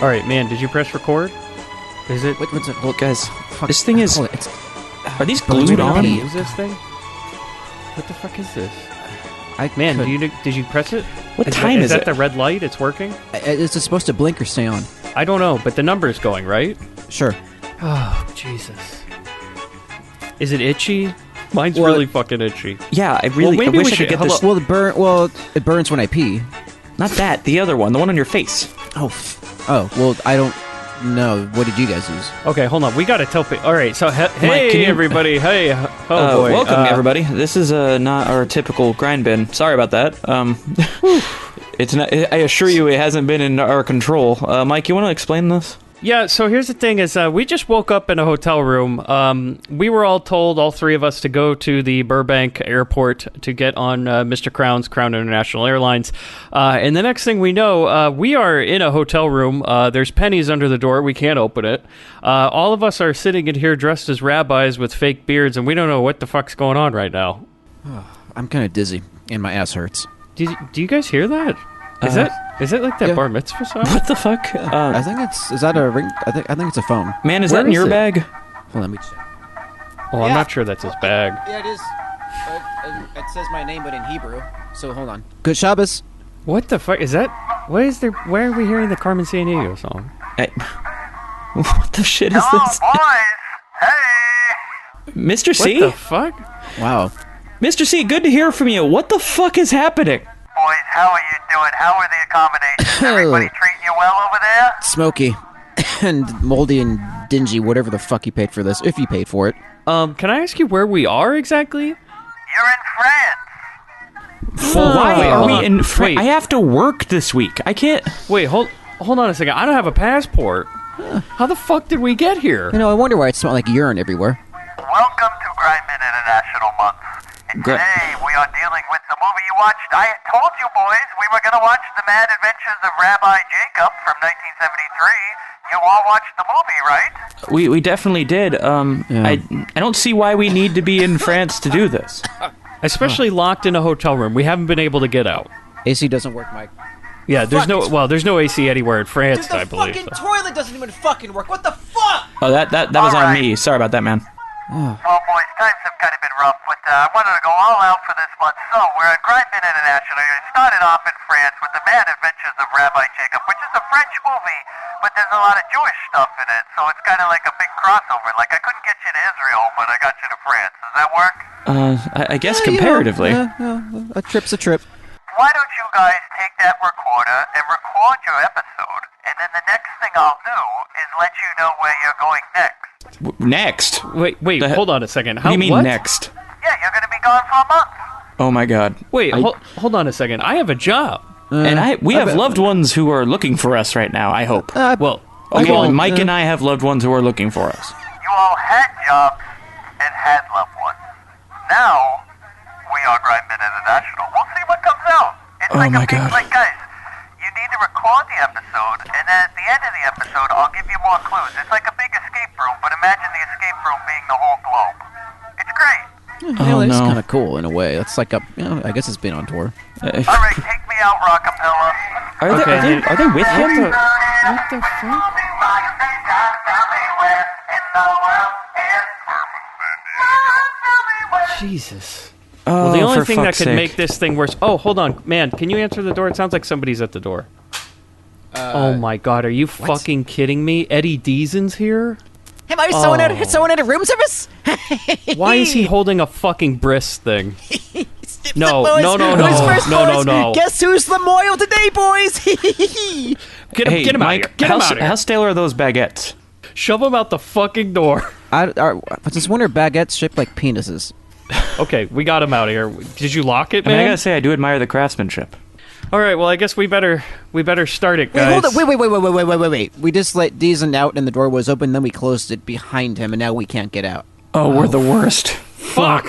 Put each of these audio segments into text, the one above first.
All right, man. Did you press record? Is it? What's it? Look, guys. Fuck, this thing is... Are these glued on? Use this thing? What the fuck is this? Man, did you press it? What time is it? Is that the red light? It's working? Is it supposed to blink or stay on? I don't know, but the number's going, right? Sure. Oh, Jesus. Is it itchy? Mine's really fucking itchy. Yeah, I wish I could get this... Well, it burns when I pee. Not that, the other one, the one on your face. Oh, well, I don't know. What did you guys use? Okay, hold on. We gotta tell people. All right, so Mike, hey, everybody. Hey, boy. Welcome, everybody. This is not our typical Grindbin. Sorry about that. It's not. I assure you, it hasn't been in our control. Mike, you want to explain this? Yeah, so here's the thing is we just woke up in a hotel room. We were all told, all three of us, to go to the Burbank airport to get on Mr. Crown International Airlines. And the next thing we know, we are in a hotel room. There's pennies under the door. We can't open it. All of us are sitting in here dressed as rabbis with fake beards, and we don't know what the fuck's going on right now. I'm kind of dizzy, and my ass hurts. Do you guys hear that? Is that like that bar mitzvah song? What the fuck? I think is that a ring? I think it's a phone. Man, is that in your bag? Well, let me check. Oh, I'm not sure that's his bag. Yeah, it is. It says my name, but in Hebrew. So hold on. Good Shabbos. What the fuck is that? Why are we hearing the Carmen Sandiego song? What the shit is this? Boys! Hey! Mr. C? What the fuck? Wow. Mr. C, good to hear from you. What the fuck is happening? Boys, how are you doing? How are the accommodations? Everybody treating you well over there? Smoky. And moldy and dingy, whatever the fuck you paid for this, if you paid for it. Can I ask you where we are exactly? You're in France. Why are we in Wait. France? I have to work this week. I can't... Wait, hold on a second. I don't have a passport. How the fuck did we get here? You know, I wonder why it smelled like urine everywhere. Welcome to Grindbin International Month. And today we are dealing with the movie you watched. I told you boys we were going to watch The Mad Adventures of Rabbi Jacob from 1973. You all watched the movie, right? We definitely did. I don't see why we need to be in France to do this. Especially locked in a hotel room. We haven't been able to get out. AC doesn't work, Mike. Yeah, there's no AC anywhere in France, I believe. The fucking toilet doesn't even fucking work. What the fuck? Oh, that was on me. Sorry about that, man. Oh, boys, times have kind of been rough, but I wanted to go all out for this month. So, we're at Grindbin International. It started off in France with The Mad Adventures of Rabbi Jacob, which is a French movie, but there's a lot of Jewish stuff in it, so it's kind of like a big crossover. Like, I couldn't get you to Israel, but I got you to France. Does that work? I guess comparatively. A trip's a trip. Why don't you guys take that recorder and record your episode, and then the next thing I'll do is let you know where you're going next. Next? Wait, hold on a second. What do you mean next? Yeah, you're going to be gone for a month. Oh my god. Wait, hold on a second. I have a job. And we have loved ones who are looking for us right now, I hope. Mike and I have loved ones who are looking for us. You all had jobs and had loved ones. Now, we are Grindbin International. We'll see what comes out. It's like guys, you need to record the episode, and then at the end of the episode, I'll give you more clues. It's like a big escape room, but imagine the escape room being the whole globe. It's great. It's kind of cool in a way. It's like I guess it's been on tour. All right, take me out, Rockapella. Are they with him? What the fuck? Jesus. Oh, well, the only for thing that fuck's could sake. make this thing worse... Oh, hold on. Man, can you answer the door? It sounds like somebody's at the door. Oh my god, are you fucking kidding me? Eddie Deazen's here? Am I someone at a room service? Why is he holding a fucking bris thing? No. Guess who's the moil today, boys? Get him out of here. Get him out of here. How stale are those baguettes? Shove him out the fucking door. I just wonder if baguettes shaped like penises. Okay, we got him out of here. Did you lock it, man? I gotta say, I do admire the craftsmanship. All right, well, I guess we better start it, guys. Wait, hold on. Wait. We just let Deazen out and the door was open, then we closed it behind him, and now we can't get out. Oh, we're the worst. Fuck!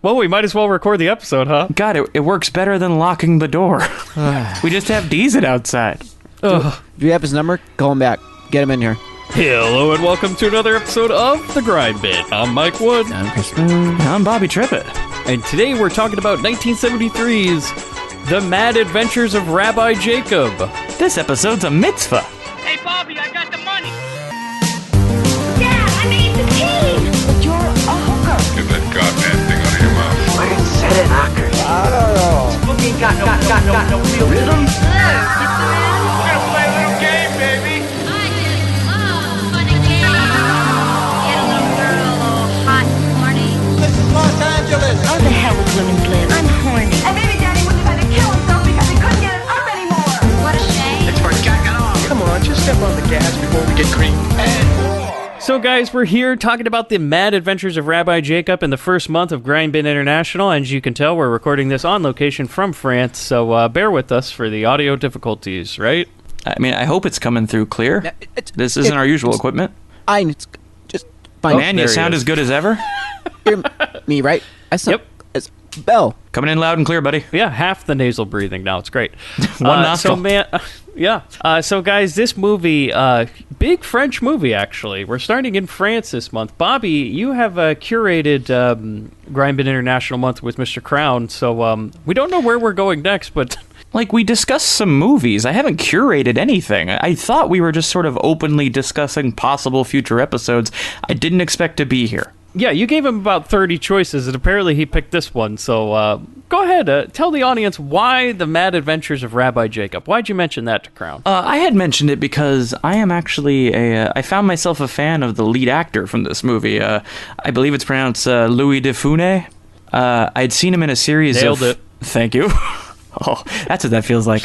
Well, we might as well record the episode, huh? God, it works better than locking the door. We just have Deazen outside. Do you have his number? Call him back. Get him in here. Hello and welcome to another episode of The Grindbin. I'm Mike Wood. I'm Chris Moon. I'm Bobby Trippett. And today we're talking about 1973's The Mad Adventures of Rabbi Jacob. This episode's a mitzvah. Hey, Bobby, I got the money. Dad, I made the team. But you're a hooker. Get that goddamn thing out of your mouth. I didn't say it, knocker. I don't know. Boogie got no real Rhythm? We're gonna play a little game, baby. I just love fun and games. Get a little girl all hot and horny. This is Los Angeles. Oh, the hell with women's live. I'm horny. And maybe Daddy wouldn't have had to kill himself because he couldn't get it up anymore. What a shame. It's for jacking off. Come on, just step on the gas before we get creamed. So, guys, we're here talking about the Mad Adventures of Rabbi Jacob in the first month of Grindbin International. As you can tell, we're recording this on location from France, so bear with us for the audio difficulties, right? I mean, I hope it's coming through clear. This isn't our usual equipment. It's just fine. Man, you sound as good as ever. Hear me, right? I sound, Yep. It's Bell. Coming in loud and clear, buddy. Yeah, half the nasal breathing now. It's great. One nostril. So, man, yeah. So, guys, this movie, big French movie, actually. We're starting in France this month. Bobby, you have curated Grindbin International Month with Mr. Crown, so we don't know where we're going next, but... Like, we discussed some movies. I haven't curated anything. I thought we were just sort of openly discussing possible future episodes. I didn't expect to be here. Yeah, you gave him about 30 choices, and apparently he picked this one. So go ahead, tell the audience why the Mad Adventures of Rabbi Jacob. Why'd you mention that to Crown? I had mentioned it because I am actually I found myself a fan of the lead actor from this movie. I believe it's pronounced Louis de Funès. I'd seen him in a series Nailed of... it. Thank you. Oh, that's what that feels like.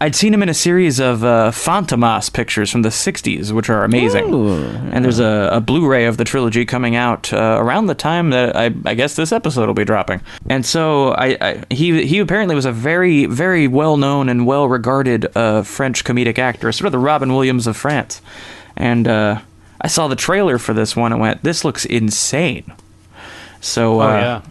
I'd seen him in a series of Fantomas pictures from the 60s, which are amazing. Ooh. And there's a Blu-ray of the trilogy coming out around the time that I guess this episode will be dropping. And so he apparently was a very, very well-known and well-regarded French comedic actor, sort of the Robin Williams of France. And I saw the trailer for this one and went, this looks insane. So, yeah.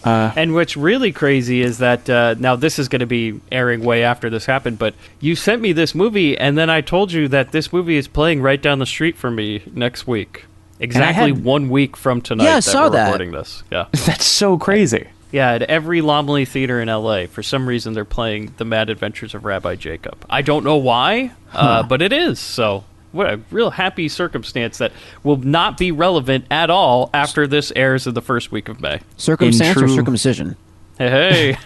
And what's really crazy is that, now this is going to be airing way after this happened, but you sent me this movie, and then I told you that this movie is playing right down the street from me next week. Exactly 1 week from tonight Yeah, I that saw we're that. recording this. Yeah. That's so crazy. Yeah, at every Lomley Theater in L.A., for some reason they're playing The Mad Adventures of Rabbi Jacob. I don't know why, but it is, so... What a real happy circumstance that will not be relevant at all after this airs in the first week of May. Circumstance or circumcision? Hey.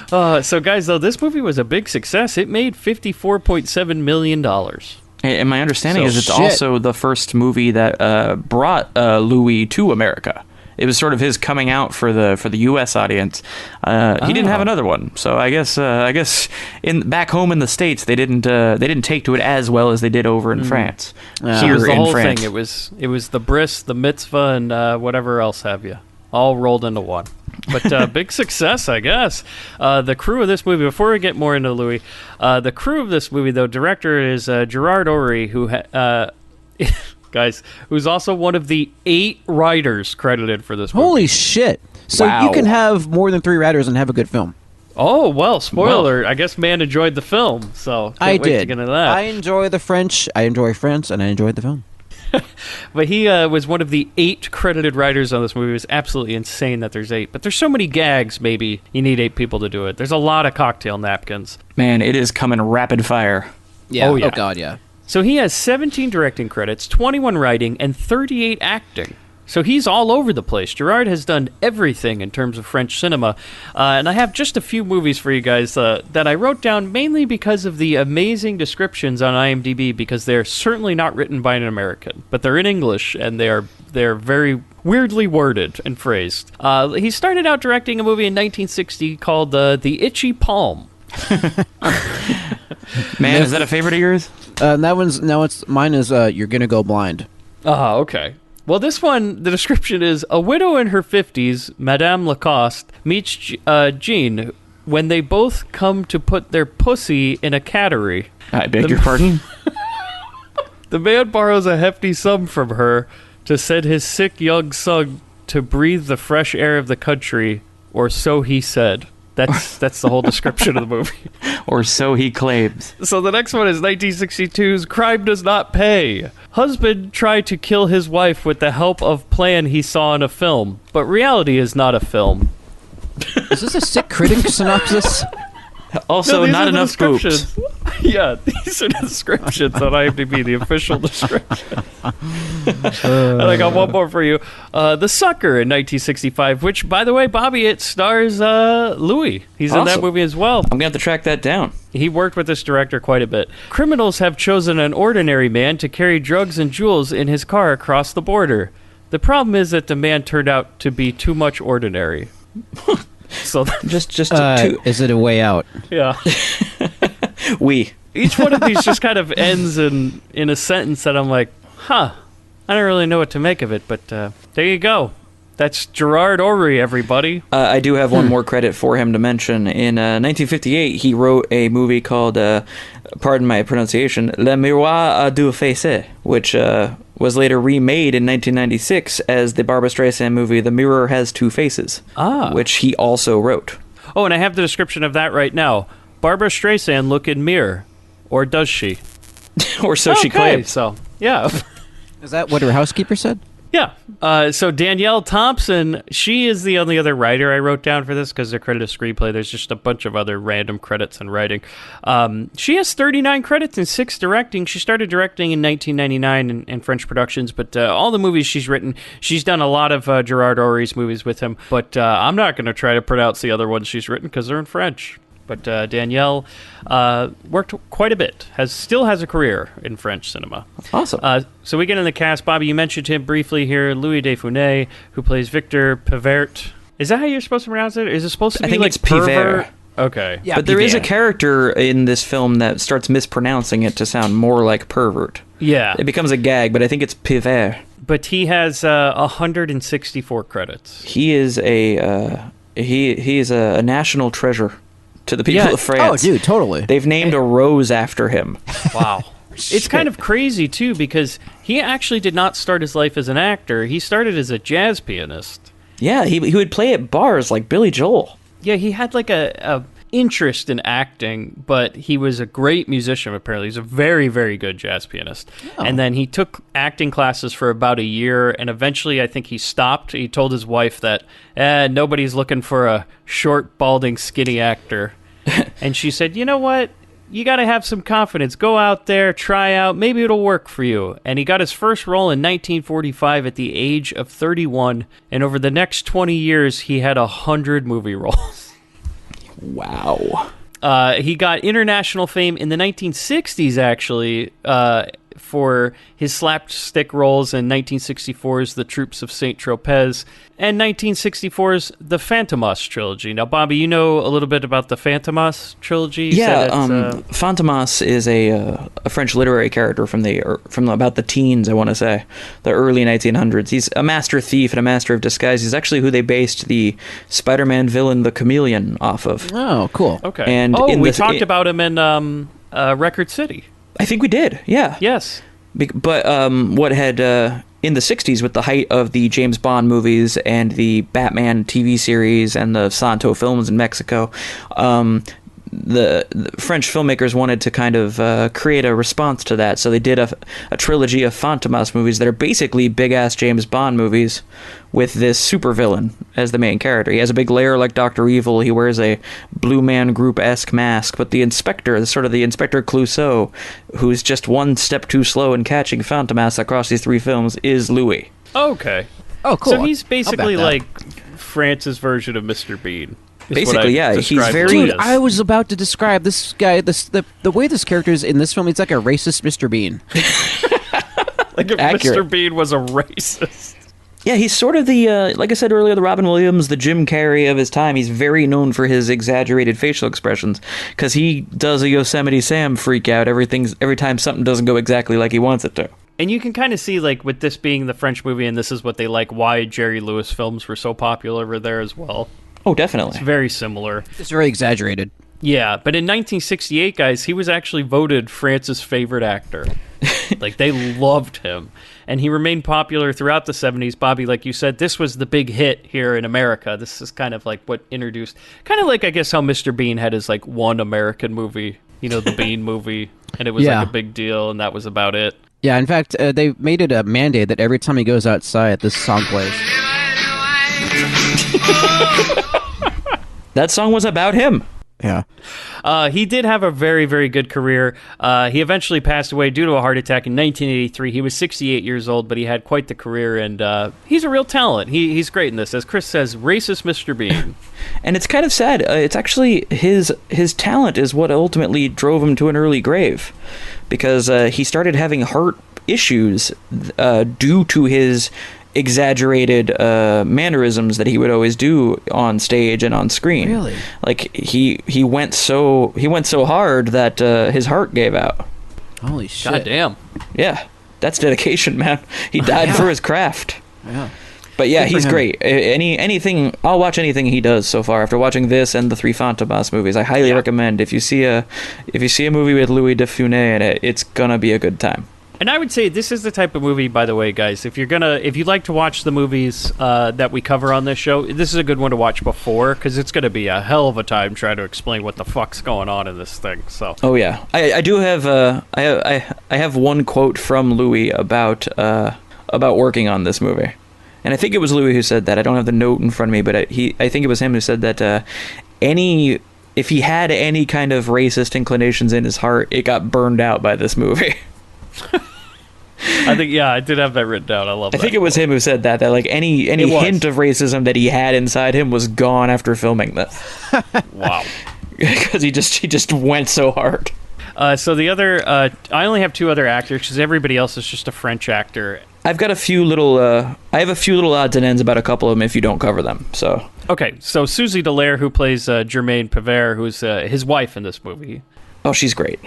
So, guys, though, this movie was a big success. It made $54.7 million. And my understanding is it's shit. also the first movie that brought Louis to America. It was sort of his coming out for the U.S. audience. He didn't have another one, so I guess in back home in the States they didn't take to it as well as they did over in France. It was the whole thing. It was the bris, the mitzvah, and whatever else have you, all rolled into one. But big success, I guess. The crew of this movie, before we get more into Louis, the crew of this movie, though, director is Gerard Horry, who... guys, who's also one of the 8 writers credited for this movie. Holy shit. So Wow. you can have more than 3 writers and have a good film. Oh, well, spoiler. I guess man enjoyed the film, so can't I wait did. to get into that. I enjoy the French, I enjoy France, and I enjoyed the film. But he was one of the 8 credited writers on this movie. It was absolutely insane that there's 8. But there's so many gags, maybe you need 8 people to do it. There's a lot of cocktail napkins. Man, it is coming rapid fire. Yeah. Oh, yeah. Oh, God, yeah. So he has 17 directing credits, 21 writing, and 38 acting. So he's all over the place. Gerard has done everything in terms of French cinema. And I have just a few movies for you guys that I wrote down mainly because of the amazing descriptions on IMDb, because they're certainly not written by an American, but they're in English, and they're very weirdly worded and phrased. He started out directing a movie in 1960 called The Itchy Palm. Man, is that a favorite of yours? Mine is You're Gonna Go Blind. Okay. Well, this one, the description is, a widow in her 50s, Madame Lacoste, meets Jean when they both come to put their pussy in a cattery. I beg your pardon? The man borrows a hefty sum from her to send his sick young son to breathe the fresh air of the country, or so he said. That's the whole description of the movie. Or so he claims. So the next one is 1962's Crime Does Not Pay. Husband tried to kill his wife with the help of plan he saw in a film, but reality is not a film. Is this a sick critic synopsis? Also, No, not enough boobs. descriptions. Yeah, these are the descriptions on IMDb, the official description. And I got one more for you. The Sucker in 1965, which, by the way, Bobby, it stars Louis. He's in that Awesome. movie as well. I'm going to have to track that down. He worked with this director quite a bit. Criminals have chosen an ordinary man to carry drugs and jewels in his car across the border. The problem is that the man turned out to be too much ordinary. So Just Is it a way out? yeah. Each one of these just kind of ends in a sentence that I'm like, I don't really know what to make of it, but there you go. That's Gerard Horry, everybody. I do have one more credit for him to mention. In 1958, he wrote a movie called, pardon my pronunciation, Le Miroir à deux faces, which was later remade in 1996 as the Barbra Streisand movie The Mirror Has Two Faces, which he also wrote. Oh, and I have the description of that right now. Barbra Streisand look in mirror. Or does she? Or so she claims. So, yeah. Is that what her housekeeper said? Yeah. So Danielle Thompson, she is the only other writer I wrote down for this because they're credited screenplay. There's just a bunch of other random credits in writing. She has 39 credits and 6 directing. She started directing in 1999 in French productions, but all the movies she's written, she's done a lot of Gerard Horry's movies with him. But I'm not going to try to pronounce the other ones she's written because they're in French. But Danielle worked quite a bit. Still has a career in French cinema. Awesome. So we get in the cast. Bobby, you mentioned him briefly here. Louis de Funès, who plays Victor Pivert. Is that how you're supposed to pronounce it? Is it supposed to be think like it's Pivert. pervert? Okay. Yeah, but there is a Pivert. character in this film that starts mispronouncing it to sound more like pervert. Yeah. It becomes a gag, but I think it's Pivert. But he has 164 credits. He is he is a national treasure to the people of France. Oh, dude, totally. They've named a rose after him. Wow. It's kind of crazy, too, because he actually did not start his life as an actor. He started as a jazz pianist. Yeah, he would play at bars like Billy Joel. Yeah, he had like a interest in acting, but he was a great musician, apparently. He's a very, very good jazz pianist. Oh. And then he took acting classes for about a year, and eventually I think he stopped. He told his wife that nobody's looking for a short, balding, skinny actor. And she said, you know what? You got to have some confidence. Go out there, try out. Maybe it'll work for you. And he got his first role in 1945 at the age of 31. And over the next 20 years, he had 100 movie roles. Wow. He got international fame in the 1960s, actually, for his slapstick roles in 1964's The Troops of St. Tropez and 1964's The Fantomas trilogy. Now, Bobby, you know a little bit about the Fantomas trilogy? Yeah, Fantomas is a French literary character from about the teens, I want to say, the early 1900s. He's a master thief and a master of disguise. He's actually who they based the Spider-Man villain, the Chameleon, off of. Oh, cool. Okay. And we talked about him in Record City. I think we did, yeah. Yes. But what had, in the 60s, with the height of the James Bond movies and the Batman TV series and the Santo films in Mexico, the French filmmakers wanted to kind of create a response to that. So they did a trilogy of Fantomas movies that are basically big-ass James Bond movies with this supervillain as the main character. He has a big lair like Dr. Evil. He wears a Blue Man Group-esque mask. But the inspector, sort of the Inspector Clouseau, who's just one step too slow in catching Fantomas across these 3 films, is Louis. Okay. Oh, cool. So he's basically like France's version of Mr. Bean. Basically, yeah. He's very... Dude, I was about to describe this guy, the way this character is in this film, he's like a racist Mr. Bean. Like if Accurate. Mr. Bean was a racist. Yeah, he's sort of the, like I said earlier, the Robin Williams, the Jim Carrey of his time. He's very known for his exaggerated facial expressions, because he does a Yosemite Sam freak out every time something doesn't go exactly like he wants it to. And you can kind of see, like, with this being the French movie, and this is what they like, why Jerry Lewis films were so popular over there as well. Oh, definitely. It's very similar. It's very exaggerated. Yeah, but in 1968, guys, he was actually voted France's favorite actor. Like, they loved him. And he remained popular throughout the 70s. Bobby, like you said, this was the big hit here in America. This is kind of like what introduced... Kind of like, I guess, how Mr. Bean had his, like, one American movie. You know, the Bean movie. And it was, like, a big deal, and that was about it. Yeah, in fact, they made it a mandate that every time he goes outside, this song plays. That song was about him. Yeah. He did have a very, very good career. He eventually passed away due to a heart attack in 1983. He was 68 years old, but he had quite the career, and he's a real talent. He's great in this. As Chris says, racist Mr. Bean. And it's kind of sad. It's actually his talent is what ultimately drove him to an early grave, because he started having heart issues due to his exaggerated mannerisms that he would always do on stage and on screen. Really? Like he went so hard that his heart gave out. Holy shit. God damn. Yeah, that's dedication, man. He died for his craft. Yeah. But yeah, Good for he's him. great. Anything, I'll watch anything he does so far. After watching this and the 3 Fantomas movies, I highly recommend. If you see a movie with Louis de Funès in it, it's gonna be a good time. And I would say this is the type of movie, by the way, guys, if you like to watch the movies that we cover on this show, this is a good one to watch before, because it's going to be a hell of a time trying to explain what the fuck's going on in this thing. So. Oh yeah, I do have I have one quote from Louis about working on this movie, and I think it was Louis who said that. I don't have the note in front of me, but I think it was him who said that if he had any kind of racist inclinations in his heart, it got burned out by this movie. I think, I did have that written down. I love that. I think it was him who said that like any hint of racism that he had inside him was gone after filming this. Wow. Because he just went so hard. So the other, I only have 2 other actors, because everybody else is just a French actor. I've got a few little odds and ends about a couple of them if you don't cover them. So Okay, so Susie Dallaire, who plays Germaine Pivert, who's his wife in this movie. Oh, she's great.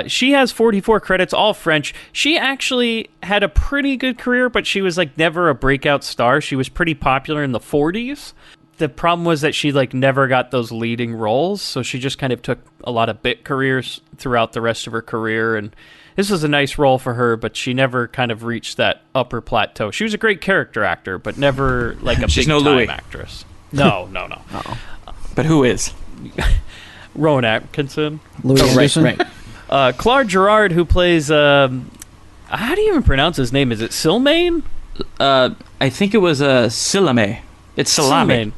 She has 44 credits, all French. She actually had a pretty good career, but she was like never a breakout star. She was pretty popular in the 40s. The problem was that she like never got those leading roles, so she just kind of took a lot of bit careers throughout the rest of her career, and this was a nice role for her, but she never kind of reached that upper plateau. She was a great character actor, but never like a She's big no time Louis. actress. No. But who is? Rowan Atkinson. Louis Anderson? Right. Claude Gerard, who plays, how do you even pronounce his name? Is it Silmaine? I think it was Silame. It's Salami.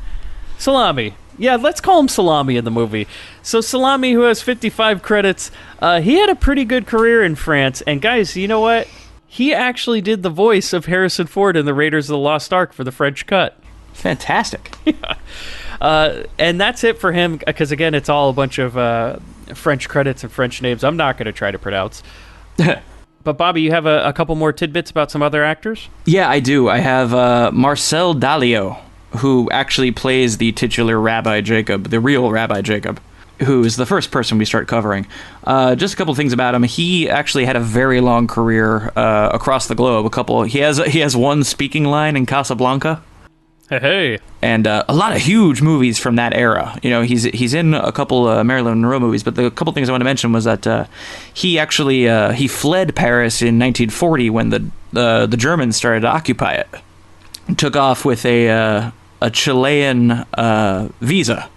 Salami. Yeah, let's call him Salami in the movie. So Salami, who has 55 credits, he had a pretty good career in France. And guys, you know what? He actually did the voice of Harrison Ford in the Raiders of the Lost Ark for the French cut. Fantastic. And that's it for him, because again, it's all a bunch of French credits and French names I'm not going to try to pronounce. But Bobby, you have a couple more tidbits about some other actors? Yeah, I do. I have Marcel Dalio, who actually plays the titular Rabbi Jacob, the real Rabbi Jacob, who is the first person we start covering. Just a couple things about him. He actually had a very long career across the globe. He has one speaking line in Casablanca. Hey. And a lot of huge movies from that era. You know, he's in a couple Marilyn Monroe movies, but the couple things I want to mention was that he actually he fled Paris in 1940 when the Germans started to occupy it. Took off with a Chilean visa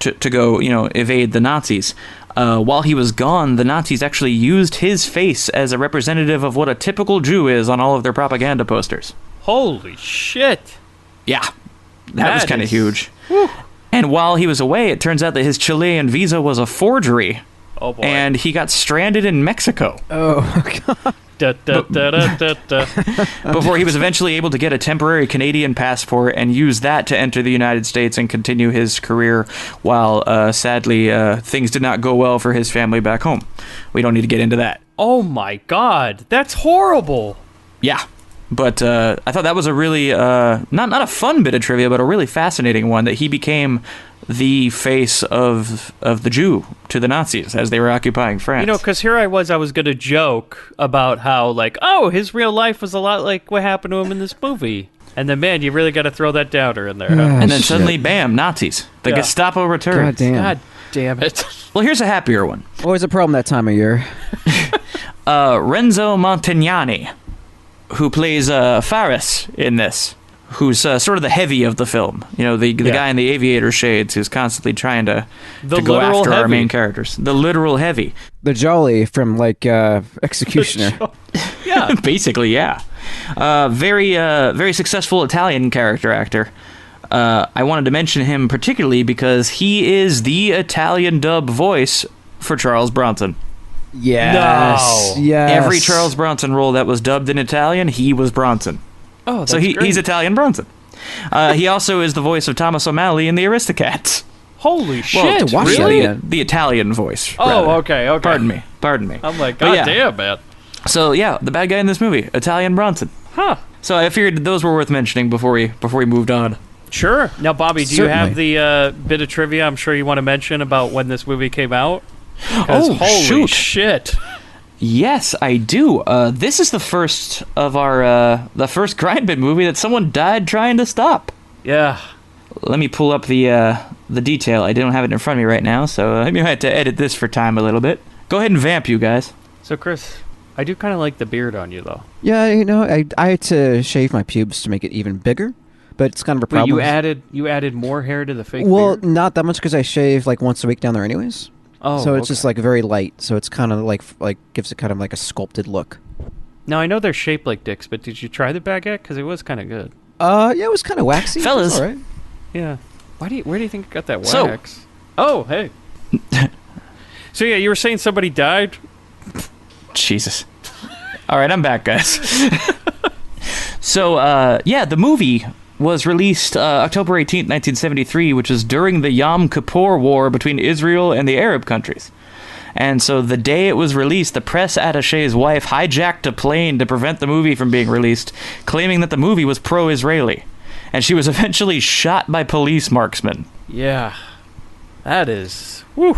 to go, evade the Nazis. While he was gone, the Nazis actually used his face as a representative of what a typical Jew is on all of their propaganda posters. Holy shit. Yeah, that was kind of huge. Whew. And while he was away, it turns out that his Chilean visa was a forgery. Oh boy. And he got stranded in Mexico. Oh, God. Before he was eventually able to get a temporary Canadian passport and use that to enter the United States and continue his career, while sadly things did not go well for his family back home. We don't need to get into that. Oh my God, that's horrible. Yeah. But I thought that was a really, not a fun bit of trivia, but a really fascinating one, that he became the face of the Jew to the Nazis as they were occupying France. Because here I was going to joke about how, like, his real life was a lot like what happened to him in this movie. And then, man, you really got to throw that downer in there. Huh? And then suddenly, bam, Nazis. The Gestapo returns. God damn it. Well, here's a happier one. Always a problem that time of year. Renzo Montagnani, who plays Faris in this, who's sort of the heavy of the film. The guy in the aviator shades who's constantly trying to go after our main characters. The literal heavy. The Jolly from, Executioner. Yeah. Basically, yeah. Very successful Italian character actor. I wanted to mention him particularly because he is the Italian dub voice for Charles Bronson. Yes. No. Yes. Every Charles Bronson role that was dubbed in Italian, he was Bronson. Oh, that's So great. he's Italian Bronson. He also is the voice of Thomas O'Malley in the Aristocats. Holy shit! to watch that really? again. The Italian voice. Oh, rather. okay. Pardon me. I'm like, But God yeah. damn, man. So yeah, the bad guy in this movie, Italian Bronson. Huh. So I figured those were worth mentioning before we moved on. Sure. Now, Bobby, do you have the bit of trivia I'm sure you want to mention about when this movie came out? 'Cause Oh, holy shoot. shit. Yes, I do. This is the first of our the first Grindbin movie that someone died trying to stop. Yeah. Let me pull up the detail. I don't have it in front of me right now, so I might have to edit this for time a little bit. Go ahead and vamp, you guys. So, Chris, I do kind of like the beard on you, though. Yeah, I had to shave my pubes to make it even bigger, but it's kind of a But problem. you added more hair to the fake Well, beard? not that much because I shave like once a week down there anyways. Oh, so it's okay. just like very light. So it's kind of like gives it kind of like a sculpted look. Now, I know they're shaped like dicks, but did you try the baguette? Because it was kind of good. Yeah, it was kind of waxy. Fellas. All right. Yeah. Where do you think it got that So- wax? Oh, hey. So, yeah, you were saying somebody died? Jesus. All right, I'm back, guys. So, yeah, the movie was released October 18th, 1973, which is during the Yom Kippur War between Israel and the Arab countries. And so the day it was released, the press attache's wife hijacked a plane to prevent the movie from being released, claiming that the movie was pro-Israeli. And she was eventually shot by police marksmen. Yeah. That is... Whew.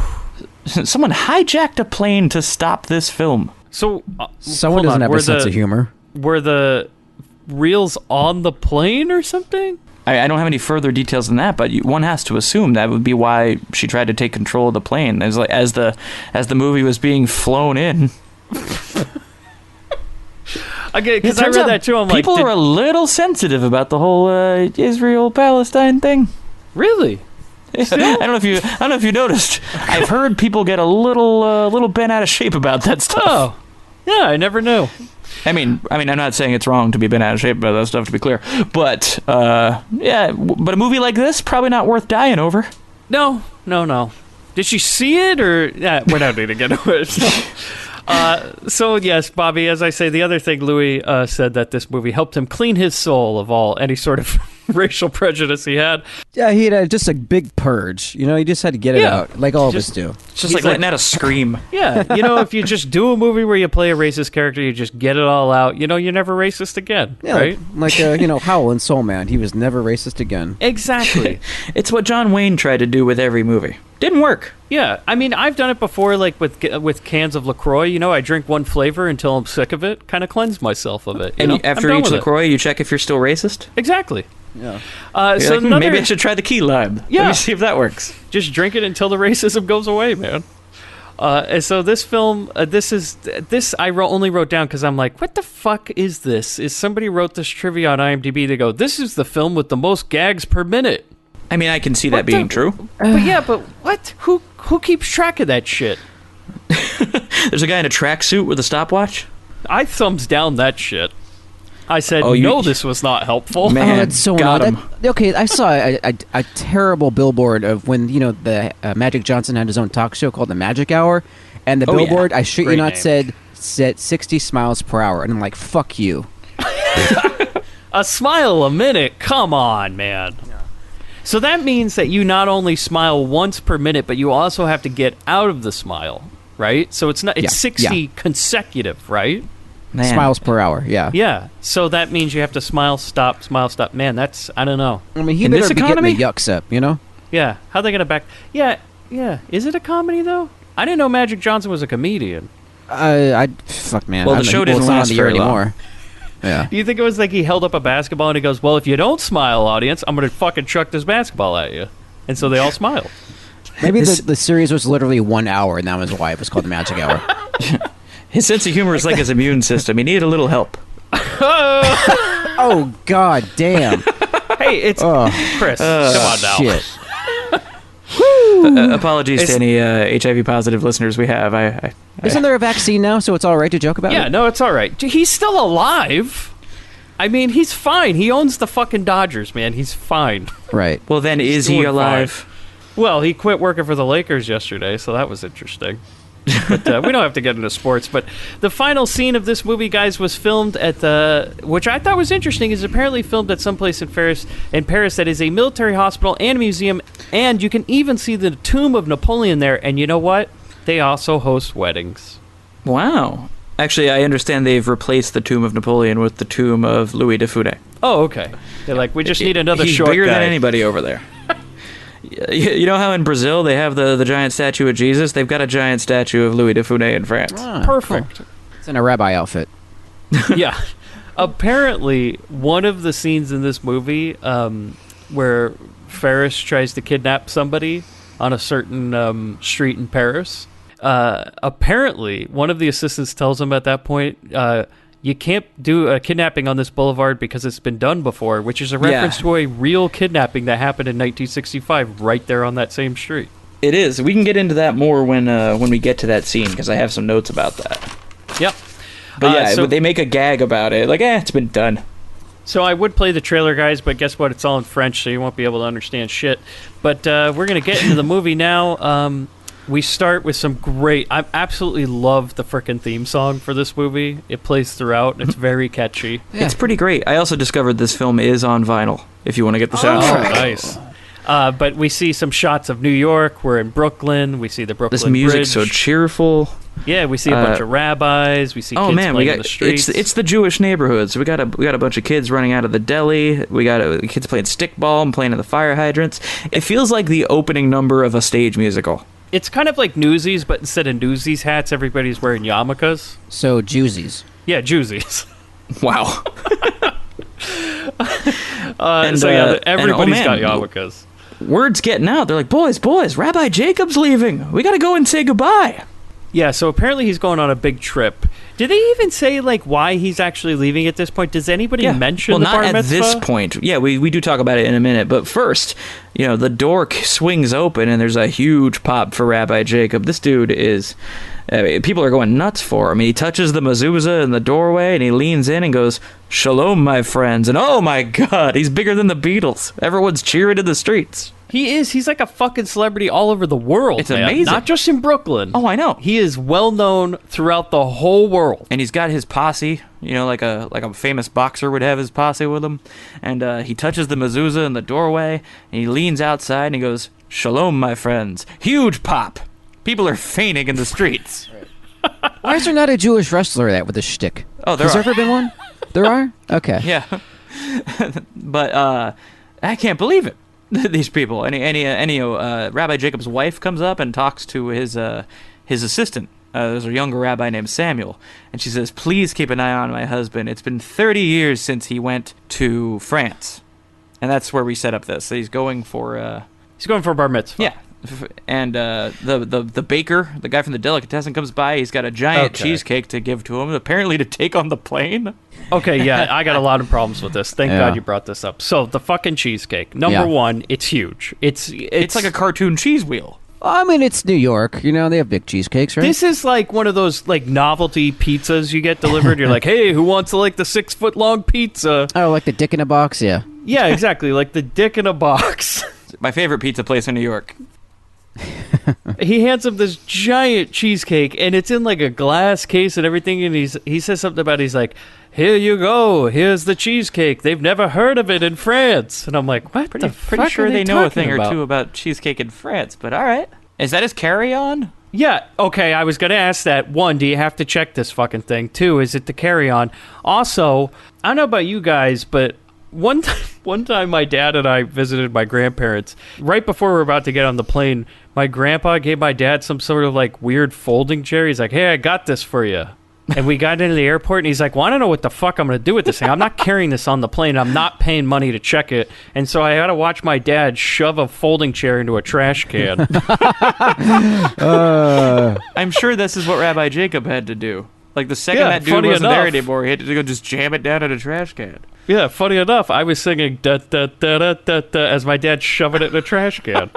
Someone hijacked a plane to stop this film. So, Someone hold doesn't on, have a sense of humor. Were the reels on the plane or something? I don't have any further details than that, but one has to assume that would be why she tried to take control of the plane as the movie was being flown in. Okay, because It I turns read out that too. I'm like, people are a little sensitive about the whole Israel-Palestine thing. really? I don't know if you noticed. I've heard people get a little bent out of shape about that stuff. Oh, yeah, I never knew. I mean, I'm not saying it's wrong to be bent out of shape about that stuff, to be clear. But yeah, but a movie like this probably not worth dying over. No. Did she see it, or yeah? We're not going to get into it. So yes, Bobby. As I say, the other thing Louis said that this movie helped him clean his soul of any sort of racial prejudice he had. Yeah, he had just a big purge. He just had to get it out, like all of us do. It's just like letting out a scream. Yeah, if you just do a movie where you play a racist character, you just get it all out. You're never racist again, Yeah, right? like Howell in Soul Man. He was never racist again. Exactly. It's what John Wayne tried to do with every movie. Didn't work. Yeah, I mean, I've done it before, like with cans of LaCroix. I drink one flavor until I'm sick of it, kind of cleanse myself of it. And after I'm done each with it. LaCroix, you check if you're still racist. Exactly. Yeah. You're So like, maybe I should try the key lime. Let Yeah. me see if that works. just drink it until the racism goes away, man. And so this film, this I only wrote down because I'm like, what the fuck is this? Is somebody wrote this trivia on IMDb? They go, this is the film with the most gags per minute. I mean, I can see that What being the- true. But yeah, but what? Who keeps track of that shit? There's a guy in a tracksuit with a stopwatch. I thumbs down that shit. I said, Oh, you- no, this was not helpful. Man, that's so got annoying. him. Okay, I saw a terrible billboard of when the Magic Johnson had his own talk show called the Magic Hour, and the Oh, yeah. billboard, I shit you Great not, name. said 60 smiles per hour, and I'm like, fuck you. A smile a minute? Come on, man. So that means that you not only smile once per minute, but you also have to get out of the smile, right? So it's 60 consecutive, right? Man. Smiles per hour, yeah. Yeah. So that means you have to smile, stop. Man, that's, I don't know. I mean, he In better this be getting economy? the yucks up, Yeah. How they gonna back? Yeah. Is it a comedy though? I didn't know Magic Johnson was a comedian. Fuck, man. Well, I the don't show know. didn't It's not on last the air very long. anymore. Yeah. Do you think it was like he held up a basketball and he goes, "Well, if you don't smile, audience, I'm gonna fucking chuck this basketball at you," and so they all smiled. Maybe the series was literally 1 hour, and that was why it was called the Magic Hour. His sense of humor is like his immune system. He needed a little help. Oh, god damn. Hey, it's Chris. Come on now. Shit. Apologies to any HIV positive listeners we have. Isn't there a vaccine now, so it's all right to joke about Yeah, it? no, it's all right. He's still alive. I mean, he's fine. He owns the fucking Dodgers, man. He's fine. Right. Well, then is he doing alive? fine. Well, he quit working for the Lakers yesterday, so that was interesting. But we don't have to get into sports. But the final scene of this movie, guys, was filmed at which I thought was interesting, is apparently filmed at some place in Paris that is a military hospital and museum, and you can even see the tomb of Napoleon there. And you know what? They also host weddings. Wow. Actually, I understand they've replaced the tomb of Napoleon with the tomb of Louis de Funès. Oh, okay. They're like, we just need another He's short bigger guy. than anybody over there. You know how in Brazil they have the giant statue of Jesus? They've got a giant statue of Louis de Funès in France. Perfect. Cool. It's in a rabbi outfit. Yeah. Apparently, one of the scenes in this movie where Ferris tries to kidnap somebody on a certain street in Paris, apparently one of the assistants tells him at that point, you can't do a kidnapping on this boulevard because it's been done before, which is a reference to a real kidnapping that happened in 1965 right there on that same street. It is. We can get into that more when we get to that scene, because I have some notes about that. Yep. But yeah, so they make a gag about it. Like, it's been done. So I would play the trailer, guys, but guess what? It's all in French, so you won't be able to understand shit. But we're going to get into the movie now. We start with some great... I absolutely love the frickin' theme song for this movie. It plays throughout, and it's very catchy. Yeah. It's pretty great. I also discovered this film is on vinyl, if you want to get the soundtrack. Oh, nice. But we see some shots of New York. We're in Brooklyn. We see the Brooklyn This music's Bridge. so cheerful. Yeah, we see a bunch of rabbis. We see kids playing in the streets. It's the Jewish neighborhood. So we got a bunch of kids running out of the deli. We got kids playing stickball and playing in the fire hydrants. It feels like the opening number of a stage musical. It's kind of like Newsies, but instead of Newsies hats, everybody's wearing yarmulkes. So, Jewsies. Yeah, Jewsies. Wow. Everybody's got yarmulkes. Word's getting out. They're like, boys, Rabbi Jacob's leaving. We got to go and say goodbye. Yeah, so apparently he's going on a big trip. Did they even say, like, why he's actually leaving at this point? Does anybody mention the bar mitzvah? Well, not at this point. Yeah, we do talk about it in a minute. But first, the door swings open and there's a huge pop for Rabbi Jacob. This dude is... people are going nuts for him. He touches the mezuzah in the doorway and he leans in and goes, "Shalom, my friends." And oh my God, he's bigger than the Beatles. Everyone's cheering in the streets. He is. He's like a fucking celebrity all over the world. It's amazing. Not just in Brooklyn. Oh, I know. He is well known throughout the whole world. And he's got his posse, like a famous boxer would have his posse with him. And he touches the mezuzah in the doorway and he leans outside and he goes, "Shalom, my friends." Huge pop. People are fainting in the streets. Why is there not a Jewish wrestler that with a shtick? Oh, there Has there ever been one? There are? Okay. Yeah. But I can't believe it. These people. Rabbi Jacob's wife comes up and talks to his assistant. There's a younger rabbi named Samuel. And she says, "Please keep an eye on my husband. It's been 30 years since he went to France." And that's where we set up this. So he's going for... He's going for a bar mitzvah. Yeah. And the baker, the guy from the delicatessen, comes by. He's got a giant cheesecake to give to him, apparently to take on the plane. Okay, yeah, I got a lot of problems with this. Thank God you brought this up. So, the fucking cheesecake. Number one, it's huge. It's like a cartoon cheese wheel. I mean, it's New York. They have big cheesecakes, right? This is like one of those like novelty pizzas you get delivered. You're like, hey, who wants like the 6-foot-long pizza? Oh, like the dick in a box, yeah. Yeah, exactly, like the dick in a box. My favorite pizza place in New York. He hands him this giant cheesecake, and it's in like a glass case and everything, and he says something about, he's like, "Here you go, here's the cheesecake. They've never heard of it in France." And I'm like, what the fuck Pretty sure are they know a talking thing about? or two about cheesecake in France, but all right. Is that his carry-on? Yeah, okay, I was going to ask that. One, do you have to check this fucking thing? Two, is it the carry-on? Also, I don't know about you guys, but one time my dad and I visited my grandparents. Right before we were about to get on the plane, my grandpa gave my dad some sort of like weird folding chair. He's like, "Hey, I got this for you." And we got into the airport, and he's like, "Well, I don't know what the fuck I'm going to do with this thing. I'm not carrying this on the plane. I'm not paying money to check it." And so I had to watch my dad shove a folding chair into a trash can. I'm sure this is what Rabbi Jacob had to do. Like, the second that dude wasn't there anymore, he had to go just jam it down in a trash can. Yeah, funny enough, I was singing da da da da da da as my dad shoving it in a trash can.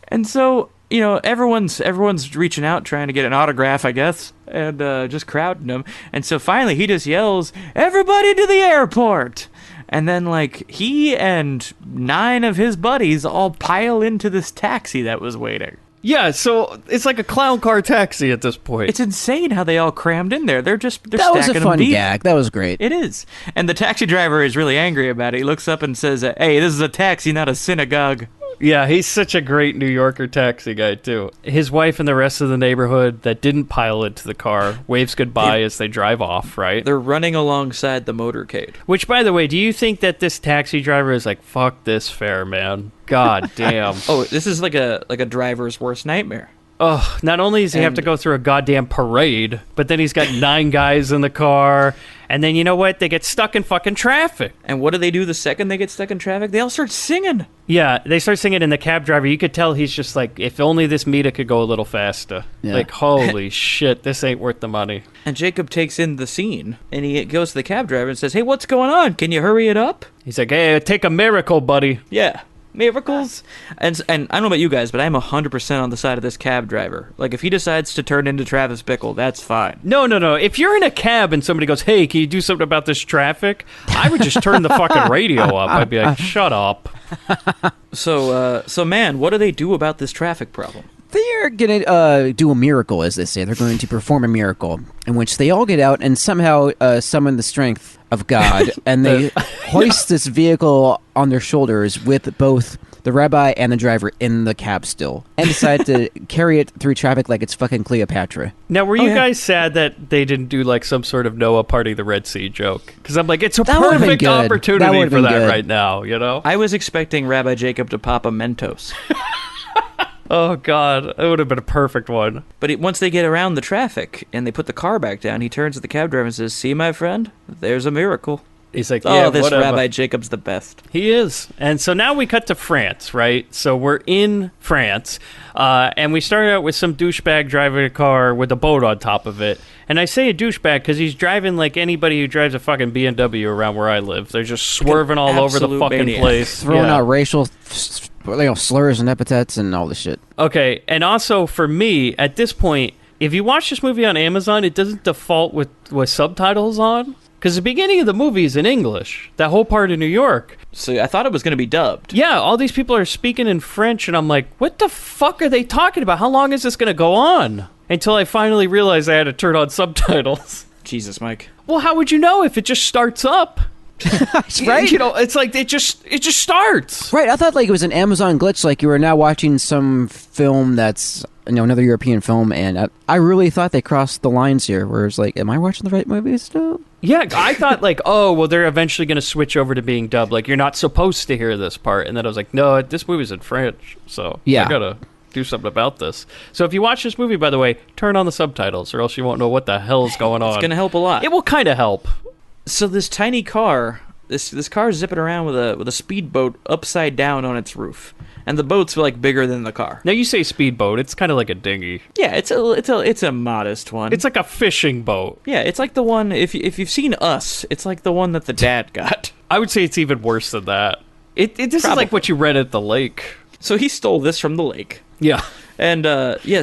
And so everyone's reaching out trying to get an autograph, I guess, and just crowding him. And so finally he just yells, "Everybody to the airport!" And then, like, he and 9 of his buddies all pile into this taxi that was waiting. Yeah, so it's like a clown car taxi at this point. It's insane how they all crammed in there. They're That stacking was a them fun deep. gag. That was great. It is. And the taxi driver is really angry about it. He looks up and says, "Hey, this is a taxi, not a synagogue." Yeah, he's such a great New Yorker taxi guy, too. His wife and the rest of the neighborhood that didn't pile into the car waves goodbye as they drive off, right? They're running alongside the motorcade. Which, by the way, do you think that this taxi driver is like, fuck this fare, man? God damn. Oh, this is like a driver's worst nightmare. Oh, not only does he have to go through a goddamn parade, but then he's got 9 guys in the car, and then you know what? They get stuck in fucking traffic. And what do they do the second they get stuck in traffic? They all start singing. Yeah, they start singing, and the cab driver, you could tell he's just like, if only this meter could go a little faster. Yeah. Like, holy shit, this ain't worth the money. And Jacob takes in the scene, and he goes to the cab driver and says, "Hey, what's going on? Can you hurry it up?" He's like, hey, take a miracle, buddy. Yeah. Miracles. And I don't know about you guys, but I'm 100% on the side of this cab driver. Like, if he decides to turn into Travis Bickle, that's fine. No. If you're in a cab and somebody goes, hey, can you do something about this traffic? I would just turn the fucking radio up. I'd be like, shut up. So man, what do they do about this traffic problem? They're going to do a miracle, as they say. They're going to perform a miracle in which they all get out and somehow summon the strength of God, and they hoist this vehicle on their shoulders with both the rabbi and the driver in the cab still, and decide to carry it through traffic like it's fucking Cleopatra. Now, were you guys sad that they didn't do like some sort of Noah party the Red Sea joke? Because I'm like, it's a perfect opportunity for that right now, you know? I was expecting Rabbi Jacob to pop a Mentos. Oh, God. It would have been a perfect one. But once they get around the traffic and they put the car back down, he turns to the cab driver and says, "See, my friend? There's a miracle." He's like, yeah, this whatever. Rabbi Jacob's the best. He is. And so now we cut to France, right? So we're in France, and we start out with some douchebag driving a car with a boat on top of it. And I say a douchebag because he's driving like anybody who drives a fucking BMW around where I live. They're just swerving all over the fucking maniac. place. Throwing out racial slurs and epithets and all this shit. Okay, and also for me, at this point, if you watch this movie on Amazon, it doesn't default with subtitles on. Because the beginning of the movie is in English. That whole part of New York. So I thought it was going to be dubbed. Yeah, all these people are speaking in French, and I'm like, what the fuck are they talking about? How long is this going to go on? Until I finally realized I had to turn on subtitles. Jesus, Mike. Well, how would you know if it just starts up? Right? You know, it's like it just starts. Right, I thought like it was an Amazon glitch, like you were now watching some film that's, another European film, and I really thought they crossed the lines here, where it's like, am I watching the right movie still? Yeah, I thought like, oh, well, they're eventually going to switch over to being dubbed. Like, you're not supposed to hear this part. And then I was like, no, this movie's in French, so yeah. I got to do something about this. So if you watch this movie, by the way, turn on the subtitles, or else you won't know what the hell's going on. It's going to help a lot. It will kind of help. So this tiny car, this car is zipping around with a speedboat upside down on its roof. And the boat's like bigger than the car. Now you say speedboat, it's kind of like a dinghy. Yeah, it's a modest one. It's like a fishing boat. Yeah, it's like the one, if you've seen Us, it's like the one that the dad got. I would say it's even worse than that. This is like what you read at the lake. So he stole this from the lake. Yeah. And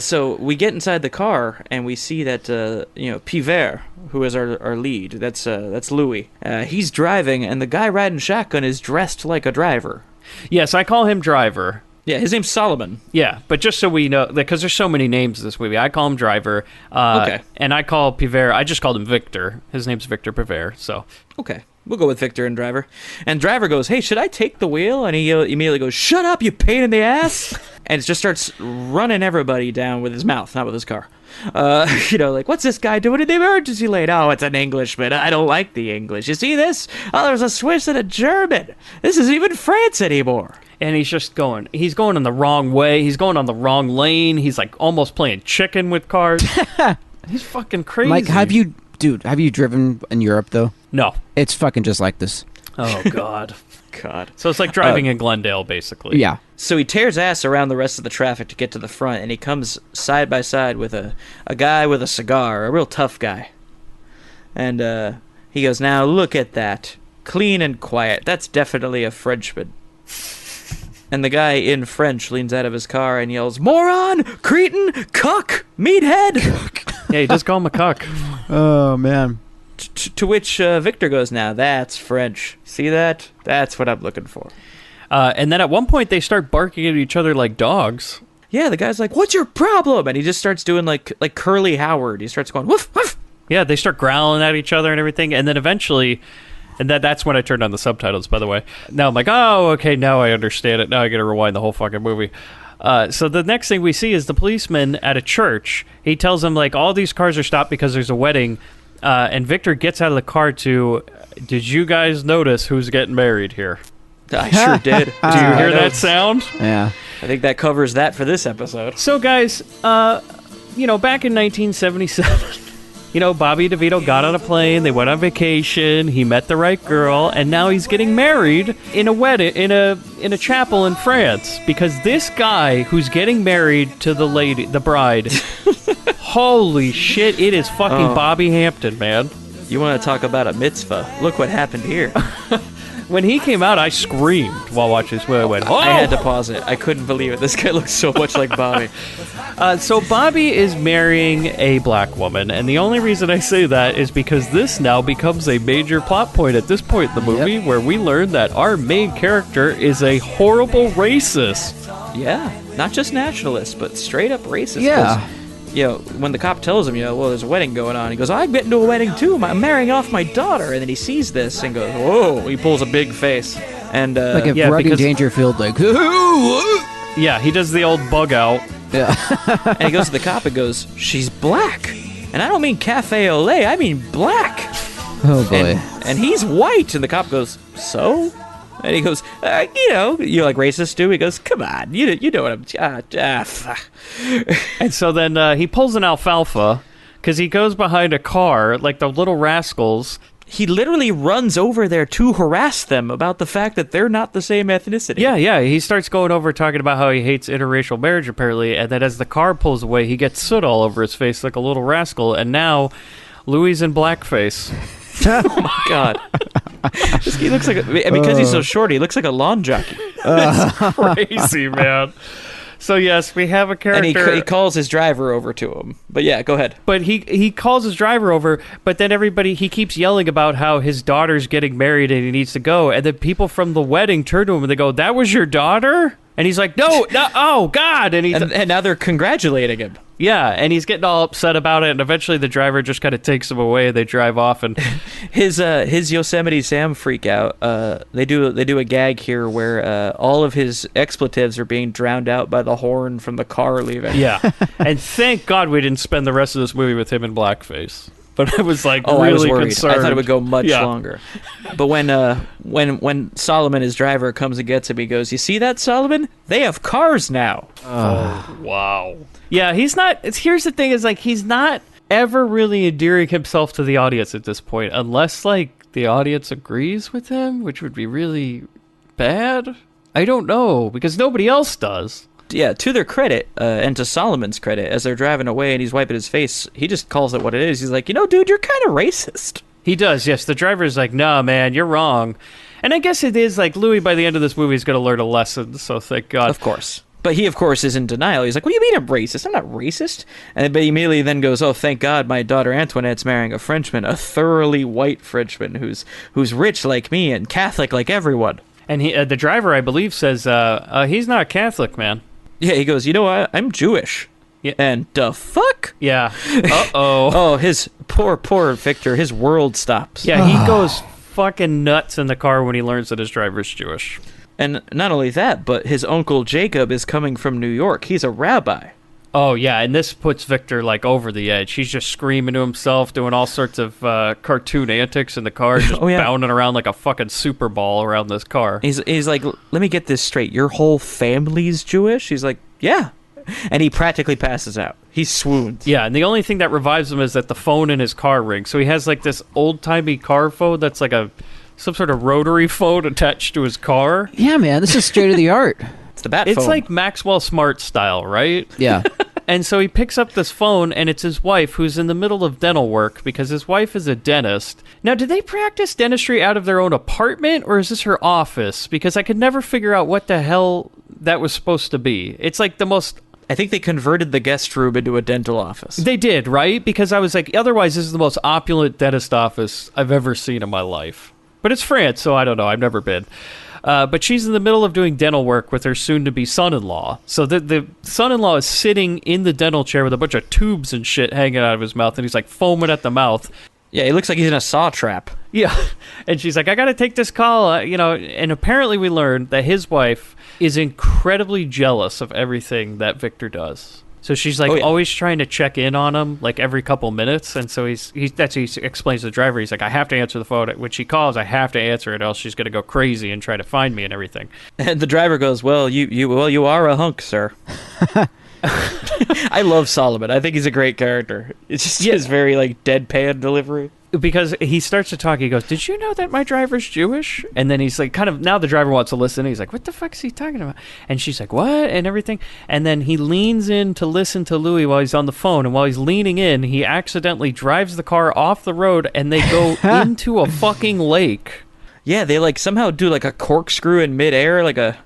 so we get inside the car and we see that Pivert, who is our lead, that's Louis. He's driving, and the guy riding shotgun is dressed like a driver. Yes, I call him Driver. Yeah, his name's Solomon. Yeah, but just so we know, because there's so many names in this movie, I call him Driver. Okay. And I call Pivert, I just called him Victor. His name's Victor Pivert, so. Okay, we'll go with Victor and Driver. And Driver goes, "Hey, should I take the wheel?" And he immediately goes, "Shut up, you pain in the ass!" And just starts running everybody down with his mouth, not with his car. Like, what's this guy doing in the emergency lane? Oh, it's an Englishman. I don't like the English. You see this? Oh, there's a Swiss and a German. This isn't even France anymore. And he's just going on the wrong way. He's going on the wrong lane. He's like almost playing chicken with cars. He's fucking crazy. Mike, have you driven in Europe, though? No. It's fucking just like this. Oh, God. God. So it's like driving in Glendale, basically. Yeah. So he tears ass around the rest of the traffic to get to the front, and he comes side by side with a guy with a cigar, a real tough guy. And he goes, "Now look at that. Clean and quiet. That's definitely a Frenchman." And the guy in French leans out of his car and yells, "Moron! Cretin! Cuck! Meathead!" Yeah, he does call him a cuck. Oh, man. To which Victor goes, "Now that's French. See that? That's what I'm looking for." And then at one point, they start barking at each other like dogs. Yeah, the guy's like, "What's your problem?" And he just starts doing like Curly Howard. He starts going, "Woof, woof." Yeah, they start growling at each other and everything. And then eventually... And that's when I turned on the subtitles, by the way. Now I'm like, oh, okay, now I understand it. Now I got to rewind the whole fucking movie. So the next thing we see is the policeman at a church. He tells them, like, all these cars are stopped because there's a wedding. And Victor gets out of the car to, did you guys notice who's getting married here? I sure did. Do you hear that sound? Yeah. I think that covers that for this episode. So, guys, back in 1977... Bobby DeVito got on a plane, they went on vacation, he met the right girl, and now he's getting married in a wedding, in a chapel in France. Because this guy who's getting married to the bride, holy shit, it is fucking Bobby Hampton, man. You want to talk about a mitzvah? Look what happened here. When he came out, I screamed while watching this movie. I went, oh! I had to pause it. I couldn't believe it. This guy looks so much like Bobby. So Bobby is marrying a black woman, and the only reason I say that is because this now becomes a major plot point at this point in the movie, where we learn that our main character is a horrible racist. Yeah, not just nationalist, but straight up racist. Yeah. When the cop tells him, well, there's a wedding going on, he goes, I'm getting to a wedding too. I'm marrying off my daughter. And then he sees this and goes, whoa. He pulls a big face. And like if Rodney Dangerfield, like, yeah, he does the old bug out. Yeah. And he goes to the cop and goes, she's black. And I don't mean cafe au lait, I mean black. Oh, boy. And he's white. And the cop goes, so? And he goes, you're like racist, too? He goes, come on, you know what I'm... And so then he pulls an alfalfa, because he goes behind a car, like the little rascals. He literally runs over there to harass them about the fact that they're not the same ethnicity. Yeah, he starts going over talking about how he hates interracial marriage, apparently, and then as the car pulls away, he gets soot all over his face like a little rascal, and now Louis in blackface. Oh my god. He looks like because he's so short, he looks like a lawn jockey. It's crazy, man. So yes, we have a character, and he calls his driver over to him. But yeah, go ahead. But he calls his driver over, but then he keeps yelling about how his daughter's getting married and he needs to go, and then people from the wedding turn to him and they go, "That was your daughter?" And he's like, no, oh God! And now they're congratulating him. Yeah, and he's getting all upset about it, and eventually the driver just kind of takes him away. They drive off, and his Yosemite Sam freak out. They do a gag here where all of his expletives are being drowned out by the horn from the car leaving. Yeah, and thank God we didn't spend the rest of this movie with him in blackface. But I was like, really I was worried. Concerned. I thought it would go much longer. But when Solomon, his driver, comes and gets him, he goes, "You see that, Solomon? They have cars now." Oh, wow. Yeah, he's not. Here's the thing: is like he's not ever really endearing himself to the audience at this point, unless like the audience agrees with him, which would be really bad. I don't know because nobody else does. Yeah, to their credit, and to Solomon's credit, as they're driving away and he's wiping his face, he just calls it what it is. He's like, dude, you're kind of racist. He does, yes. The driver's like, nah, man, you're wrong. And I guess it is like Louis, by the end of this movie, is going to learn a lesson, so thank God. Of course. But he, of course, is in denial. He's like, what do you mean I'm racist? I'm not racist. But he immediately then goes, oh, thank God my daughter Antoinette's marrying a Frenchman, a thoroughly white Frenchman who's rich like me and Catholic like everyone. And the driver, I believe, says he's not Catholic, man. Yeah, he goes, I'm Jewish. Yeah. And the fuck? Yeah. Uh-oh. Oh, his poor Victor, his world stops. Yeah, he goes fucking nuts in the car when he learns that his driver's Jewish. And not only that, but his uncle Jacob is coming from New York. He's a rabbi. Oh, yeah, and this puts Victor, like, over the edge. He's just screaming to himself, doing all sorts of cartoon antics in the car, just bounding around like a fucking Super Ball around this car. He's like, let me get this straight. Your whole family's Jewish? He's like, yeah. And he practically passes out. He swoons. Yeah, and the only thing that revives him is that the phone in his car rings. So he has, like, this old-timey car phone that's like some sort of rotary phone attached to his car. Yeah, man, this is state of the art. It's the bat phone. It's like Maxwell Smart style, right? Yeah. And so he picks up this phone, and it's his wife who's in the middle of dental work because his wife is a dentist. Now, do they practice dentistry out of their own apartment, or is this her office? Because I could never figure out what the hell that was supposed to be. It's like the most... I think they converted the guest room into a dental office. They did, right? Because I was like, otherwise, this is the most opulent dentist office I've ever seen in my life. But it's France, so I don't know. I've never been. But she's in the middle of doing dental work with her soon-to-be son-in-law. So the son-in-law is sitting in the dental chair with a bunch of tubes and shit hanging out of his mouth, and he's like foaming at the mouth. Yeah, he looks like he's in a saw trap. Yeah, and she's like, I got to take this call, and apparently we learned that his wife is incredibly jealous of everything that Victor does. So she's like always trying to check in on him like every couple minutes, and so he explains to the driver. He's like, I have to answer the phone when she calls. I have to answer it, else she's gonna go crazy and try to find me and everything. And the driver goes, "Well, you are a hunk, sir." I love Solomon. I think he's a great character. It's just his very like deadpan delivery. Because he starts to talk, he goes, did you know that my driver's Jewish? And then he's like, kind of, now the driver wants to listen. He's like, what the fuck is he talking about? And she's like, what? And everything. And then he leans in to listen to Louis while he's on the phone. And while he's leaning in, he accidentally drives the car off the road and they go into a fucking lake. Yeah, they like somehow do like a corkscrew in midair, like a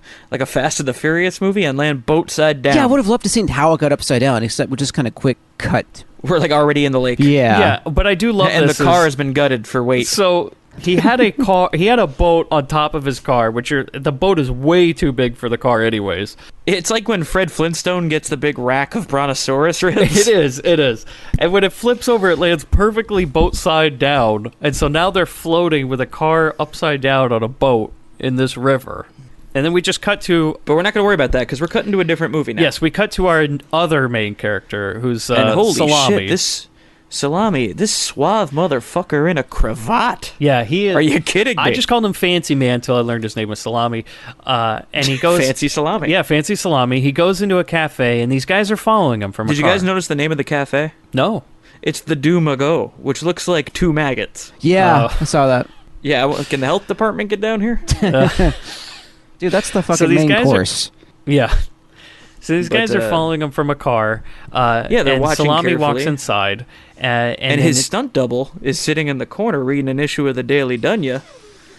Fast and the Furious movie, and land boat side down. Yeah, I would have loved to see how it got upside down, except with just kind of quick cut. We're like already in the lake. Yeah, but I do love and this. And the car has been gutted for weight. So he had a boat on top of his car, the boat is way too big for the car anyways. It's like when Fred Flintstone gets the big rack of brontosaurus ribs. It is. And when it flips over, it lands perfectly boat side down. And so now they're floating with a car upside down on a boat in this river. And then we just cut to... But we're not going to worry about that, because we're cutting to a different movie now. Yes, we cut to our other main character, who's and holy Salami. Shit, this suave motherfucker in a cravat. Yeah, he is... Are you kidding me? I just called him Fancy Man until I learned his name was Salami. And he goes... Fancy Salami. Yeah, Fancy Salami. He goes into a cafe, and these guys are following him from a car. Did you guys notice the name of the cafe? No. It's the Doom-A-Go, which looks like two maggots. Yeah, I saw that. Yeah, can the health department get down here? Dude, that's the fucking main course. Yeah. So these guys are following him from a car. Yeah, they're and watching Salami carefully. walks inside. And his stunt double is sitting in the corner reading an issue of the Daily Dunya.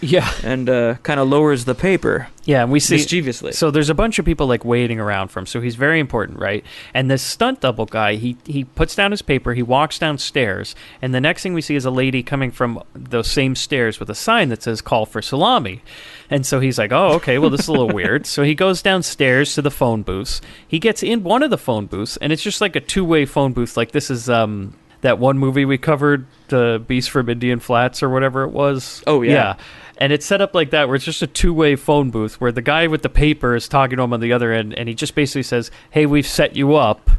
Yeah. And kind of lowers the paper. Yeah, and we see... mischievously. So there's a bunch of people, like, waiting around for him. So he's very important, right? And this stunt double guy, he puts down his paper, he walks downstairs, and the next thing we see is a lady coming from those same stairs with a sign that says, call for Salami. And so he's like, oh, okay, well, this is a little weird. So he goes downstairs to the phone booths. He gets in one of the phone booths, and it's just like a two-way phone booth. Like, this is... that one movie we covered, the Beast from Indian Flats or whatever it was. Oh, yeah. And it's set up like that, where it's just a two-way phone booth, where the guy with the paper is talking to him on the other end, and he just basically says, hey, we've set you up.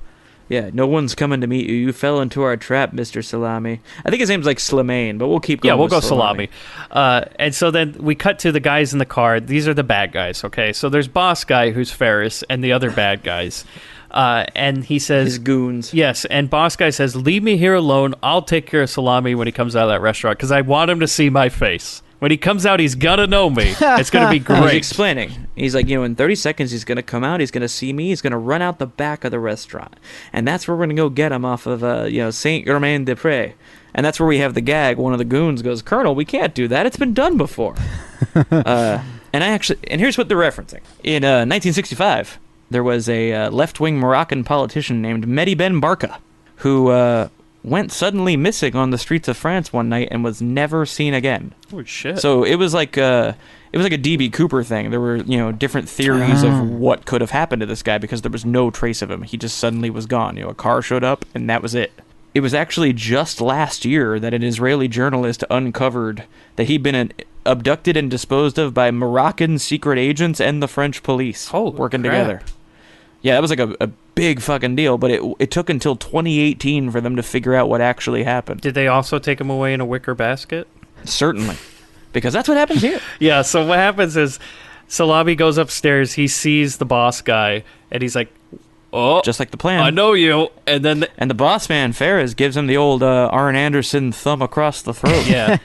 Yeah, no one's coming to meet you. You fell into our trap, Mr. Salami. I think his name's like Slimane, but we'll keep going. Yeah, we'll with go Salami. And so then we cut to the guys in the car. These are the bad guys, okay? So there's Boss Guy, who's Ferris, and the other bad guys. And he says... His goons. Yes, and Boss Guy says, leave me here alone. I'll take care of Salami when he comes out of that restaurant, because I want him to see my face. When he comes out, he's gonna know me. It's gonna be great. He's explaining. He's like, in 30 seconds, he's gonna come out. He's gonna see me. He's gonna run out the back of the restaurant, and that's where we're gonna go get him off of, Saint Germain des Prés. And that's where we have the gag. One of the goons goes, Colonel, we can't do that. It's been done before. And here's what they're referencing. In 1965, there was a left-wing Moroccan politician named Mehdi Ben Barka, who went suddenly missing on the streets of France one night and was never seen again. Oh shit! So it was like a D.B. Cooper thing. There were different theories of what could have happened to this guy because there was no trace of him. He just suddenly was gone. A car showed up and that was it. It was actually just last year that an Israeli journalist uncovered that he'd been abducted and disposed of by Moroccan secret agents and the French police working together. Yeah, that was like a big fucking deal, but it took until 2018 for them to figure out what actually happened. Did they also take him away in a wicker basket? Certainly. Because that's what happens here. Yeah, so what happens is Salami goes upstairs, he sees the boss guy, and he's like, oh, just like the plan. I know you. And then and the boss man, Ferris, gives him the old Arn Anderson thumb across the throat. Yeah.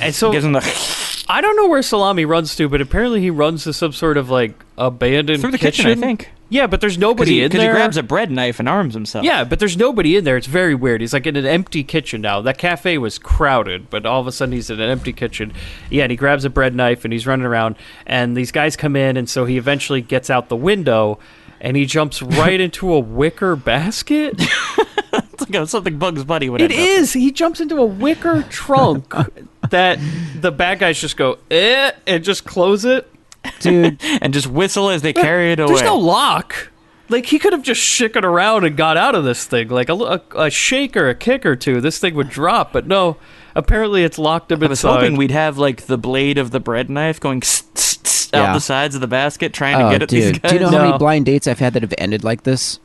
And so gives him the I don't know where Salami runs to, but apparently he runs to some sort of like abandoned through the kitchen, I think. Yeah, but there's nobody in there. Because he grabs a bread knife and arms himself. Yeah, but there's nobody in there. It's very weird. He's like in an empty kitchen now. That cafe was crowded, but all of a sudden he's in an empty kitchen. Yeah, and he grabs a bread knife and he's running around. And these guys come in, and so he eventually gets out the window, and he jumps right into a wicker basket. It's like something Bugs Bunny would. It is. He jumps into a wicker trunk that the bad guys just go, and just close it. Dude. And just whistle as they carry it away. There's no lock. Like, he could have just shook it around and got out of this thing. Like, a shake or a kick or two, this thing would drop. But no, apparently it's locked up inside. I was hoping we'd have, like, the blade of the bread knife going out the sides of the basket trying to get at these guys. Do you know how many blind dates I've had that have ended like this?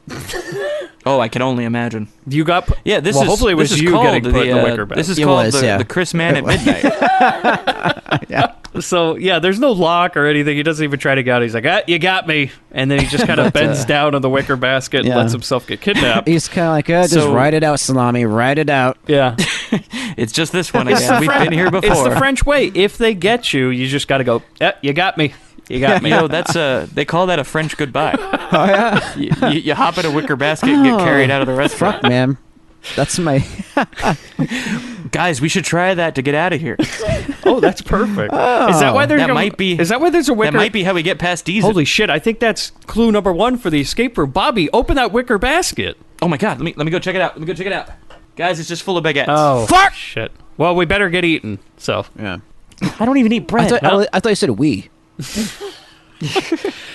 Oh, I can only imagine. You got... hopefully it was you getting put in the wicker basket. This is called the Chris Man at Midnight. Yeah. So, yeah, there's no lock or anything. He doesn't even try to get out. He's like, you got me. And then he just kind of bends down on the wicker basket and lets himself get kidnapped. He's kind of like, just ride it out, Salami. Ride it out. Yeah. It's just this one again. We've been here before. It's the French way. If they get you, you just got to go, you got me. You got me. You know, that's they call that a French goodbye. Oh, yeah? You hop in a wicker basket and get carried out of the restaurant. Fuck, man. That's my... Guys, we should try that to get out of here. Oh, that's perfect. Is that why there's Is that why there's a wicker? That might be how we get past Diesel. Holy shit! I think that's clue number 1 for the escape room. Bobby, open that wicker basket. Oh my god! Let me go check it out. Guys, it's just full of baguettes. Oh, fuck! Shit. Well, we better get eaten. So yeah. I don't even eat bread. I thought you said we.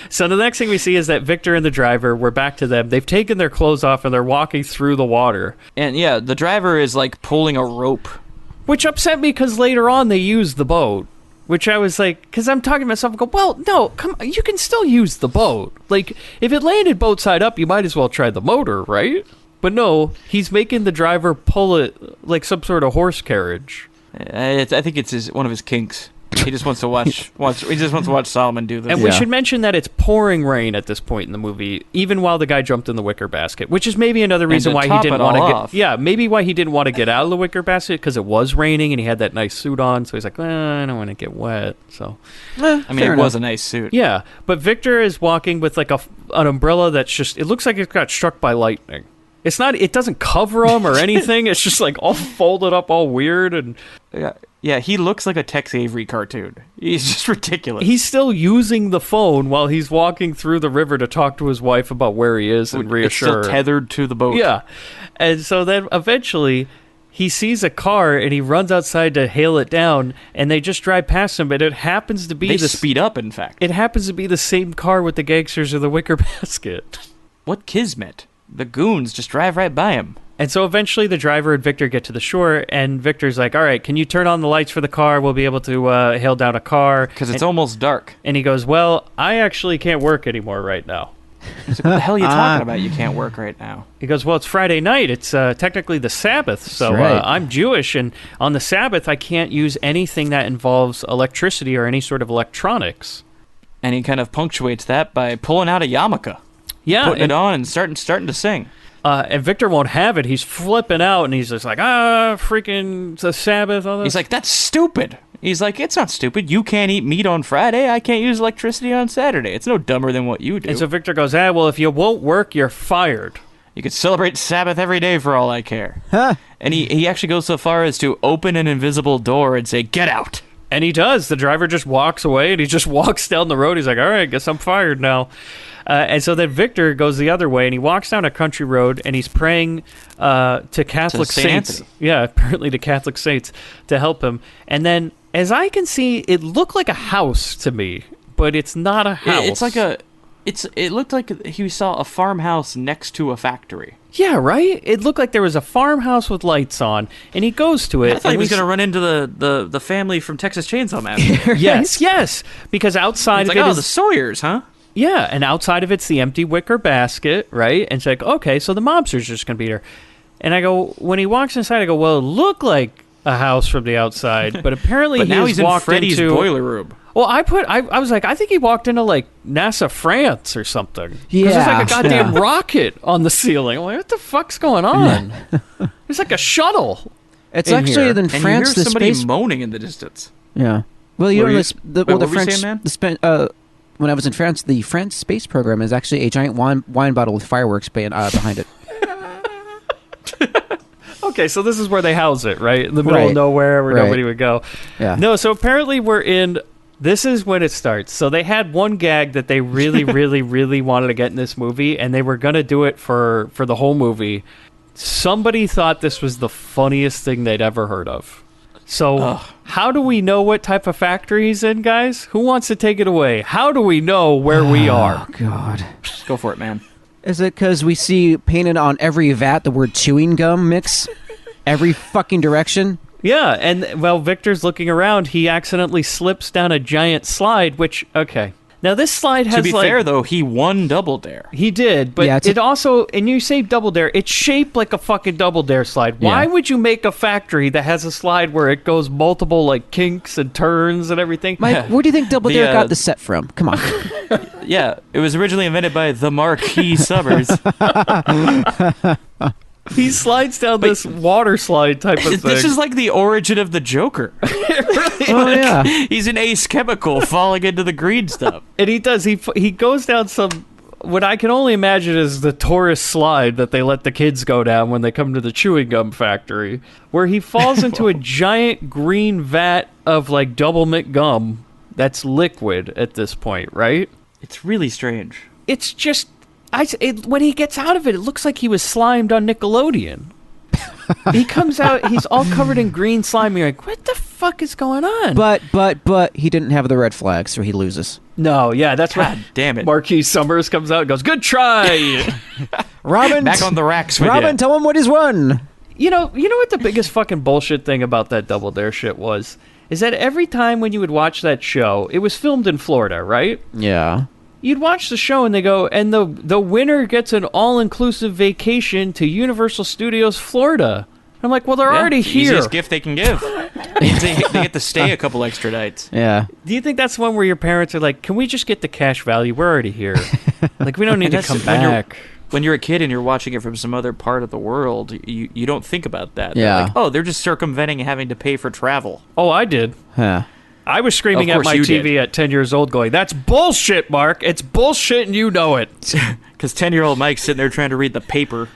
So the next thing we see is that Victor and the driver, we're back to them. They've taken their clothes off and they're walking through the water. And yeah, the driver is like pulling a rope. Which upset me because later on they use the boat. Which I was like, because I'm talking to myself, I go, well, no, come on, you can still use the boat. Like, if it landed boat side up, you might as well try the motor, right? But no, he's making the driver pull it like some sort of horse carriage. I think it's one of his kinks. He just wants to watch. He just wants to watch Solomon do this. And we should mention that it's pouring rain at this point in the movie, even while the guy jumped in the wicker basket, which is maybe another reason why he didn't want to get. Yeah, maybe why he didn't want to get out of the wicker basket because it was raining and he had that nice suit on. So he's like, I don't want to get wet. So, I mean, it was a nice suit. Yeah, but Victor is walking with like an umbrella that's just. It looks like it got struck by lightning. It's not. It doesn't cover him or anything. It's just like all folded up, all weird and. Yeah, he looks like a Tex Avery cartoon. He's just ridiculous. He's still using the phone while he's walking through the river to talk to his wife about where he is and reassure her. It's still tethered to the boat. Yeah. And so then eventually he sees a car and he runs outside to hail it down and they just drive past him, but it happens to be They speed up, in fact. It happens to be the same car with the gangsters of the wicker basket. What kismet. The goons just drive right by him. And so eventually the driver and Victor get to the shore, and Victor's like, all right, can you turn on the lights for the car? We'll be able to hail down a car. Because it's almost dark. And he goes, well, I actually can't work anymore right now. He's like, what the hell are you talking about? You can't work right now. He goes, well, it's Friday night. It's technically the Sabbath, so I'm Jewish, and on the Sabbath I can't use anything that involves electricity or any sort of electronics. And he kind of punctuates that by pulling out a yarmulke. Yeah. Putting it on and starting to sing. And Victor won't have it. He's flipping out, and he's just like, freaking, it's a Sabbath. All this. He's like, that's stupid. He's like, it's not stupid. You can't eat meat on Friday. I can't use electricity on Saturday. It's no dumber than what you do. And so Victor goes, well, if you won't work, you're fired. You could celebrate Sabbath every day for all I care. Huh. And he actually goes so far as to open an invisible door and say, get out. And he does. The driver just walks away, and he just walks down the road. He's like, all right, guess I'm fired now. And so then Victor goes the other way, and he walks down a country road, and he's praying to Catholic saints. Yeah, apparently to Catholic saints to help him. And then, as I can see, it looked like a house to me, but it's not a house. It's like it looked like he saw a farmhouse next to a factory. Yeah, right? It looked like there was a farmhouse with lights on, and he goes to it. I thought he was going to run into the family from Texas Chainsaw Massacre. Yes, because outside of it is... the Sawyers, huh? Yeah, and outside of it's the empty wicker basket, right? And it's like, okay, so the mobster's just going to be there. And I go, when he walks inside, I go, well, it looked like a house from the outside, but apparently but now he's in Freddy's into... boiler room. Well, I was like, I think he walked into, like, NASA France or something. Yeah. Because there's, like, a goddamn rocket on the ceiling. I'm like, what the fuck's going on? There's, like, a shuttle. It's actually in France, and you hear the somebody space... moaning in the distance. Yeah. Well, you know, what were you saying, man? when I was in France, the French space program is actually a giant wine bottle with fireworks behind it. Okay, so this is where they house it, right? In the middle of nowhere where nobody would go. Yeah. No, so apparently we're in... This is when it starts. So they had one gag that they really, really, really wanted to get in this movie, and they were going to do it for the whole movie. Somebody thought this was the funniest thing they'd ever heard of. So how do we know what type of factory he's in, guys? Who wants to take it away? How do we know where we are? Oh, God. Go for it, man. Is it because we see painted on every vat the word chewing gum mix? Every fucking direction? Yeah, and while Victor's looking around, he accidentally slips down a giant slide, which, okay. Now, this slide has, to be fair, though, he won Double Dare. He did, but it also, and you say Double Dare, it's shaped like a fucking Double Dare slide. Why would you make a factory that has a slide where it goes multiple, like, kinks and turns and everything? Mike, where do you think Double Dare got the set from? Come on. Yeah, it was originally invented by the Marquis Summers. He slides down this water slide type of thing. This is like the origin of the Joker. Yeah. He's an ace chemical falling into the green stuff. And he does. He goes down some, what I can only imagine is the tourist slide that they let the kids go down when they come to the chewing gum factory, where he falls into a giant green vat of, like, double mint gum that's liquid at this point, right? It's really strange. It's just... when he gets out of it, it looks like he was slimed on Nickelodeon. He comes out, he's all covered in green slime. And you're like, what the fuck is going on? But he didn't have the red flag, so he loses. No, yeah, that's God right. Damn it. Marquis Summers comes out and goes, good try. Robin, back on the racks with Robin, you. tell him what he's won. You know what the biggest fucking bullshit thing about that Double Dare shit was? Is that every time when you would watch that show, it was filmed in Florida, right? Yeah. You'd watch the show and they go, and the winner gets an all-inclusive vacation to Universal Studios Florida. I'm like, well, they're already it's the here. Easiest gift they can give. they get to stay a couple extra nights. Yeah. Do you think that's one where your parents are like, can we just get the cash value? We're already here. Like, we don't need to come back. When you're a kid and you're watching it from some other part of the world, you don't think about that. Yeah. They're like, oh, they're just circumventing having to pay for travel. Oh, I did. Huh. I was screaming at my TV at 10 years old going, that's bullshit, Mark. It's bullshit and you know it. Because 10-year-old Mike's sitting there trying to read the paper.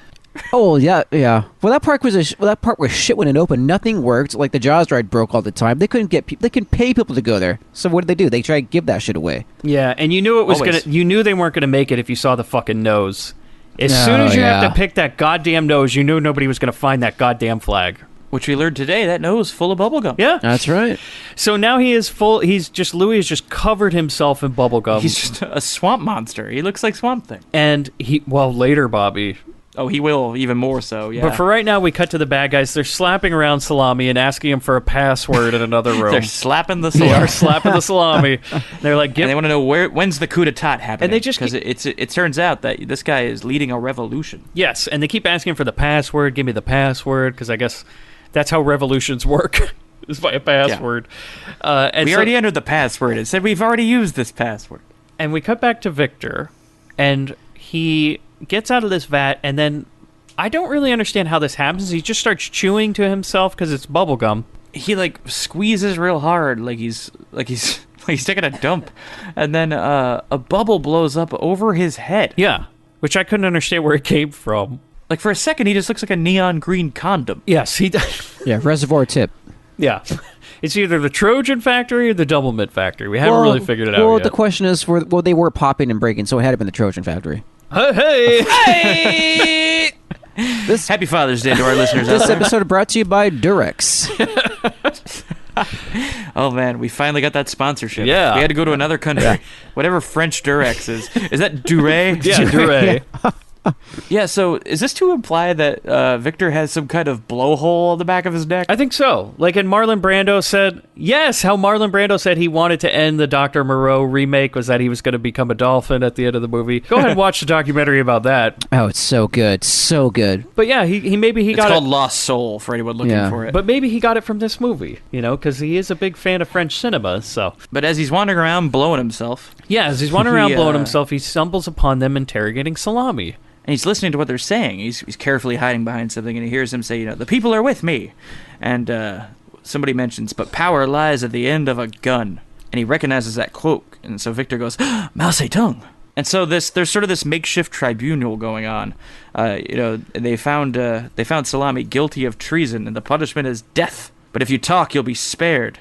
Oh, yeah. Well, that part was shit when it opened. Nothing worked. Like, the Jaws ride broke all the time. They couldn't they can pay people to go there. So what did they do? They tried to give that shit away. Yeah, and you knew it was you knew they weren't gonna make it if you saw the fucking nose. As soon as you have to pick that goddamn nose, you knew nobody was gonna find that goddamn flag. Which we learned today, that nose full of bubblegum. Yeah. That's right. So now Louis has just covered himself in bubblegum. He's just a swamp monster. He looks like Swamp Thing. And later, Bobby. Oh, he will, even more so, yeah. But for right now, we cut to the bad guys. They're slapping around Salami and asking him for a password in another room. They're slapping the salami. They are slapping the salami. They're like, and they want to know when's the coup d'etat happening. And they just because it turns out that this guy is leading a revolution. Yes, and they keep asking for the password. Give me the password, because I guess that's how revolutions work. Is by a password. Yeah. And we already entered the password. It said we've already used this password. And we cut back to Victor, and he gets out of this vat, and then I don't really understand how this happens. He just starts chewing to himself because it's bubblegum. He like squeezes real hard, like he's taking a dump, and then a bubble blows up over his head. Yeah, which I couldn't understand where it came from. Like for a second, he just looks like a neon green condom. Yes, he does. Yeah, reservoir tip. Yeah. It's either the Trojan factory or the Double Mint factory. We haven't really figured it out yet. Well, the question is, they were popping and breaking, so it had to been the Trojan factory. Hey! Happy Father's Day to our listeners out This there. episode brought to you by Durex. Oh, man, we finally got that sponsorship. Yeah. We had to go to another country. Yeah. Whatever French Durex is. Is that Duret? Yeah, Duret. Yeah, so is this to imply that Victor has some kind of blowhole on the back of his neck? I think so. Like, and Marlon Brando said, yes, how Marlon Brando said he wanted to end the Dr. Moreau remake was that he was going to become a dolphin at the end of the movie. Go ahead and watch the documentary about that. Oh, it's so good. So good. But yeah, he got it. It's called Lost Soul for anyone looking for it. But maybe he got it from this movie, because he is a big fan of French cinema, so. But as he's wandering around blowing himself. Yeah, as he's wandering around blowing himself, he stumbles upon them interrogating Salami. And he's listening to what they're saying. He's carefully hiding behind something, and he hears them say, the people are with me. And somebody mentions, but power lies at the end of a gun. and he recognizes that cloak. And so Victor goes, Mao Zedong. And so there's sort of this makeshift tribunal going on. They found Salami guilty of treason, and the punishment is death. But if you talk, you'll be spared.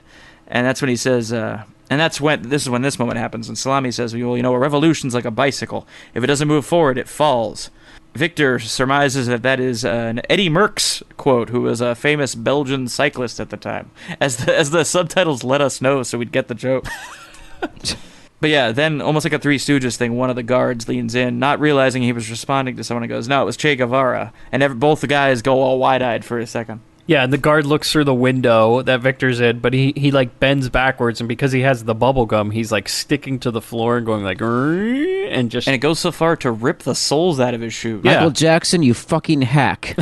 And that's when he says, and this is when this moment happens. And Salami says, well, a revolution's like a bicycle. If it doesn't move forward, it falls. Victor surmises that is an Eddie Merckx quote, who was a famous Belgian cyclist at the time, as the subtitles let us know, so we'd get the joke. But yeah, then almost like a Three Stooges thing, one of the guards leans in, not realizing he was responding to someone, and goes, no, it was Che Guevara. And both the guys go all wide-eyed for a second. Yeah, and the guard looks through the window that Victor's in, but he like bends backwards, and because he has the bubble gum, he's like sticking to the floor and going like, and it goes so far to rip the soles out of his shoes. Yeah. Michael Jackson, you fucking hack.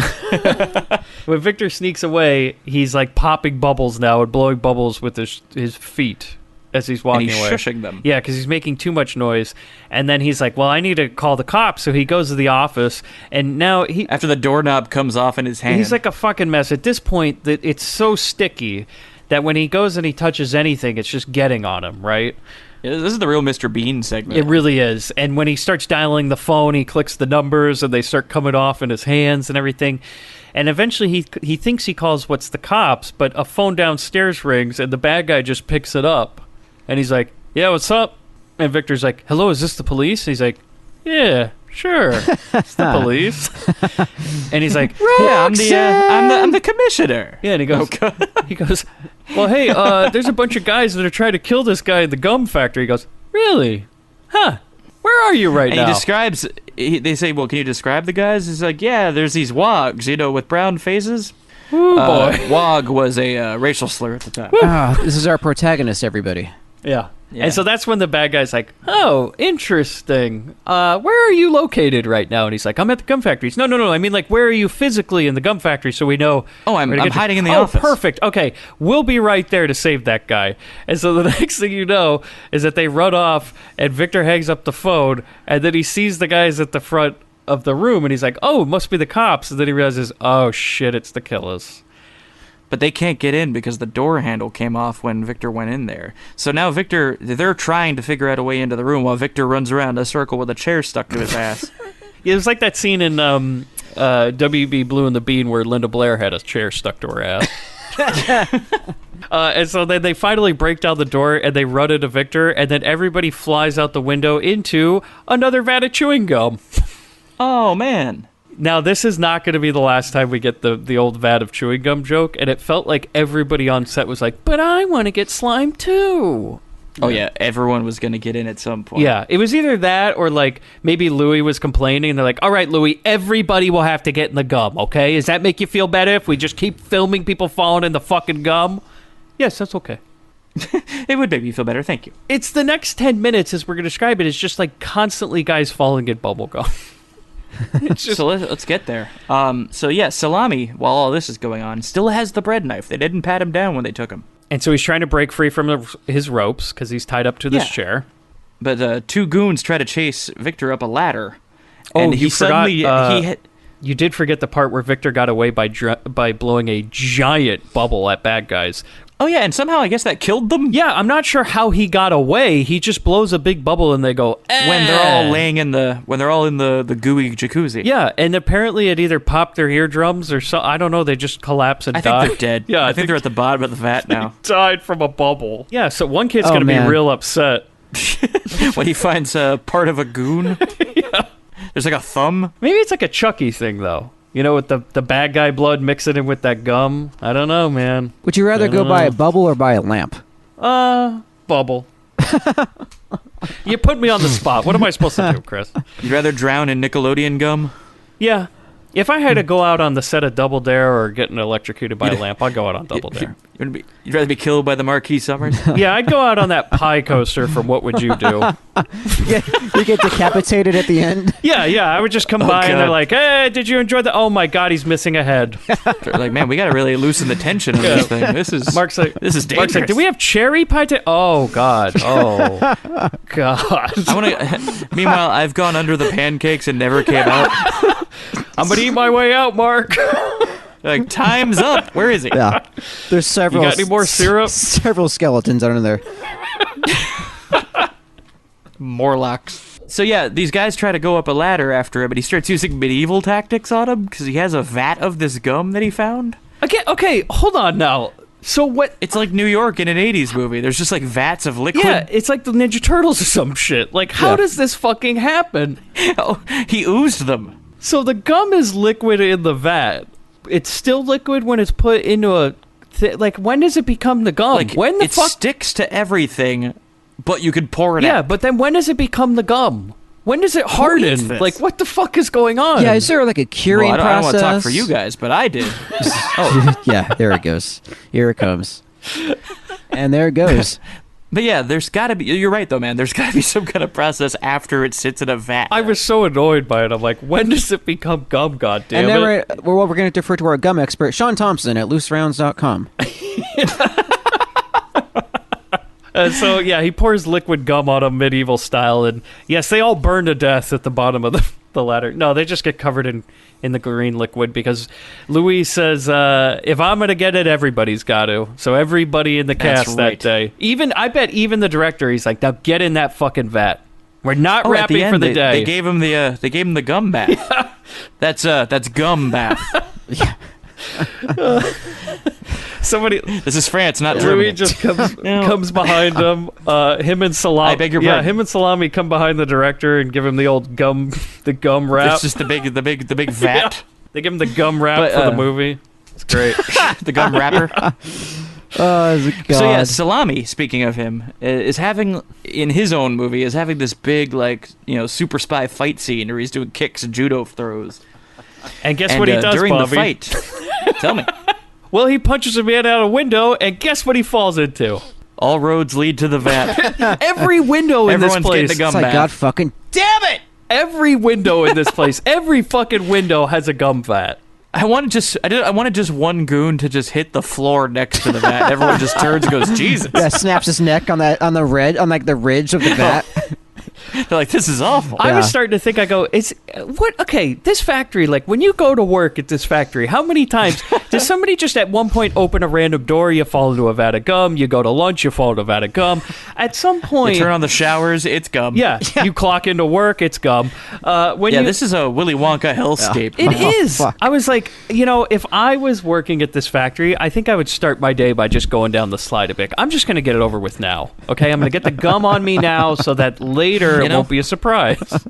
When Victor sneaks away, he's like popping bubbles now and blowing bubbles with his feet as he's walking away. And he's shushing them. Yeah, because he's making too much noise. And then he's like, well, I need to call the cops. So he goes to the office, and now after the doorknob comes off in his hand, he's like a fucking mess. At this point, that it's so sticky that when he goes and he touches anything, it's just getting on him, right? Yeah, this is the real Mr. Bean segment. It really is. And when he starts dialing the phone, he clicks the numbers, and they start coming off in his hands and everything. And eventually he thinks he calls what's the cops, but a phone downstairs rings, and the bad guy just picks it up. And he's like, yeah, what's up? And Victor's like, hello, is this the police? And he's like, yeah, sure, it's the police. And he's like, yeah, I'm the commissioner. Yeah, and he goes, well, hey, there's a bunch of guys that are trying to kill this guy at the gum factory. He goes, really? Huh? Where are you right now? And he describes, they say, well, can you describe the guys? He's like, yeah, there's these wogs, with brown faces. Ooh, boy. Wog was a racial slur at the time. This is our protagonist, everybody. Yeah. And so that's when the bad guy's like, oh, interesting. Where are you located right now? And he's like, I'm at the gum factory. No. I mean, like, where are you physically in the gum factory so we know? Oh, I'm hiding in the office. Oh, perfect. Okay. We'll be right there to save that guy. And so the next thing you know is that they run off, and Victor hangs up the phone, and then he sees the guys at the front of the room, and he's like, oh, it must be the cops. And then he realizes, oh, shit, it's the killers. But they can't get in because the door handle came off when Victor went in there. So now they're trying to figure out a way into the room while Victor runs around a circle with a chair stuck to his ass. Yeah, it was like that scene in WB Blue and the Bean where Linda Blair had a chair stuck to her ass. And so then they finally break down the door and they run into Victor, and then everybody flies out the window into another vat of chewing gum. Oh, man. Now, this is not going to be the last time we get the old vat of chewing gum joke, and it felt like everybody on set was like, but I want to get slime too. Oh, yeah, everyone was going to get in at some point. Yeah, it was either that or, like, maybe Louis was complaining, and they're like, all right, Louis, everybody will have to get in the gum, okay? Does that make you feel better if we just keep filming people falling in the fucking gum? Yes, that's okay. It would make me feel better, thank you. It's the next 10 minutes, as we're going to describe it, is just, like, constantly guys falling in bubble gum. So let's get there. So yeah, Salami, while all this is going on, still has the bread knife. They didn't pat him down when they took him. And so he's trying to break free from his ropes because he's tied up to this chair. But two goons try to chase Victor up a ladder. Oh, and you forgot. You did forget the part where Victor got away by blowing a giant bubble at bad guys. Oh, yeah, and somehow I guess that killed them? Yeah, I'm not sure how he got away. He just blows a big bubble and they go, eh. When they're all in the gooey jacuzzi. Yeah, and apparently it either popped their eardrums or so. I don't know, they just collapse and die. I think they're dead. Yeah, I think they're at the bottom of the vat now. Died from a bubble. Yeah, so one kid's going to be real upset. When he finds part of a goon? Yeah. There's like a thumb? Maybe it's like a Chucky thing, though. You know, with the bad guy blood mixing in with that gum. I don't know, man. Would you rather go buy a bubble or buy a lamp? Bubble. You put me on the spot. What am I supposed to do, Chris? You'd rather drown in Nickelodeon gum? Yeah. If I had to go out on the set of Double Dare or getting electrocuted by a lamp, I'd go out on Double Dare. You'd rather be killed by the Marquis Summers? Yeah, I'd go out on that pie coaster from What Would You Do? You get decapitated at the end? Yeah, I would just come by and they're like, hey, did you enjoy the... Oh my God, he's missing a head. Like, man, we got to really loosen the tension on this thing. This is dangerous. Mark's like, do we have cherry pie? Oh, God. Oh, God. Meanwhile, I've gone under the pancakes and never came out. I'm going to eat my way out, Mark. Like, time's up. Where is he? Yeah. There's several... You got any more syrup? Several skeletons under there. Morlocks. So yeah, these guys try to go up a ladder after him, but he starts using medieval tactics on him because he has a vat of this gum that he found. Okay, hold on now. So what? It's like New York in an 80s movie. There's just like vats of liquid. Yeah, it's like the Ninja Turtles or some shit. Like, how does this fucking happen? Oh, he oozed them. So the gum is liquid in the vat. It's still liquid when it's put into a... like, when does it become the gum? Like, when the it fuck... sticks to everything, but you can pour it out. Yeah, but then when does it become the gum? When does it harden? Like, what the fuck is going on? Yeah, is there like a curing process? I don't want to talk for you guys, but I did. Yeah, there it goes. Here it comes. And there it goes. But yeah, there's got to be... You're right, though, man. There's got to be some kind of process after it sits in a vat. I was so annoyed by it. I'm like, when does it become gum, goddammit? And then we're going to defer to our gum expert, Sean Thompson at looserounds.com. So, yeah, he pours liquid gum on him medieval style, and yes, they all burn to death at the bottom of the ladder. No, they just get covered in the green liquid because Louis says, if I'm going to get it, everybody's got to. So everybody in the cast that day, I bet even the director, he's like, now get in that fucking vat. We're not rapping for the day. They gave him the gum bath. Yeah. That's gum bath. Yeah. This is France, not Germany. Louis just comes behind him. Him and Salami. I beg your pardon. Yeah, him and Salami come behind the director and give him the old gum wrap. It's just the big vat. Yeah. They give him the gum wrap for the movie. It's great. The gum wrapper. Oh, God. So yeah, Salami, speaking of him, is having in his own movie this big super spy fight scene where he's doing kicks and judo throws. And guess what he does, during Bobby? the fight? Tell me. Well, he punches a man out a window, and guess what he falls into? All roads lead to the vat. Every window in this place. Getting the gum it's like, bath. God fucking damn it! Every window in this place, every fucking window has a gum vat. I wanted just one goon to just hit the floor next to the vat. Everyone just turns and goes, Jesus. Yeah, snaps his neck on the ridge of the vat. They're like, this is awful. I was starting to think, this factory, like, when you go to work at this factory, how many times does somebody just at one point open a random door, you fall into a vat of gum, you go to lunch, you fall into a vat of gum. At some point... You turn on the showers, it's gum. Yeah, you clock into work, it's gum. This is a Willy Wonka hellscape. It is. Fuck. I was like, if I was working at this factory, I think I would start my day by just going down the slide a bit. I'm just going to get it over with now, okay? I'm going to get the gum on me now so that later it won't be a surprise.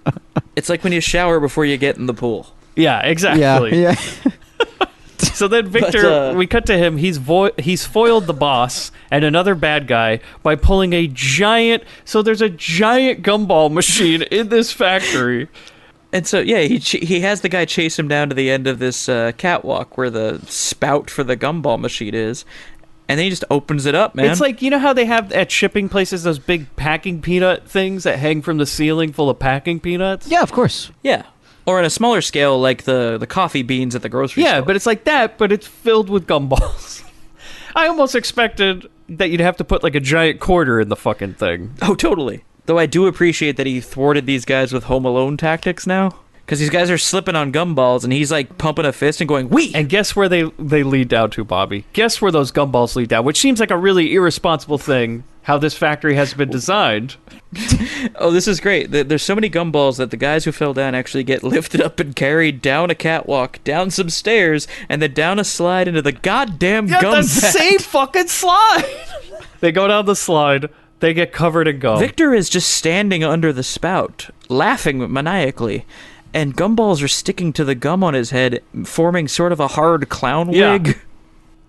It's like when you shower before you get in the pool. Yeah, exactly. Yeah. So then Victor, we cut to him. He's foiled the boss and another bad guy by pulling a giant... So there's a giant gumball machine in this factory. And so, yeah, he has the guy chase him down to the end of this catwalk where the spout for the gumball machine is. And then he just opens it up, man. It's like, you know how they have at shipping places those big packing peanut things that hang from the ceiling full of packing peanuts? Yeah, of course. Yeah. Or on a smaller scale, like the coffee beans at the grocery store. Yeah, but it's like that, but it's filled with gumballs. I almost expected that you'd have to put like a giant quarter in the fucking thing. Oh, totally. Though I do appreciate that he thwarted these guys with Home Alone tactics now. Because these guys are slipping on gumballs, and he's like pumping a fist and going, "Wee!" And guess where they lead down to, Bobby? Guess where those gumballs lead down? Which seems like a really irresponsible thing, how this factory has been designed. Oh, this is great. There's so many gumballs that the guys who fell down actually get lifted up and carried down a catwalk, down some stairs, and then down a slide into the goddamn gum the vat. same fucking slide! They go down the slide, they get covered in gum. Victor is just standing under the spout, laughing maniacally. And gumballs are sticking to the gum on his head, forming sort of a hard clown wig. Yeah.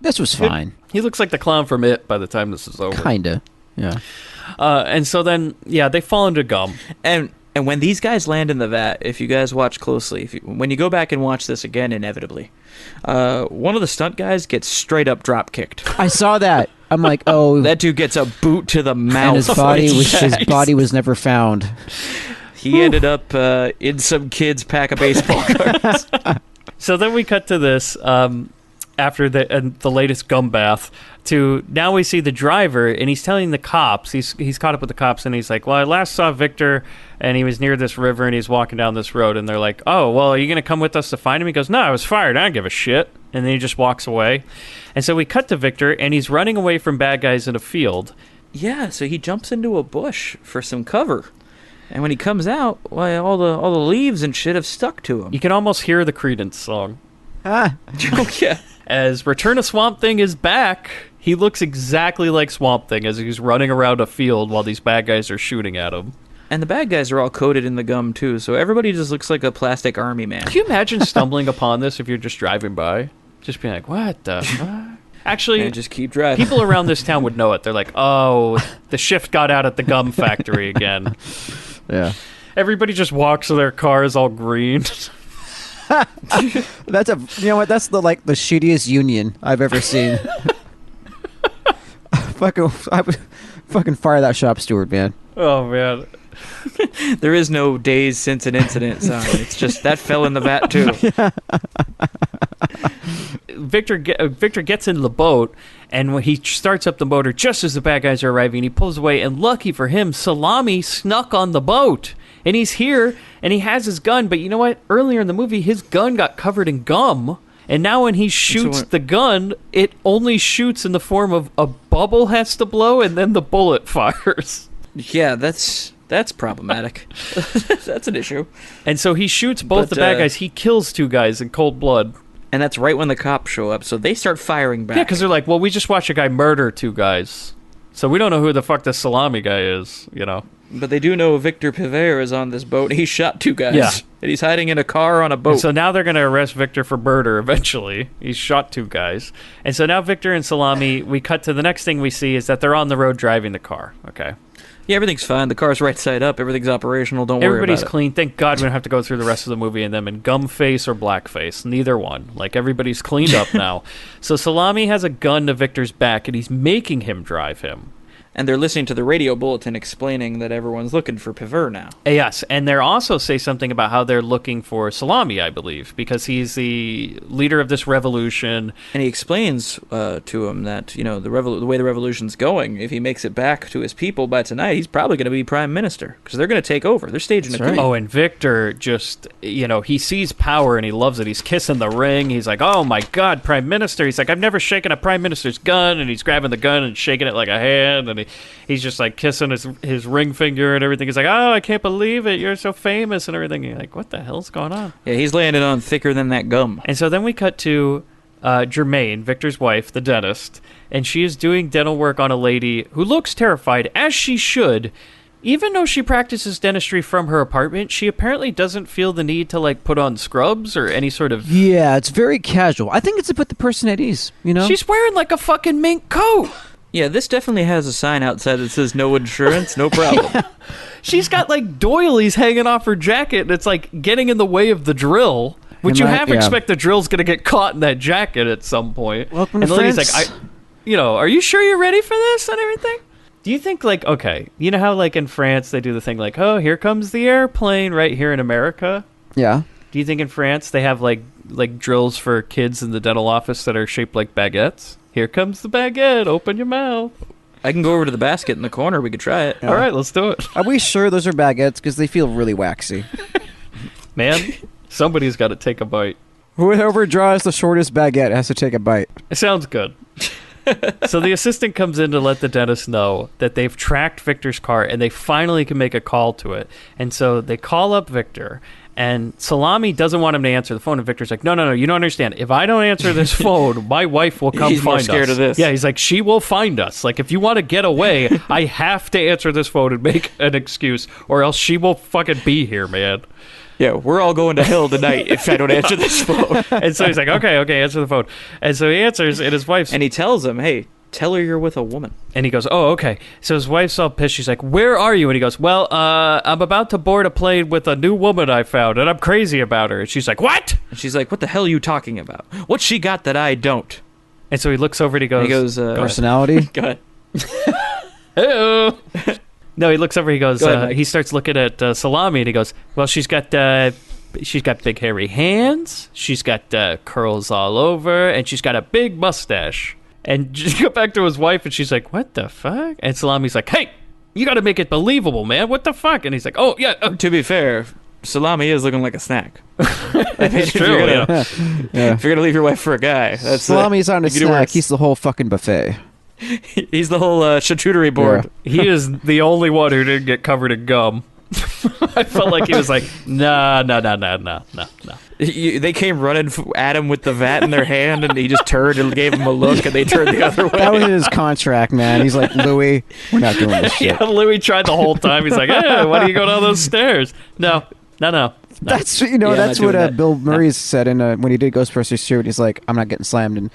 This was fine. He looks like the clown from It by the time this is over. Kinda, yeah. And so then, they fall into gum. And when these guys land in the vat, if you guys watch closely, when you go back and watch this again, inevitably, one of the stunt guys gets straight up drop kicked. I saw that. I'm like, oh. That dude gets a boot to the mouth. And his body was never found. He ended up in some kid's pack of baseball cards. So then we cut to this, after the latest gum bath, to now we see the driver, and he's telling the cops, he's caught up with the cops, and he's like, well, I last saw Victor, and he was near this river, and he's walking down this road, and they're like, oh, well, are you going to come with us to find him? He goes, no, I was fired, I don't give a shit. And then he just walks away. And so we cut to Victor, and he's running away from bad guys in a field. Yeah, so he jumps into a bush for some cover. And when he comes out, why all the leaves and shit have stuck to him. You can almost hear the Creedence song. Ah. Oh, yeah. As Return of Swamp Thing is back, he looks exactly like Swamp Thing as he's running around a field while these bad guys are shooting at him. And the bad guys are all coated in the gum, too, so everybody just looks like a plastic army man. Can you imagine stumbling upon this if you're just driving by? Just being like, what the fuck? Actually, And just keep driving. people around this town would know it. They're like, oh, the shift got out at the gum factory again. Yeah. Everybody just walks to their cars all green. That's you know what? That's the shittiest union I've ever seen. I would fucking fire that shop steward, man. Oh, man. There is no days since an incident sign. It's just that fell in the vat, too. Victor gets into the boat, and when he starts up the motor just as the bad guys are arriving, he pulls away, and lucky for him, Salami snuck on the boat. And he's here, and he has his gun, but you know what? Earlier in the movie, his gun got covered in gum, and now when he shoots the gun, it only shoots in the form of a bubble has to blow, and then the bullet fires. Yeah, that's problematic. That's an issue. And so he shoots both the bad guys. He kills 2 guys in cold blood. And that's right when the cops show up, so they start firing back. Yeah, because they're like, well, we just watched a guy murder 2 guys. So we don't know who the fuck this Salami guy is, you know. But they do know Victor Piver is on this boat. He shot 2 guys. Yeah. And he's hiding in a car on a boat. And so now they're going to arrest Victor for murder eventually. He's shot 2 guys. And so now Victor and Salami, we cut to the next thing we see is that they're on the road driving the car, okay? Yeah, everything's fine. The car's right side up. Everything's operational. Don't worry about it. Everybody's clean. Thank God we don't have to go through the rest of the movie and them in gum face or black face. Neither one. Like, everybody's cleaned up now. So Salami has a gun to Victor's back, and he's making him drive him. And they're listening to the radio bulletin explaining that everyone's looking for Piver now. Yes, and they also say something about how they're looking for Salami, I believe, because he's the leader of this revolution. And he explains to him that, you know, the way the revolution's going, if he makes it back to his people by tonight, he's probably going to be prime minister, because they're going to take over. They're staging a coup. Oh, and Victor just, you know, he sees power and he loves it. He's kissing the ring. He's like, oh my God, prime minister. He's like, I've never shaken a prime minister's gun, and he's grabbing the gun and shaking it like a hand, and he's just like kissing his ring finger and everything. He's like, oh, I can't believe it. You're so famous and everything. You're like, what the hell's going on? Yeah, he's laying it on thicker than that gum. And so then we cut to Germaine, Victor's wife, the dentist, and she is doing dental work on a lady who looks terrified, as she should. Even though she practices dentistry from her apartment, she apparently doesn't feel the need to, like, put on scrubs or any sort of... Yeah, it's very casual. I think it's to put the person at ease, you know? She's wearing, like, a fucking mink coat. Yeah, this definitely has a sign outside that says no insurance, no problem. Yeah. She's got, like, doilies hanging off her jacket, and it's, like, getting in the way of the drill, which expect the drill's going to get caught in that jacket at some point. Welcome and to the lady's France. like, are you sure you're ready for this and everything? Do you think, like, okay, you know how, like, in France they do the thing like, oh, here comes the airplane right here in America? Yeah. Do you think in France they have, like drills for kids in the dental office that are shaped like baguettes? Here comes the baguette. Open your mouth. I can go over to the basket in the corner. We could try it. Yeah. All right, let's do it. Are we sure those are baguettes? Because they feel really waxy. Man, somebody's got to take a bite. Whoever draws the shortest baguette has to take a bite. It sounds good. So the assistant comes in to let the dentist know that they've tracked Victor's car and they finally can make a call to it. And so they call up Victor. And Salami doesn't want him to answer the phone, and Victor's like, no, you don't understand. If I don't answer this phone, my wife will come He's find us. He's more scared of this. Yeah, he's like, she will find us. Like, if you want to get away, I have to answer this phone and make an excuse, or else she will fucking be here, man. Yeah, we're all going to hell tonight if I don't answer this phone. And so he's like, okay, answer the phone. And so he answers, and his wife's... And he tells him, hey, tell her you're with a woman. And he goes, oh, okay. So his wife's all pissed. She's like, where are you? And he goes, well, I'm about to board a plane with a new woman I found, and I'm crazy about her. And she's like, what? And she's like, what the hell are you talking about? What's she got that I don't? And so he looks over and he goes... personality? Go ahead. Hey-oh. No, he looks over, he goes, he starts looking at Salami, and he goes, well, she's got big hairy hands, she's got curls all over, and she's got a big mustache. And just go back to his wife, and she's like, what the fuck? And Salami's like, hey, you got to make it believable, man. What the fuck? And he's like, oh, yeah. To be fair, Salami is looking like a snack. It's true. If you're going to leave your wife for a guy. Salami's on a snack. He's the whole fucking buffet. He's the whole charcuterie board. Yeah. He is the only one who didn't get covered in gum. I felt like he was like, no. They came running at him with the vat in their hand, and he just turned and gave him a look, and they turned the other way. That was his contract, man. He's like, Louis, we're not doing this shit. Yeah, Louis tried the whole time. He's like, hey, why do you go down those stairs? No. That's Yeah, that's not what doing that. Bill Murray said in when he did Ghostbusters 2. And he's like, I'm not getting slammed, and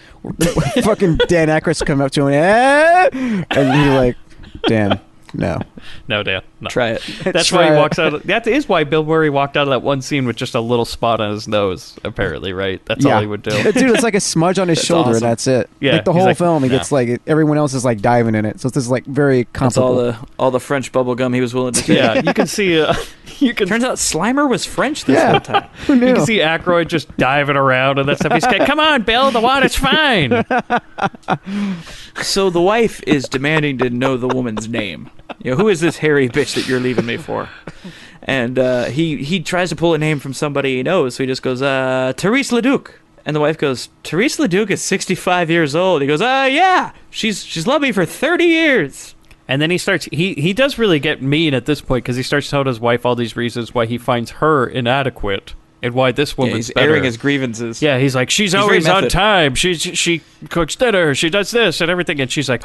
fucking Dan Aykroyd's come up to him, and he's like, Dan, no. No, Dan. No. Try it. That's why he walks out. That is why Bill Murray walked out of that one scene with just a little spot on his nose, apparently, right? That's all he would do. Dude, it's like a smudge on his shoulder, awesome. and that's it. Yeah, like the he's whole like, film, he no. gets like, everyone else is like diving in it. So it's this like very That's comparable. all the French bubble gum he was willing to take. Yeah, you can see. Turns out Slimer was French this whole time. Who knew? You can see Aykroyd just diving around and that stuff. He's like, come on, Bill, the water's fine. So the wife is demanding to know the woman's name. Who is this hairy bitch that you're leaving me for? And he tries to pull a name from somebody he knows, so he just goes, Therese Leduc. And the wife goes, Therese Leduc is 65 years old. He goes, yeah, she's loved me for 30 years. And then he starts, he does really get mean at this point because he starts telling his wife all these reasons why he finds her inadequate and why this woman's he's better. airing his grievances. Yeah, he's like, she's always on time. She cooks dinner. She does this and everything. And she's like,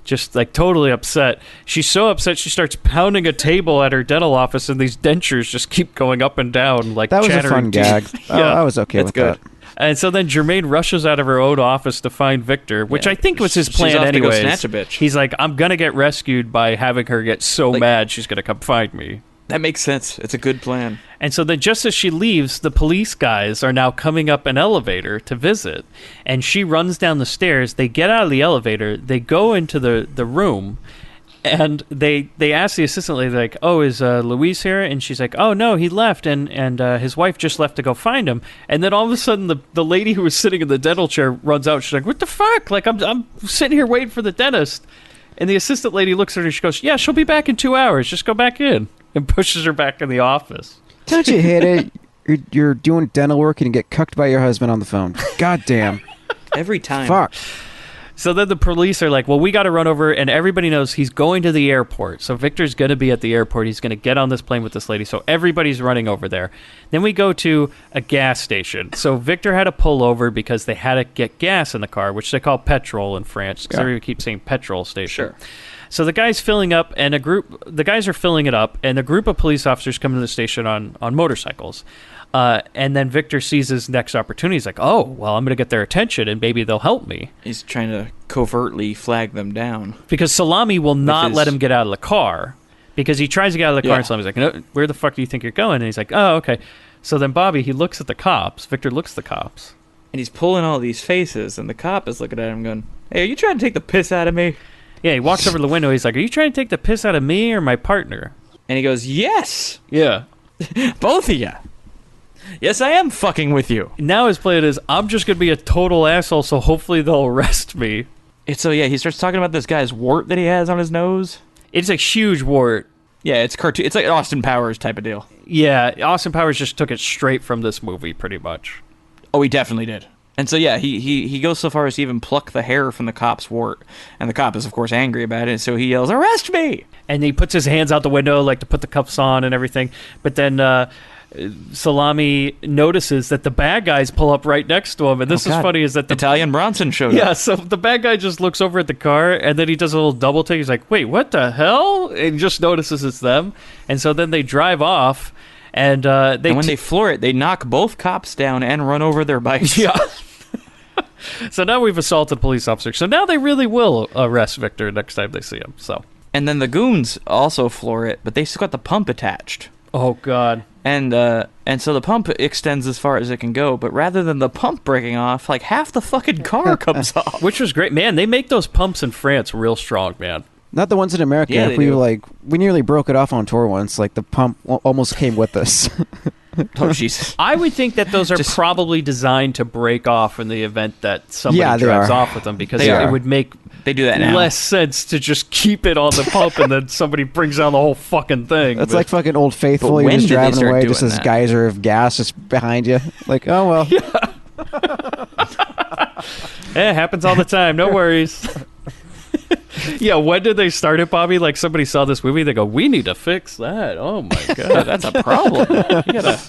just like totally upset. She's so upset she starts pounding a table at her dental office and these dentures just keep going up and down like That was a chattering fun gag. teeth. I was okay with good. that. And so then Jermaine rushes out of her own office to find Victor, which I think was his plan She's off to go anyways. snatch a bitch. He's like, I'm going to get rescued by having her get so mad she's going to come find me. That makes sense. It's a good plan. And so then just as she leaves, the police guys are now coming up an elevator to visit. And she runs down the stairs. They get out of the elevator. They go into the room. And they ask the assistant lady, like, oh, is Louise here? And she's like, oh, no, he left. And his wife just left to go find him. And then all of a sudden, the lady who was sitting in the dental chair runs out. She's like, what the fuck? Like, I'm sitting here waiting for the dentist. And the assistant lady looks at her and she goes, yeah, she'll be back in 2 hours. Just go back in. And pushes her back in the office. Don't you hate it? You're doing dental work and you get cucked by your husband on the phone. God damn. Every time. Fuck. So then the police are like, well, we got to run over, and everybody knows he's going to the airport. So Victor's going to be at the airport. He's going to get on this plane with this lady. So everybody's running over there. Then we go to a gas station. So Victor had to pull over because they had to get gas in the car, which they call petrol in France. Because everybody keeps saying petrol station. Sure. So the guy's filling up, and the guys are filling it up, and a group of police officers come to the station on motorcycles. And then Victor sees his next opportunity. He's like, oh, well, I'm going to get their attention, and maybe they'll help me. He's trying to covertly flag them down. Because Salami will not let him get out of the car. Because he tries to get out of the car, and Salami's like, no, where the fuck do you think you're going? And he's like, oh, okay. So then Bobby, he looks at the cops. Victor looks at the cops. And he's pulling all these faces, and the cop is looking at him going, hey, are you trying to take the piss out of me? Yeah, he walks over to the window. He's like, are you trying to take the piss out of me or my partner? And he goes, yes. Yeah. Both of you. Yes, I am fucking with you. Now his plan is, I'm just going to be a total asshole, so hopefully they'll arrest me. He starts talking about this guy's wart that he has on his nose. It's a huge wart. Yeah, it's cartoon. It's like an Austin Powers type of deal. Yeah, Austin Powers just took it straight from this movie, pretty much. Oh, he definitely did. And so, yeah, he goes so far as to even pluck the hair from the cop's wart. And the cop is, of course, angry about it, so he yells, arrest me! And he puts his hands out the window, like, to put the cuffs on and everything. But then Salami notices that the bad guys pull up right next to him. And this is funny, is that the Italian Bronson showed up. Yeah, so the bad guy just looks over at the car, and then he does a little double take. He's like, wait, what the hell? And just notices it's them. And so then they drive off, and when they floor it, they knock both cops down and run over their bikes. Yeah. So now we've assaulted police officers. So now they really will arrest Victor next time they see him. So. And then the goons also floor it, but they still got the pump attached. Oh, God. And so the pump extends as far as it can go, but rather than the pump breaking off, like half the fucking car comes off. Which was great. Man, they make those pumps in France real strong, man. Not the ones in America. Yeah, we nearly broke it off on tour once. Like the pump almost came with us. Oh, Jesus. I would think that those are probably designed to break off in the event that somebody drives off with them, because it would make they do that now. Less sense to just keep it on the pump and then somebody brings down the whole fucking thing. That's like fucking Old Faithful. You're just driving away, just this geyser of gas just behind you. Like, oh, well. Yeah. It happens all the time. No worries. Yeah, when did they start it, Bobby? Like somebody saw this movie, they go, "We need to fix that." Oh my god, that's a problem. You gotta.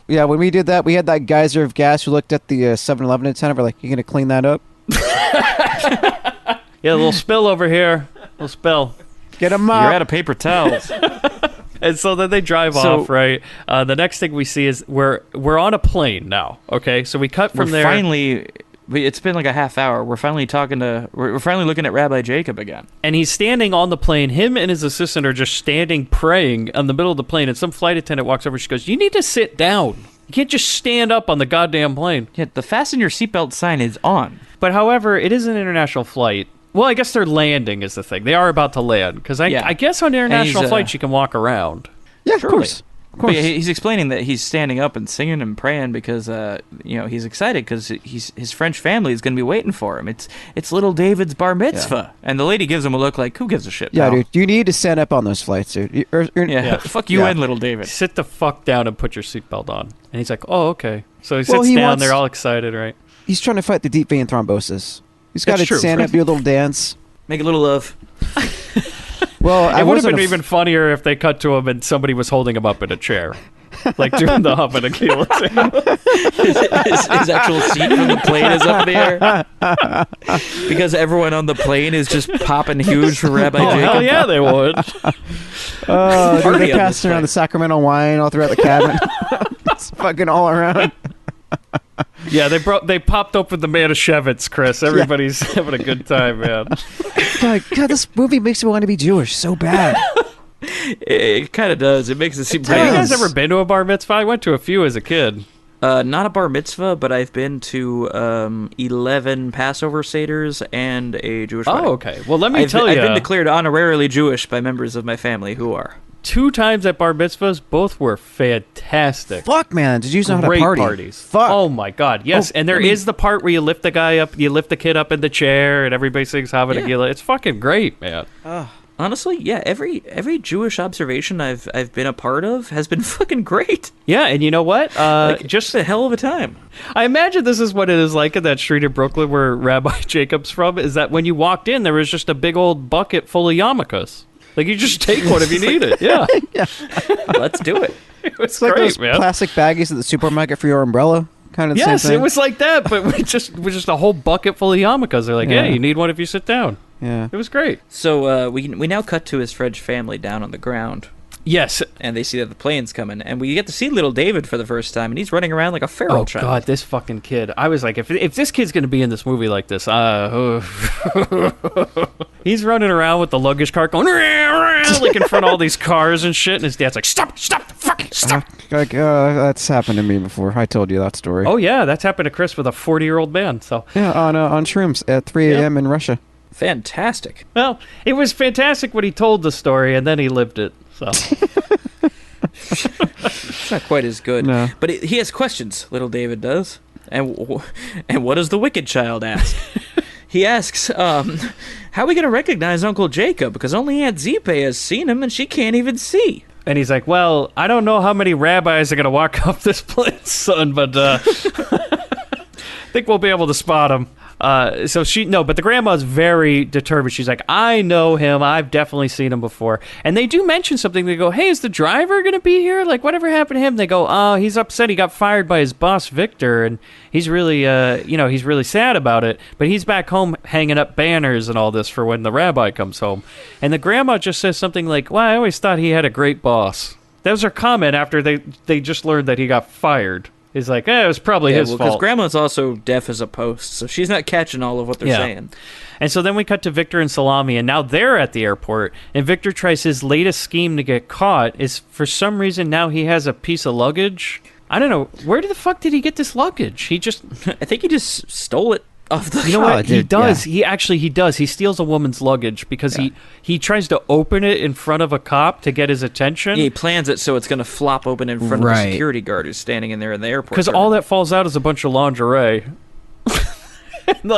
Yeah, when we did that, we had that geyser of gas who looked at the 7-Eleven attendant. We're like, "You gonna clean that up?" Yeah, a little spill over here. A little spill. Get a mop. You're out of paper towels. And so then they drive off, right? The next thing we see is we're on a plane now. Okay, so we cut from there. It's been like a half hour. We're finally we're finally looking at Rabbi Jacob again. And he's standing on the plane. Him and his assistant are just standing praying in the middle of the plane. And some flight attendant walks over. She goes, "You need to sit down. You can't just stand up on the goddamn plane." Yeah, the fasten your seatbelt sign is on. But however, it is an international flight. Well, I guess they're landing is the thing. They are about to land. Because I guess on international flights you can walk around. Yeah, of course. But he's explaining that he's standing up and singing and praying because he's excited because his French family is going to be waiting for him. It's little David's bar mitzvah, and the lady gives him a look like, "Who gives a shit?" Yeah, pal? dude, you need to stand up on those flights, dude. Fuck you and little David. Sit the fuck down and put your seatbelt on. And he's like, "Oh, okay." So he sits down. They're all excited, right? He's trying to fight the deep vein thrombosis. He's got to true. stand up, do a little dance. Make a little love. Well, it would have been even funnier if they cut to him and somebody was holding him up in a chair, like doing the hop and a guillotine. His actual seat from the plane is up in the air because everyone on the plane is just popping huge for Rabbi Jacob. Hell yeah, they would. Oh, dude, they're passing around the Sacramento wine all throughout the cabin. It's fucking all around. Yeah, they popped open the Manischewitz, Chris. Everybody's having a good time, man. God, this movie makes me want to be Jewish so bad. It kind of does. It makes it seem. Have you guys ever been to a bar mitzvah? I went to a few as a kid. Not a bar mitzvah, but I've been to 11 Passover Seders and a Jewish wedding. Oh, okay. Well, let me tell you. I've been declared honorarily Jewish by members of my family who are. 2 times at bar mitzvahs, both were fantastic. Fuck, man. Did you know how to Great party? Parties. Fuck. Oh, my God. Yes, and there is the part where you lift the guy up, you lift the kid up in the chair, and everybody sings Hava Nagila. It's fucking great, man. Honestly, yeah, every Jewish observation I've been a part of has been fucking great. Yeah, and you know what? Just a hell of a time. I imagine this is what it is like in that street in Brooklyn where Rabbi Jacob's from, is that when you walked in, there was just a big old bucket full of yarmulkes. Like, you just take one if you need it. Yeah. Let's do it. It was It's like great, those man. plastic baggies at the supermarket for your umbrella. Kind of the Yes, same thing. it was like that, but it was just a whole bucket full of yarmulkes. They're like, Yeah. you need one if you sit down. Yeah. It was great. So we now cut to his French family down on the ground. Yes. And they see that the plane's coming, and we get to see little David for the first time, and he's running around like a feral Oh, child. God, this fucking kid. I was like, if this kid's going to be in this movie like this, he's running around with the luggage cart going, like in front of all these cars and shit, and his dad's like, stop, fucking stop. That's happened to me before. I told you that story. Oh, yeah, that's happened to Chris with a 40-year-old man, so. Yeah, on shrooms at 3 a.m. in Russia. Fantastic. Well, it was fantastic when he told the story, and then he lived it, so. It's not quite as good. No. But he has questions, little David does. And what does the wicked child ask? He asks, how are we going to recognize Uncle Jacob? Because only Aunt Zipe has seen him, and she can't even see. And he's like, well, I don't know how many rabbis are going to walk up this place, son, but I think we'll be able to spot him. But the grandma's very determined. She's like, I know him. I've definitely seen him before. And they do mention something. They go, hey, is the driver going to be here? Like, whatever happened to him? They go, oh, he's upset. He got fired by his boss, Victor. And he's really, he's really sad about it. But he's back home hanging up banners and all this for when the rabbi comes home. And the grandma just says something like, well, I always thought he had a great boss. That was her comment after they just learned that he got fired. He's like, it was probably his fault. Because Grandma's also deaf as a post, so she's not catching all of what they're saying. And so then we cut to Victor and Salami, and now they're at the airport, and Victor tries his latest scheme to get caught is, for some reason, now he has a piece of luggage. I don't know. Where the fuck did he get this luggage? I think he just stole it off the You know what? He does. Yeah. He does. He steals a woman's luggage because he tries to open it in front of a cop to get his attention. Yeah, he plans it so it's going to flop open in front of the security guard who's standing in there in the airport. Because all that falls out is a bunch of lingerie. And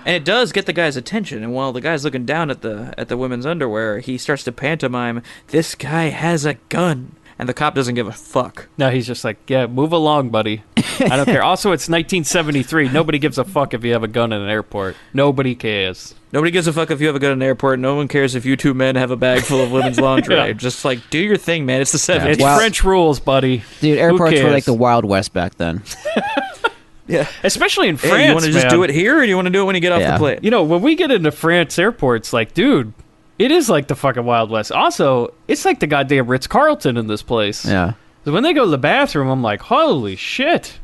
it does get the guy's attention, and while the guy's looking down at the women's underwear, he starts to pantomime, this guy has a gun. And the cop doesn't give a fuck. No, he's just like, yeah, move along, buddy. I don't care. Also, it's 1973. Nobody gives a fuck if you have a gun in an airport. Nobody cares. Nobody gives a fuck if you have a gun in an airport. No one cares if you two men have a bag full of women's lingerie. Yeah. Just like, do your thing, man. It's the 70s. It's French rules, buddy. Dude, airports Who were cares? like the Wild West back then. Yeah. Especially in France, Hey, you want to just man. do it here, or do you want to do it when you get off Yeah. the plane? You know, when we get into France airports, like, dude, it is like the fucking Wild West. Also, it's like the goddamn Ritz-Carlton in this place. Yeah. So when they go to the bathroom, I'm like, holy shit.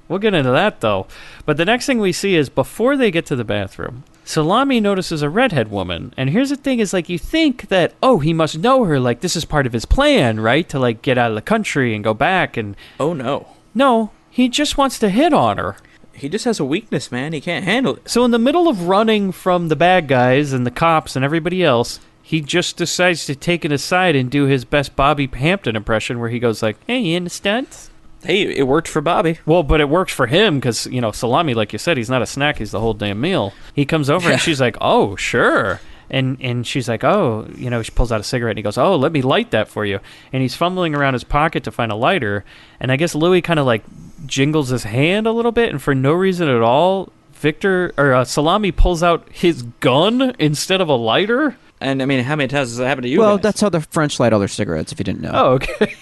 We'll get into that, though. But the next thing we see is before they get to the bathroom, Salami notices a redhead woman. And here's the thing is, like, you think that, oh, he must know her. Like, this is part of his plan, right? To, like, get out of the country and go back. And Oh, no. no, he just wants to hit on her. He just has a weakness, man. He can't handle it. So in the middle of running from the bad guys and the cops and everybody else, he just decides to take it aside and do his best Bobby Hampton impression where he goes like, hey, you in the stunts? Hey, it worked for Bobby. Well, but it works for him because, you know, Salami, like you said, he's not a snack. He's the whole damn meal. He comes over and she's like, oh, sure. And she's like, oh, you know, she pulls out a cigarette and he goes, oh, let me light that for you. And he's fumbling around his pocket to find a lighter. And I guess Louis kind of like jingles his hand a little bit. And for no reason at all, Salami pulls out his gun instead of a lighter. And, I mean, how many times does that happen to you Well, guys? that's how the French light all their cigarettes, if you didn't know. Oh, okay.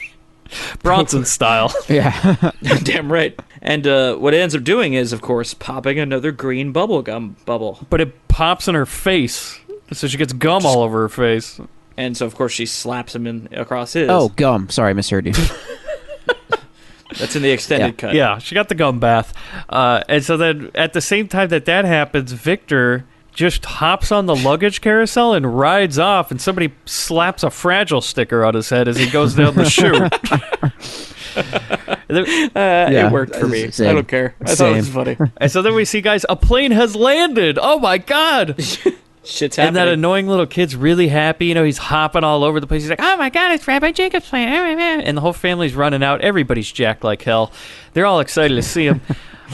Bronson style. Yeah. Damn right. And what it ends up doing is, of course, popping another green bubblegum bubble. But it pops in her face. So she gets gum all over her face. And so, of course, she slaps him across his. Oh, gum. Sorry, misheard you. That's in the extended cut. Yeah, she got the gum bath. And so then at the same time that happens, Victor just hops on the luggage carousel and rides off, and somebody slaps a Fragile sticker on his head as he goes down the chute. It worked for me. Same. I don't care. I thought it was funny. And so then we see, guys, a plane has landed. Oh, my God. Shit's And that happening. annoying little kid's really happy. You know, he's hopping all over the place. He's like, oh, my God, it's Rabbi Jacob's plane. And the whole family's running out. Everybody's jacked like hell. They're all excited to see him.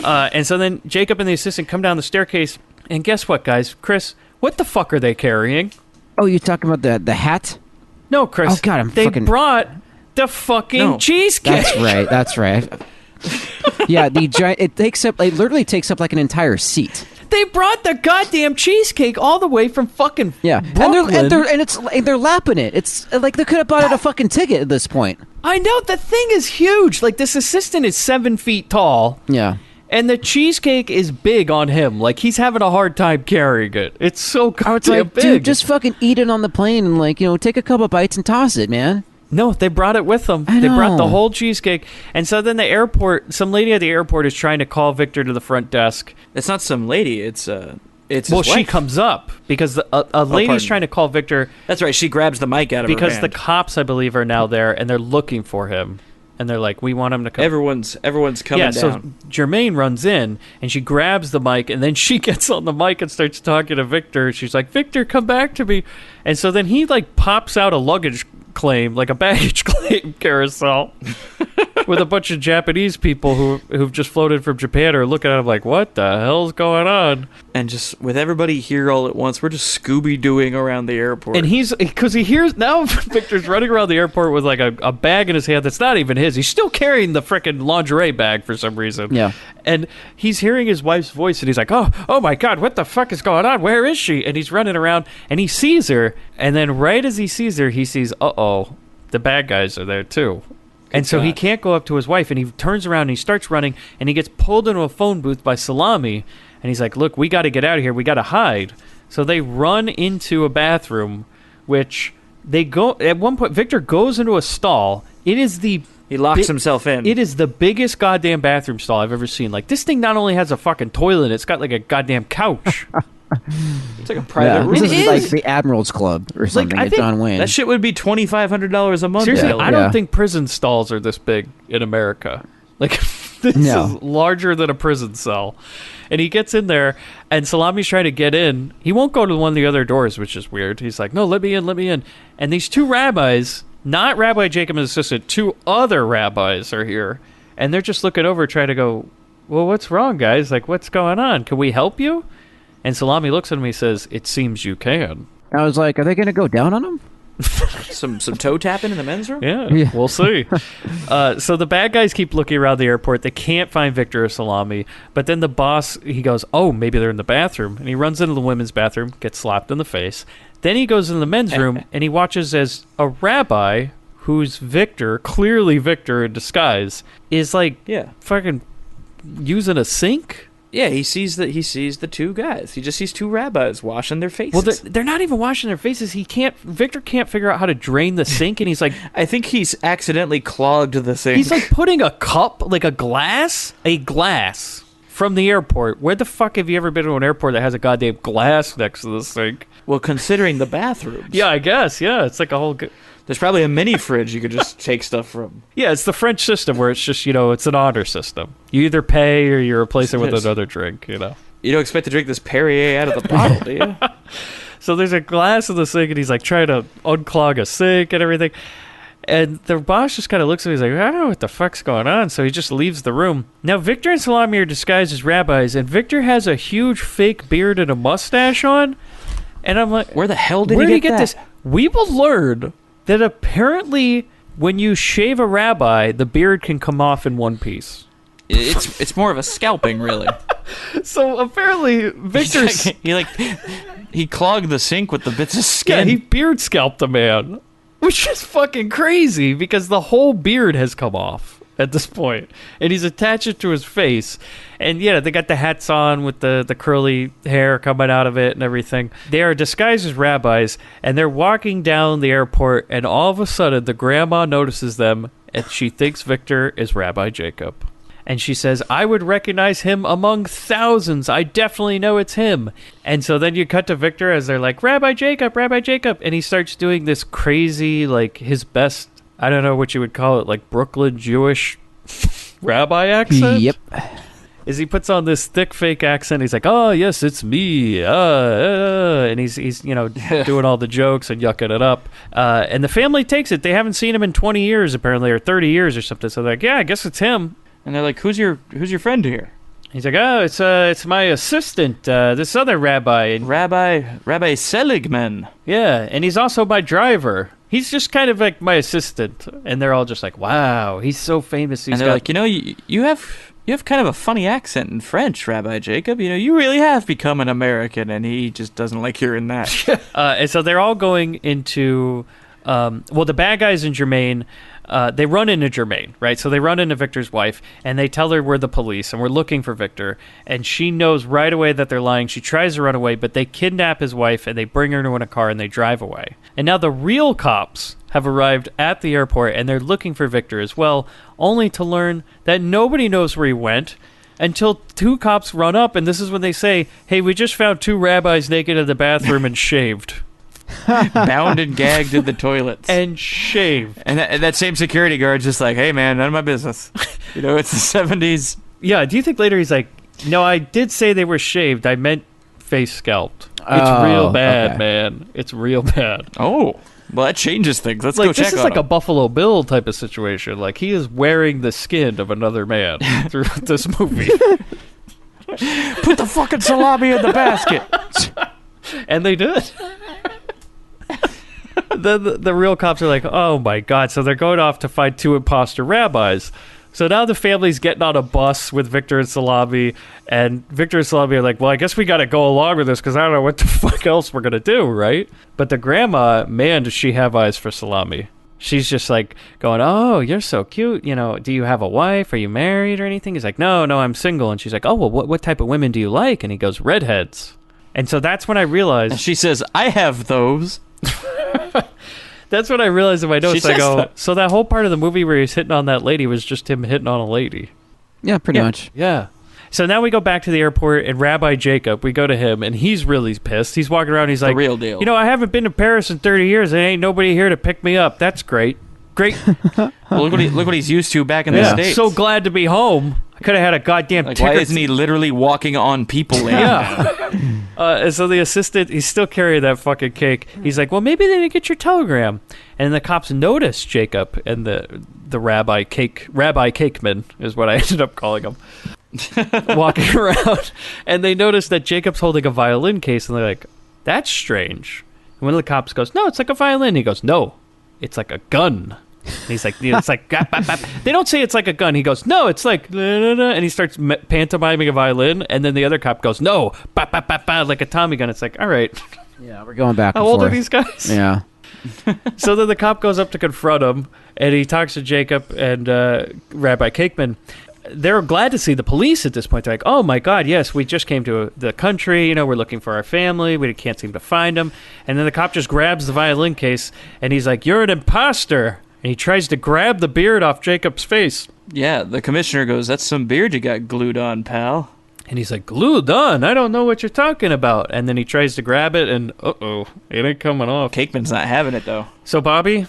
And so then Jacob and the assistant come down the staircase. And guess what, guys? Chris, what the fuck are they carrying? Oh, you talking about the hat? No, Chris. Oh, God, they fucking... brought the fucking cheesecake. That's right. Yeah, the giant... It literally takes up like an entire seat. They brought the goddamn cheesecake all the way from fucking Brooklyn. And they're lapping it. It's like they could have bought it a fucking ticket at this point. I know, the thing is huge. Like, this assistant is 7 feet tall. Yeah. And the cheesecake is big on him. Like, he's having a hard time carrying it. It's so goddamn big. Dude, just fucking eat it on the plane and, like, you know, take a couple bites and toss it, man. No, they brought it with them. I They brought the know. whole cheesecake. And so then some lady at the airport is trying to call Victor to the front desk. It's not some lady. It's his Well, she wife. comes up because a lady's pardon. trying to call Victor That's right. She grabs the mic out of her because hand. the cops, I believe, are now there and they're looking for him. And they're like, we want him to come. Everyone's coming Yeah, down. so Jermaine runs in and she grabs the mic and then she gets on the mic and starts talking to Victor. She's like, Victor, come back to me. And so then he like pops out a luggage claim, like a baggage claim carousel with a bunch of Japanese people who've just floated from Japan are looking at him like, what the hell's going on? And just with everybody here all at once, we're just Scooby-Dooing around the airport. And because he hears, now Victor's running around the airport with like a bag in his hand that's not even his. He's still carrying the frickin' lingerie bag for some reason. Yeah. And he's hearing his wife's voice and he's like, oh my God, what the fuck is going on? Where is she? And he's running around and he sees her. And then right as he sees her, he sees, the bad guys are there too. And so he can't go up to his wife and he turns around and he starts running and he gets pulled into a phone booth by Salami. And he's like, look, we got to get out of here. We got to hide. So they run into a bathroom, which they go, at one point, Victor goes into a stall. It is he locks himself in. It is the biggest goddamn bathroom stall I've ever seen. Like, this thing not only has a fucking toilet, it's got like a goddamn couch. It's like a private room. This It is like is. the Admiral's Club or something I at think John Wayne. That shit would be $2,500 a month. Seriously, Ellie. I don't Yeah. think prison stalls are this big in America. Like, this No. is larger than a prison cell. And he gets in there, and Salami's trying to get in. He won't go to one of the other doors, which is weird. He's like, no, let me in. And these two rabbis, not Rabbi Jacob and his assistant, two other rabbis are here. And they're just looking over, trying to go, well, what's wrong, guys? Like, what's going on? Can we help you? And Salami looks at him and he says, it seems you can. I was like, are they going to go down on him? Some toe tapping in the men's room? Yeah, we'll see. So the bad guys keep looking around the airport. They can't find Victor or Salami. But then the boss, he goes, oh, maybe they're in the bathroom. And he runs into the women's bathroom, gets slapped in the face. Then he goes in the men's room, and he watches as a rabbi, who's Victor, clearly Victor in disguise, is like fucking using a sink. Yeah, he sees the two guys. He just sees two rabbis washing their faces. Well, they're not even washing their faces. Victor can't figure out how to drain the sink, and he's like, I think he's accidentally clogged the sink. He's like putting a cup, like a glass from the airport. Where the fuck have you ever been to an airport that has a goddamn glass next to the sink? Well, considering the bathrooms. Yeah, I guess. Yeah, it's like a whole. There's probably a mini fridge you could just take stuff from. Yeah, it's the French system where it's just, it's an honor system. You either pay or you replace it with another drink, You don't expect to drink this Perrier out of the bottle, do you? So there's a glass in the sink, and he's like trying to unclog a sink and everything. And the boss just kind of looks at me. He's like, I don't know what the fuck's going on. So he just leaves the room. Now, Victor and Salami are disguised as rabbis, and Victor has a huge fake beard and a mustache on. And I'm like, where the hell did he get this? We will learn that apparently when you shave a rabbi, the beard can come off in one piece. It's more of a scalping, really. So apparently Victor's... He clogged the sink with the bits of skin. Yeah, he beard scalped a man. Which is fucking crazy because the whole beard has come off at this point, and he's attached it to his face. And yeah, they got the hats on with the curly hair coming out of it and everything. They are disguised as rabbis, and they're walking down the airport, and all of a sudden the grandma notices them, and she thinks Victor is Rabbi Jacob. And she says, I would recognize him among thousands. I definitely know it's him. And so then you cut to Victor as they're like, Rabbi Jacob. And he starts doing this crazy, like his best, I don't know what you would call it, like Brooklyn Jewish rabbi accent? Yep. As he puts on this thick fake accent, he's like, oh, yes, it's me. And he's doing all the jokes and yucking it up. And the family takes it. They haven't seen him in 20 years, apparently, or 30 years or something. So they're like, yeah, I guess it's him. And they're like, who's your friend here? He's like, oh, it's my assistant, this other rabbi. And Rabbi Seligman. Yeah, and he's also my driver. He's just kind of like my assistant. And they're all just like, wow, he's so famous. And they're like, you have kind of a funny accent in French, Rabbi Jacob. You really have become an American, and he just doesn't like hearing that. And so they're all going into, the bad guys in Jermaine, they run into Jermaine, right? So they run into Victor's wife, and they tell her we're the police, and we're looking for Victor. And she knows right away that they're lying. She tries to run away, but they kidnap his wife, and they bring her in a car, and they drive away. And now the real cops have arrived at the airport, and they're looking for Victor as well, only to learn that nobody knows where he went until two cops run up, and this is when they say, hey, we just found two rabbis naked in the bathroom and shaved. Bound and gagged in the toilets. And shaved. And that same security guard's just like, hey, man, none of my business. It's the 70s. Yeah, do you think later he's like, no, I did say they were shaved. I meant face scalped. It's real bad, man. It's real bad. Oh. Well, that changes things. Let's go check on him. This is like a Buffalo Bill type of situation. Like, he is wearing the skin of another man throughout this movie. Put the fucking salami in the basket. And they did. The real cops are like, oh my God. So they're going off to find two imposter rabbis. So now the family's getting on a bus with Victor and Salami, and Victor and Salami are like, well, I guess we got to go along with this because I don't know what the fuck else we're going to do, right? But the grandma, man, does she have eyes for Salami. She's just like going, oh, you're so cute. Do you have a wife? Are you married or anything? He's like, no, I'm single. And she's like, oh, well, what type of women do you like? And he goes, redheads. And so that's when I realized. And she says, I have those. That's what I realized in my notes. I go, so that whole part of the movie where he's hitting on that lady was just him hitting on a lady. Yeah, pretty much. Yeah. So now we go back to the airport, and Rabbi Jacob, we go to him, and he's really pissed. He's walking around, he's like, the real deal. I haven't been to Paris in 30 years, and ain't nobody here to pick me up. That's great. Well, look what he's used to back in the States. So glad to be home. I could have had a goddamn ticket. Why isn't he literally walking on people land? And so the assistant, he's still carrying that fucking cake. He's like, well, maybe they didn't get your telegram. And the cops notice Jacob and the Rabbi Cakeman is what I ended up calling him. Walking around. And they notice that Jacob's holding a violin case, and they're like, that's strange. one of the cops goes, no, it's like a violin. He goes, no, it's like a gun. And he's like, it's like, gap, bap, bap. They don't say it's like a gun. He goes, no, it's like, da, da, da. And he starts pantomiming a violin. And then the other cop goes, no, bap, bap, bap, bap, like a Tommy gun. It's like, all right. Yeah, we're going back and How old forth. are these guys? Yeah. So then the cop goes up to confront him, and he talks to Jacob and Rabbi Cakeman. They're glad to see the police at this point. They're like, oh, my God, yes, we just came to the country. You know, we're looking for our family. We can't seem to find them. And then the cop just grabs the violin case, and he's like, you're an imposter. And he tries to grab the beard off Jacob's face. Yeah, the commissioner goes, that's some beard you got glued on, pal. And he's like, glued on? I don't know what you're talking about. And then he tries to grab it, and uh-oh, it ain't coming off. Cakeman's not having it, though. So, Bobby,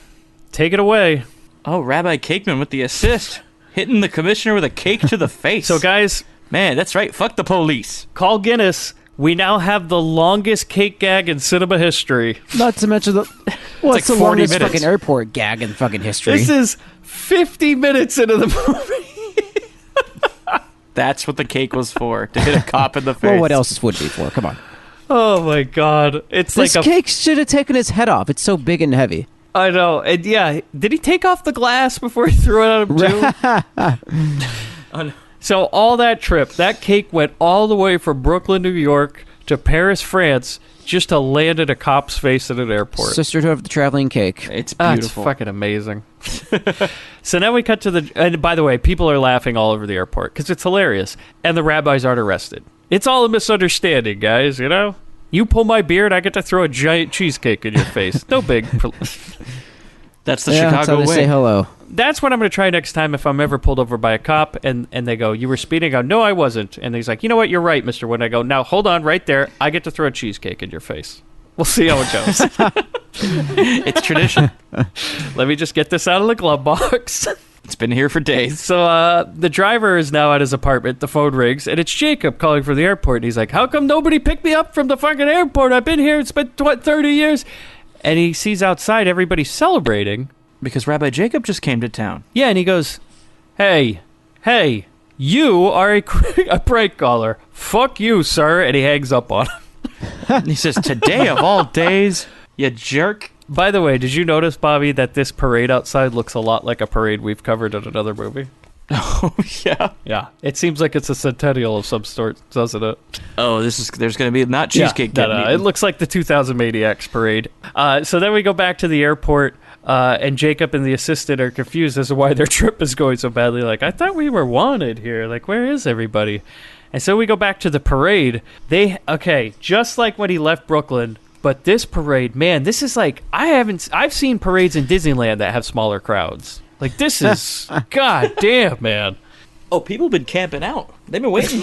take it away. Oh, Rabbi Cakeman with the assist. Hitting the commissioner with a cake to the face. So, guys. Man, that's right. Fuck the police. Call Guinness. We now have the longest cake gag in cinema history. Not to mention the... Well, it's like the 40 longest minutes. fucking airport gag in fucking history. This is 50 minutes into the movie. That's what the cake was for, to hit a cop in the face. Well, what else would it be for? Come on. Oh, my God. It's This like cake should have taken his head off. It's so big and heavy. I know. And yeah, did he take off the glass before he threw it at him, too? So all that trip, that cake went all the way from Brooklyn, New York to Paris, France, just to land at a cop's face at an airport. Sisterhood of the Traveling Cake. It's It's beautiful. fucking amazing. So now we cut to the... And by the way, people are laughing all over the airport because it's hilarious. And the rabbis aren't arrested. It's all a misunderstanding, guys, you know? You pull my beard, I get to throw a giant cheesecake in your face. No big... That's the That's how Chicago they way. say hello. That's what I'm going to try next time if I'm ever pulled over by a cop and they go, you were speeding? I go, no, I wasn't. And he's like, you know what? You're right, Mr. Wood. I go, now hold on right there. I get to throw a cheesecake in your face. We'll see how it goes. It's tradition. Let me just get this out of the glove box. It's been here for days. So the driver is now at his apartment. The phone rings, and it's Jacob calling from the airport. And he's like, how come nobody picked me up from the fucking airport? I've been here. It's been 30 years. And he sees outside everybody celebrating. Because Rabbi Jacob just came to town. Yeah, and he goes, hey, you are a prank caller. Fuck you, sir. And he hangs up on him. He says, today of all days, you jerk. By the way, did you notice, Bobby, that this parade outside looks a lot like a parade we've covered in another movie? Oh, yeah. Yeah. It seems like it's a centennial of some sort, doesn't it? Oh, there's going to be not cheesecake. Yeah, no. It looks like the 2000 Maniacs parade. So then we go back to the airport, and Jacob and the assistant are confused as to why their trip is going so badly. Like, I thought we were wanted here. Like, where is everybody? And so we go back to the parade. Just like when he left Brooklyn, but this parade, man, this is like, I've seen parades in Disneyland that have smaller crowds. Like, this is, god damn, man. Oh, people have been camping out. They've been waiting.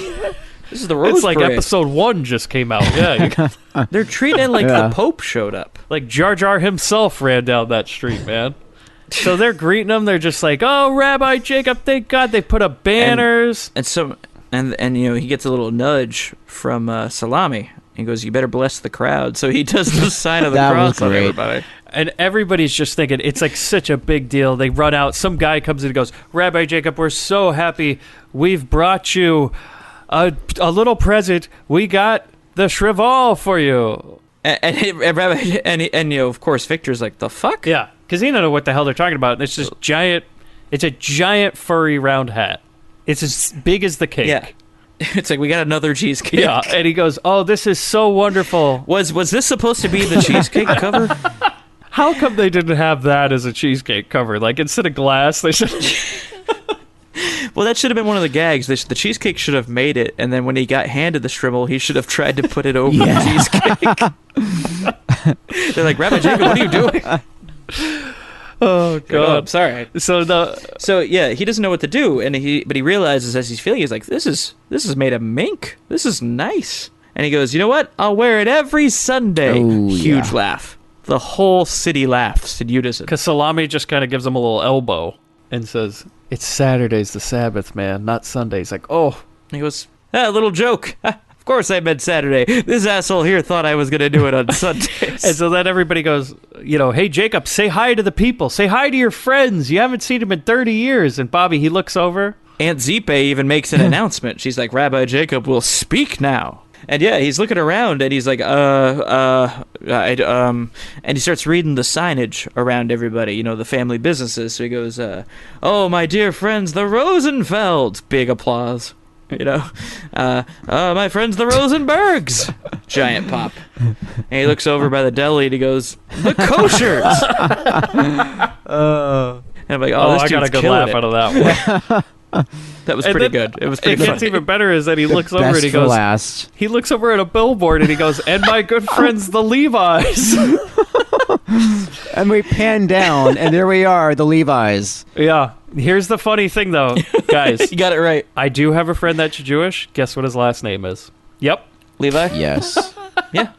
This is the Rose It's like Parade. episode 1 just came out. Yeah, They're treating it like the Pope showed up. like Jar Jar himself ran down that street, man. So they're greeting him. They're just like, oh, Rabbi Jacob, thank God they put up banners. And you know, he gets a little nudge from Salami. He goes, you better bless the crowd. So he does the sign of the That cross was on great. everybody. And everybody's just thinking, it's like such a big deal. They run out. Some guy comes in and goes, Rabbi Jacob, we're so happy. We've brought you a little present. We got the Shrival for you. And you know, of course, Victor's like, the fuck? Yeah, because he don't know what the hell they're talking about. It's just giant. It's a giant furry round hat. It's as big as the cake. Yeah. It's like, we got another cheesecake. Yeah, and he goes, oh, this is so wonderful. Was this supposed to be the cheesecake cover? How come they didn't have that as a cheesecake cover? Like, instead of glass, they should... Well, that should have been one of the gags. The cheesecake should have made it, and then when he got handed the shrivel, he should have tried to put it over the cheesecake. They're like, Rabbi Jacob, what are you doing? Oh, God. Oh, I'm sorry. So yeah, he doesn't know what to do, but he realizes as he's feeling, he's like, this is made of mink. This is nice. And he goes, you know what? I'll wear it every Sunday. Oh, Huge yeah. laugh. The whole city laughs in unison. because Salami just kind of gives him a little elbow and says, it's Saturday's the Sabbath, man, not Sundays. Like, oh. He goes, little joke. Of course I meant Saturday. This asshole here thought I was going to do it on Sundays. And so then everybody goes, you know, hey, Jacob, say hi to the people. Say hi to your friends. You haven't seen them in 30 years. And Bobby, he looks over. Aunt Zipe even makes an announcement. She's like, Rabbi Jacob will speak now. And yeah, he's looking around and he's like, and he starts reading the signage around everybody, the family businesses. So he goes, oh, my dear friends, the Rosenfelds. Big applause. My friends, the Rosenbergs. Giant pop. And he looks over by the deli and he goes, the Koshers. And I'm like, this I got a good laugh out of that one. That was pretty good. It was pretty It gets even better is that he looks over and he goes, last. he looks over at a billboard and he goes, and my good friends, the Levi's. And we pan down, and there we are, the Levi's. Yeah. Here's the funny thing, though, guys. You got it right. I do have a friend that's Jewish. Guess what his last name is? Yep. Levi? Yes. Yeah.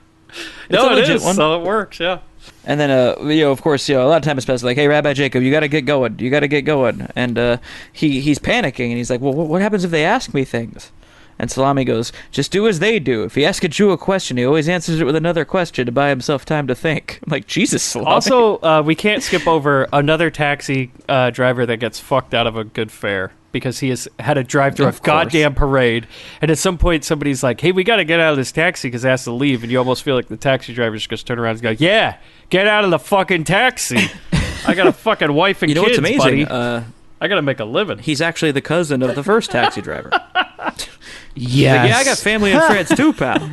No, it is. One. So it works, yeah. And then, of course, a lot of time has passed. Like, hey, Rabbi Jacob, you got to get going. You got to get going. And he's panicking, and he's like, well, what happens if they ask me things? And Salami goes, just do as they do. If he asks a Jew a question, he always answers it with another question to buy himself time to think. I'm like, Jesus, Salami. Also, we can't skip over another taxi driver that gets fucked out of a good fare because he has had to drive through a goddamn parade. And at some point, somebody's like, hey, we got to get out of this taxi because it has to leave. And you almost feel like the taxi driver just goes turn around and go, yeah, get out of the fucking taxi. I got a fucking wife and kids, what's amazing? Buddy. I got to make a living. He's actually the cousin of the first taxi driver. Yes. Like, yeah, I got family in France too, pal.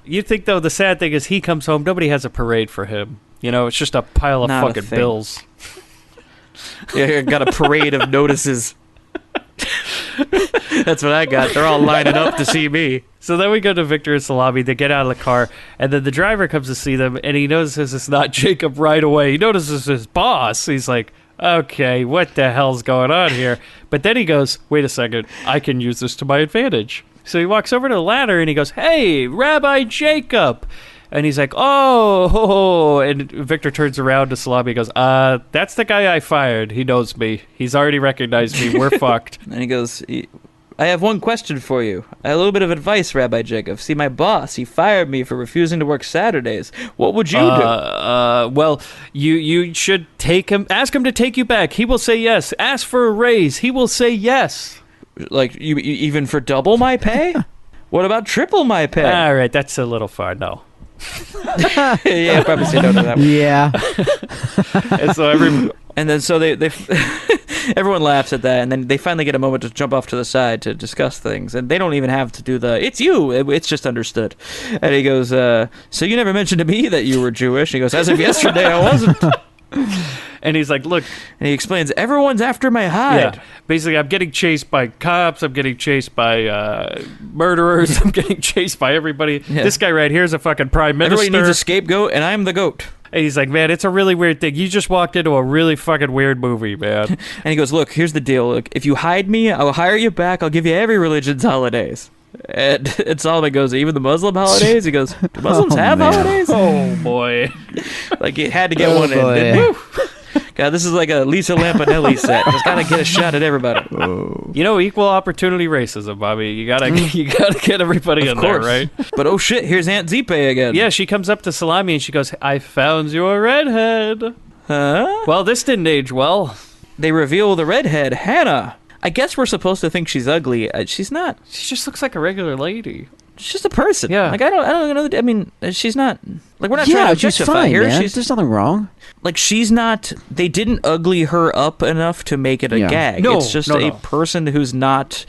You think, though, the sad thing is he comes home, nobody has a parade for him. It's just a pile of Not a fucking thing. bills. Yeah, I got a parade of notices. That's what I got. They're all lining up to see me. So then we go to Victor and Salami. They get out of the car, and then the driver comes to see them, and he notices it's not Jacob right away. He notices his boss. He's like, okay, what the hell's going on here? But then he goes, wait a second, I can use this to my advantage. So he walks over to the ladder, and he goes, hey, Rabbi Jacob. And he's like, oh, and Victor turns around to Salami and goes, that's the guy I fired. He knows me. He's already recognized me. We're fucked. And he goes, I have one question for you. I have a little bit of advice, Rabbi Jacob. See, my boss, he fired me for refusing to work Saturdays. What would you do? Well, you should ask him to take you back. He will say yes. Ask for a raise. He will say yes. Like, you even for double my pay? What about triple my pay? All right, that's a little far, no. Yeah, I'll probably say no to that one. Yeah. And so they everyone laughs at that, and then they finally get a moment to jump off to the side to discuss things, and they don't even have to do it's you, it's just understood. And he goes, so you never mentioned to me that you were Jewish? And he goes, as of yesterday, I wasn't. And he's like, look. And he explains, everyone's after my hide. Yeah. Basically, I'm getting chased by cops. I'm getting chased by murderers. I'm getting chased by everybody. Yeah. This guy right here is a fucking prime minister. Everybody needs a scapegoat, and I'm the goat. And he's like, man, it's a really weird thing. You just walked into a really fucking weird movie, man. And he goes, look, here's the deal. Look, if you hide me, I'll hire you back. I'll give you every religion's holidays. And Solomon goes, even the Muslim holidays? He goes, do Muslims have holidays? Oh, boy. Like, he had to get one in, didn't he? God, this is like a Lisa Lampanelli set. Just gotta get a shot at everybody. Equal opportunity racism, Bobby. You gotta get everybody in there, right? But oh shit, here's Aunt Zipe again. Yeah, she comes up to Salami and she goes, I found your redhead. Huh? Well, this didn't age well. They reveal the redhead, Hannah. I guess we're supposed to think she's ugly. She's not. She just looks like a regular lady. She's just a person. Yeah. Like, I don't know. I mean, she's not. Like, we're not trying to objectify her. Man. There's nothing wrong. Like, she's not. They didn't ugly her up enough to make it a gag. No, it's just a person who's not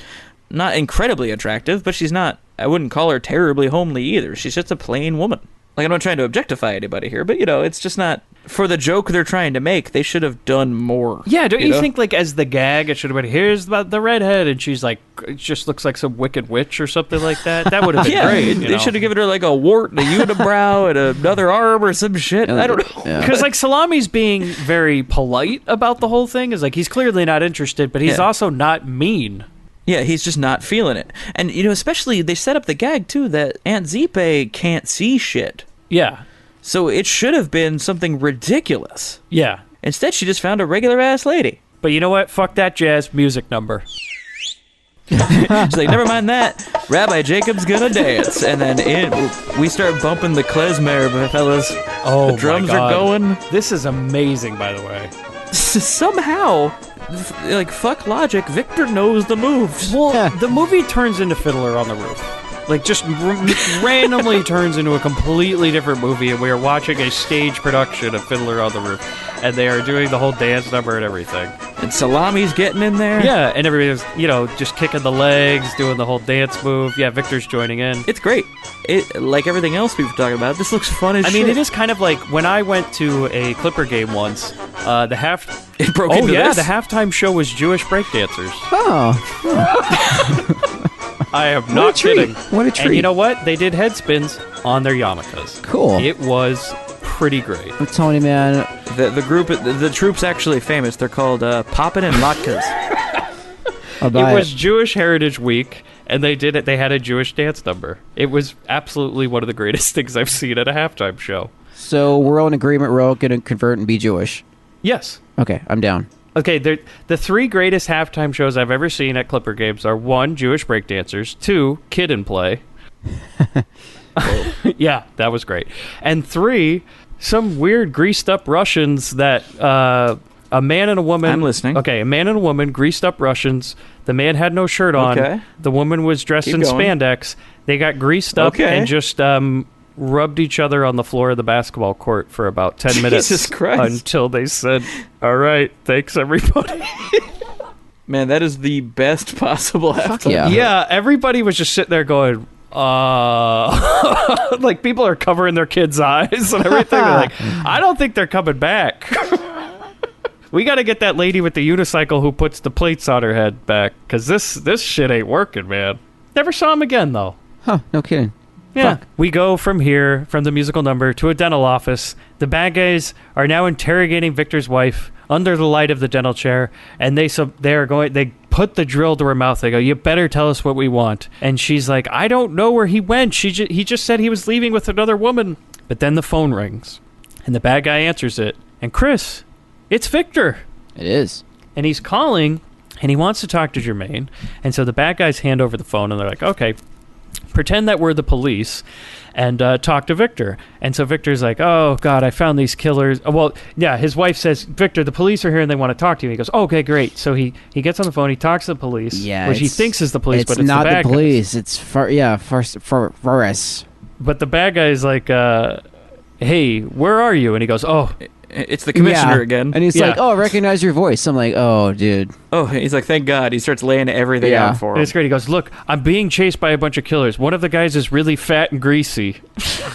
incredibly attractive, but she's not. I wouldn't call her terribly homely either. She's just a plain woman. Like, I'm not trying to objectify anybody here, but, it's just not... For the joke they're trying to make, they should have done more. Yeah, don't you think, like, as the gag, it should have been, here's the redhead, and she's like, it just looks like some wicked witch or something like that? That would have been great. They should have given her, like, a wart and a unibrow and another arm or some shit. I don't know. Because, like, Salami's being very polite about the whole thing. Is like, he's clearly not interested, but he's also not mean. Yeah, he's just not feeling it. And, especially, they set up the gag, too, that Aunt Zipe can't see shit. Yeah. So it should have been something ridiculous. Yeah. Instead, she just found a regular-ass lady. But you know what? Fuck that jazz music number. She's like, never mind that. Rabbi Jacob's gonna dance. And then we start bumping the klezmer, fellas. Oh, the drums my God. are going. This is amazing, by the way. Somehow, like, fuck logic, Victor knows the moves. Well, the movie turns into Fiddler on the Roof. Like, just randomly turns into a completely different movie, and we are watching a stage production of Fiddler on the Roof, and they are doing the whole dance number and everything. And Salami's getting in there. Yeah, and everybody's, just kicking the legs, doing the whole dance move. Yeah, Victor's joining in. It's great. It, like everything else we've talked about, this looks fun as shit. I mean, it is kind of like when I went to a Clipper game once, It broke into this? the halftime show was Jewish breakdancers. Oh. I am not kidding. What a treat. And you know what? They did head spins on their yarmulkes. Cool. It was pretty great. I'm telling you, man. The troop's actually famous. They're called Poppin' and Latkes. It was Jewish Heritage Week, and they did it. They had a Jewish dance number. It was absolutely one of the greatest things I've seen at a halftime show. So we're all in agreement. We're all going to convert and be Jewish. Yes. Okay, I'm down. Okay, the three greatest halftime shows I've ever seen at Clipper games are 1, Jewish breakdancers, 2, Kid and Play. Yeah, that was great. And 3, some weird greased up Russians that a man and a woman. I'm listening. Okay, a man and a woman, greased up Russians. The man had no shirt on. Okay. The woman was dressed in spandex. They got greased up and just rubbed each other on the floor of the basketball court for about 10 minutes. Jesus Christ. Until they said, "All right, thanks everybody." Man, that is the best possible halftime. Yeah. Yeah, everybody was just sitting there going, like people are covering their kids' eyes and everything. They're like, I don't think they're coming back. We got to get that lady with the unicycle who puts the plates on her head back, because this shit ain't working, man. Never saw him again, though. Huh, no kidding. Yeah. Fuck. We go from here, from the musical number, to a dental office. The bad guys are now interrogating Victor's wife under the light of the dental chair, and they put the drill to her mouth. They go, "You better tell us what we want." And she's like, "I don't know where he went. He just said he was leaving with another woman." But then the phone rings, and the bad guy answers it. And Chris, it's Victor. It is. And he's calling, and he wants to talk to Jermaine. And so the bad guys hand over the phone, and they're like, "Okay, pretend that we're the police and talk to Victor." And so Victor's like, "Oh, God, I found these killers." Well, yeah, his wife says, "Victor, the police are here and they want to talk to you." And he goes, "Oh, okay, great." So he gets on the phone, he talks to the police, which he thinks is the police, but it's not the bad the police. guys. It's for us. But the bad guy's like, "Hey, where are you?" And he goes, "Oh, It's the commissioner again. And he's like, "Oh, I recognize your voice." I'm like, "Oh, dude." Oh, he's like, "Thank God." He starts laying everything out for him. And it's great. He goes, "Look, I'm being chased by a bunch of killers. One of the guys is really fat and greasy."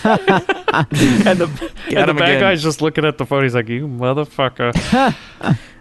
and the bad guy's just looking at the phone. He's like, "You motherfucker."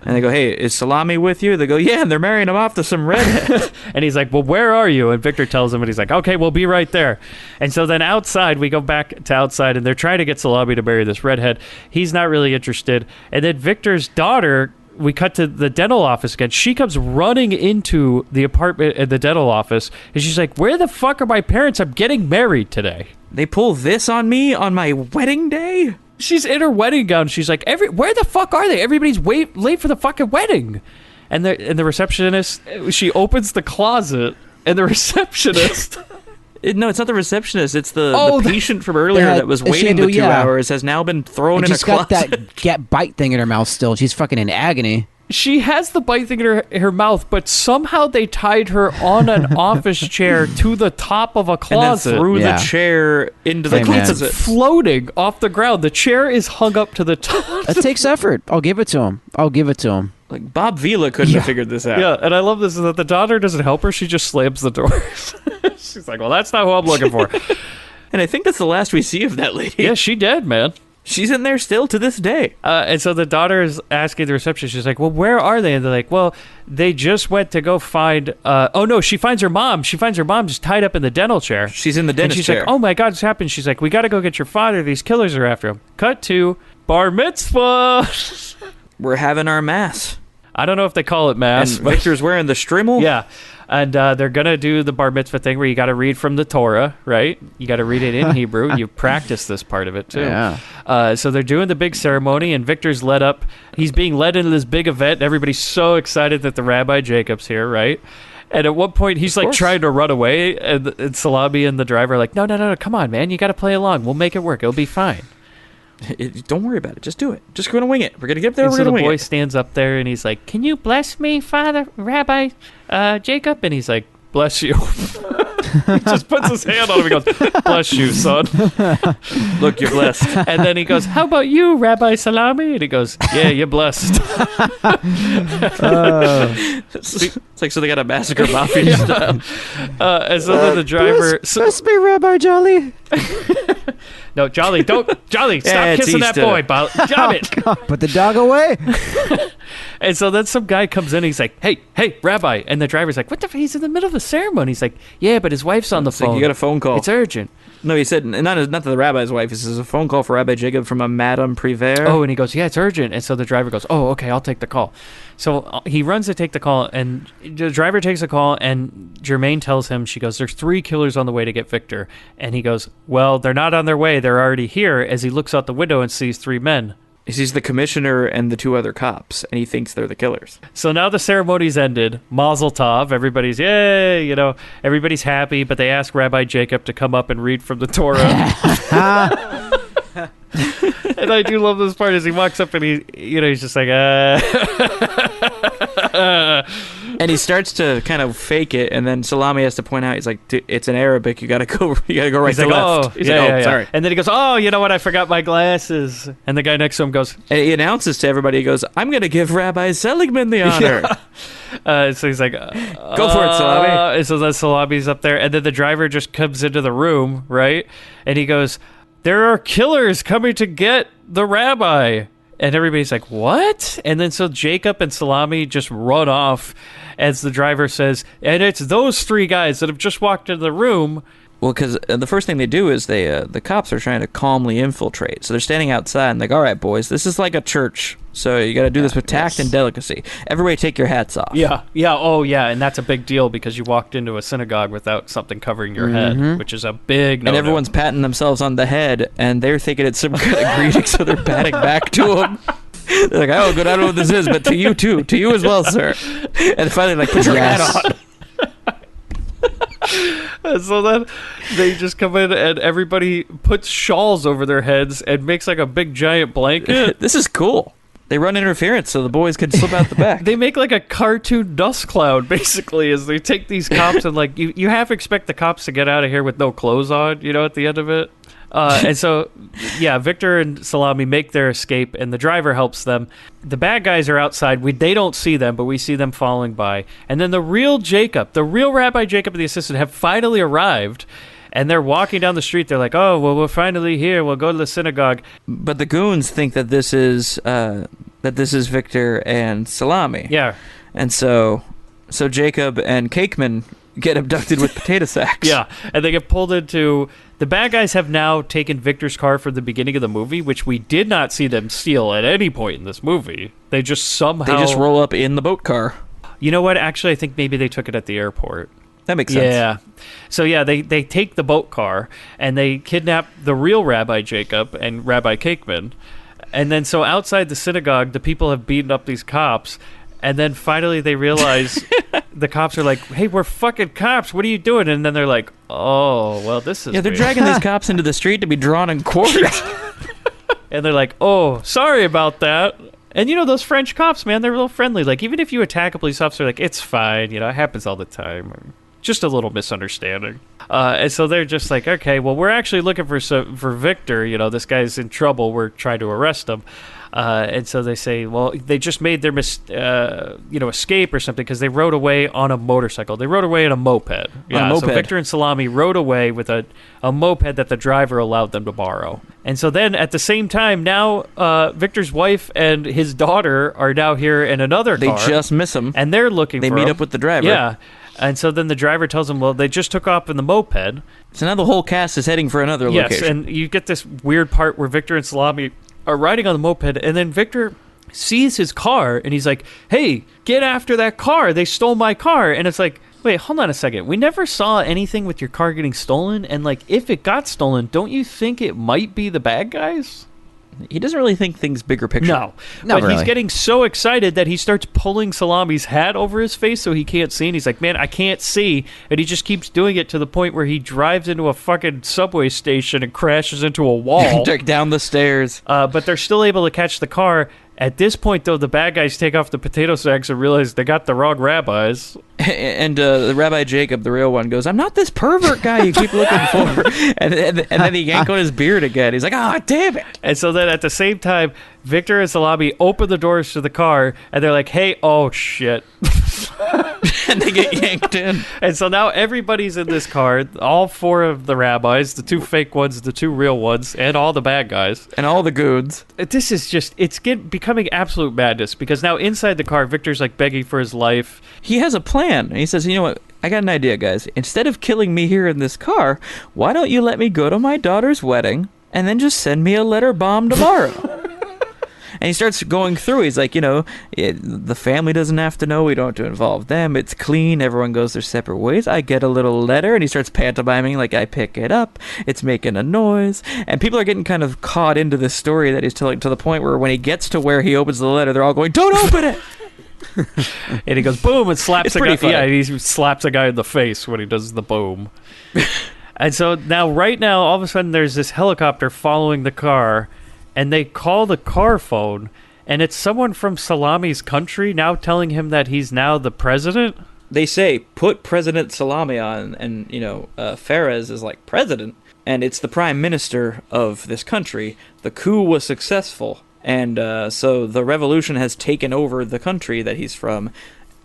And they go, "Hey, is Salami with you?" They go, "Yeah," and they're marrying him off to some redhead. And he's like, "Well, where are you?" And Victor tells him, and he's like, "Okay, we'll be right there." And so then outside, we go back to outside, and they're trying to get Salami to marry this redhead. He's not really interested. And then Victor's daughter, we cut to the dental office again. She comes running into the apartment at the dental office, and she's like, "Where the fuck are my parents? I'm getting married today." They pull this on me on my wedding day? She's in her wedding gown. She's like, where the fuck are they? Everybody's late for the fucking wedding. And the receptionist, she opens the closet, and the receptionist... No, it's not the receptionist. It's the patient from earlier that was waiting the 2 hours has now been thrown in a closet. She's got that bite thing in her mouth still. She's fucking in agony. She has the bite thing in her mouth, but somehow they tied her on an office chair to the top of a closet. And then threw the chair into the closet. It's floating off the ground. The chair is hung up to the top. It takes effort. I'll give it to him. Like, Bob Vila couldn't have figured this out. Yeah, and I love this, is that the daughter doesn't help her. She just slams the doors. She's like, "Well, that's not who I'm looking for." And I think that's the last we see of that lady. Yeah, she dead, man. She's in there still to this day. And so the daughter is asking the receptionist, she's like, "Well, where are they?" And they're like, "Well, they just went to go find..." Oh, no, she finds her mom. She finds her mom just tied up in the dental chair. She's in the dentist chair. And she's chair. like, "Oh, my God, what's happened?" She's like, "We got to go get your father. These killers are after him." Cut to bar mitzvah. We're having our mass. I don't know if they call it mass. And Victor's wearing the strimmel. Yeah. And they're going to do the bar mitzvah thing where you got to read from the Torah, right? You got to read it in Hebrew. You practice this part of it, too. Yeah. So they're doing the big ceremony, and Victor's led up. He's being led into this big event. Everybody's so excited that the Rabbi Jacob's here, right? And at one point, he's like trying to run away, and Salami and the driver are like, no, come on, man. You got to play along. We'll make it work. It'll be fine. Don't worry about it. Just do it. Just going to wing it. We're going to get there. We're going to wing it. So the boy stands up there, and he's like, "Can you bless me, Father, Rabbi Jacob?" And he's like, "Bless you." He just puts his hand on him and goes, bless you, son. Look, you're blessed. And then he goes, how about you, Rabbi Salami? And he goes, yeah, you're blessed. It's like, so they got a massacre mafia style. And so then the driver... Bless me, Rabbi Jolly. No, Jolly, stop kissing that Easter. boy, Stop it. Put the dog away. And so then some guy comes in, he's like, hey, Rabbi. And the driver's like, what the f-? He's in the middle of a ceremony. He's like, yeah, but his wife's on the phone. Like, you got a phone call. It's urgent. No, he said, not to the rabbi's wife. This is a phone call for Rabbi Jacob from a Madame Prévert. Oh, and he goes, yeah, it's urgent. And so the driver goes, oh, okay, I'll take the call. So he runs to take the call, and the driver takes the call, and Jermaine tells him, she goes, there's 3 killers on the way to get Victor. And he goes, well, they're not on their way. They're already here, as he looks out the window and sees 3 men. He sees the commissioner and the 2 other cops, and he thinks they're the killers. So now the ceremony's ended. Mazel tov. Everybody's, yay, everybody's happy, but they ask Rabbi Jacob to come up and read from the Torah. And I do love this part as he walks up and he's just like, And he starts to kind of fake it, and then Salami has to point out, he's like, it's in Arabic, you gotta go right he's to like, left. He's like, sorry. And then he goes, oh, you know what, I forgot my glasses. And the guy next to him goes, And he announces to everybody, he goes, I'm gonna give Rabbi Seligman the honor. So he's like, Go for it, Salami. And so then Salami's up there, and then the driver just comes into the room, right? And he goes, there are killers coming to get the rabbi. And everybody's like, what? And then so Jacob and Salami just run off as the driver says, and it's those 3 guys that have just walked into the room. Well, because the first thing they do is the cops are trying to calmly infiltrate. So they're standing outside and like, all right, boys, this is like a church. So you got to do this with tact and delicacy. Everybody take your hats off. Yeah. Oh, yeah. And that's a big deal because you walked into a synagogue without something covering your head, which is a big no-no. And everyone's patting themselves on the head, and they're thinking it's some kind of greeting, so they're patting back to them. They're like, oh, good, I don't know what this is, but to you too. To you as well, sir. And finally, like, put your hat on. And so then they just come in and everybody puts shawls over their heads and makes like a big giant blanket. This is cool. They run interference so the boys can slip out the back. They make like a cartoon dust cloud, basically, as they take these cops and like you have to expect the cops to get out of here with no clothes on, at the end of it. And so, yeah, Victor and Salami make their escape, and the driver helps them. The bad guys are outside. They don't see them, but we see them falling by. And then the real Rabbi Jacob and the assistant have finally arrived, and they're walking down the street. They're like, oh, well, we're finally here. We'll go to the synagogue. But the goons think that this is Victor and Salami. Yeah. And so Jacob and Cakeman get abducted with potato sacks. Yeah, and they get pulled into... The bad guys have now taken Victor's car from the beginning of the movie, which we did not see them steal at any point in this movie. They just somehow... They just roll up in the boat car. You know what? Actually, I think maybe they took it at the airport. That makes sense. Yeah. So, yeah, they take the boat car, and they kidnap the real Rabbi Jacob and Rabbi Cakeman. And then so outside the synagogue, the people have beaten up these cops, and then finally they realize... The cops are like, hey, we're fucking cops. What are you doing? And then they're like, oh, well, this is Yeah, they're weird. dragging these cops into the street to be drawn and quartered. And they're like, oh, sorry about that. And, those French cops, man, they're real friendly. Like, even if you attack a police officer, like, it's fine. It happens all the time. Just a little misunderstanding. And so they're just like, okay, well, we're actually looking for Victor. This guy's in trouble. We're trying to arrest him. And so they say, well, they just made their escape or something because they rode away on a motorcycle. They rode away in a moped. Yeah, so Victor and Salami rode away with a moped that the driver allowed them to borrow. And so then at the same time, now Victor's wife and his daughter are now here in another car. They just miss him. And they're looking for him. They meet up with the driver. Yeah. And so then the driver tells them, well, they just took off in the moped. So now the whole cast is heading for another location. Yes, and you get this weird part where Victor and Salami are riding on the moped, and then Victor sees his car, and he's like, hey, get after that car. They stole my car. And it's like, wait, hold on a second. We never saw anything with your car getting stolen, and, like, if it got stolen, don't you think it might be the bad guys? He doesn't really think things bigger picture. No. Not but really. He's getting so excited that he starts pulling Salami's hat over his face so he can't see. And he's like, man, I can't see. And he just keeps doing it to the point where he drives into a fucking subway station and crashes into a wall. Down the stairs. But they're still able to catch the car. At this point, though, the bad guys take off the potato sacks and realize they got the wrong rabbis. And the Rabbi Jacob, the real one, goes, "I'm not this pervert guy you keep looking for." and then he yank on his beard again. He's like, "Ah, damn it!" And so then at the same time, Victor and Salami open the doors to the car, and they're like, "Hey, oh shit!" And they get yanked in. And so now everybody's in this car. All 4 of the rabbis, the 2 fake ones, the 2 real ones, and all the bad guys, and all the goons. This is just becoming absolute madness because now inside the car, Victor's like begging for his life. He has a plan. He says, "You know what? I got an idea, guys. Instead of killing me here in this car, why don't you let me go to my daughter's wedding and then just send me a letter bomb tomorrow?" And he starts going through. He's like, the family doesn't have to know. We don't have to involve them. It's clean. Everyone goes their separate ways. I get a little letter, and he starts pantomiming like I pick it up. It's making a noise. And people are getting kind of caught into this story that he's telling to the point where when he gets to where he opens the letter, they're all going, "Don't open it!" And he goes, boom, and slaps a guy. Funny. Yeah, he slaps a guy in the face when he does the boom. And so right now, all of a sudden, there's this helicopter following the car, and they call the car phone, and it's someone from Salami's country now telling him that he's now the president. They say, "Put President Salami on," and, Fares is like, "President?" And it's the prime minister of this country. The coup was successful, and so the revolution has taken over the country that he's from,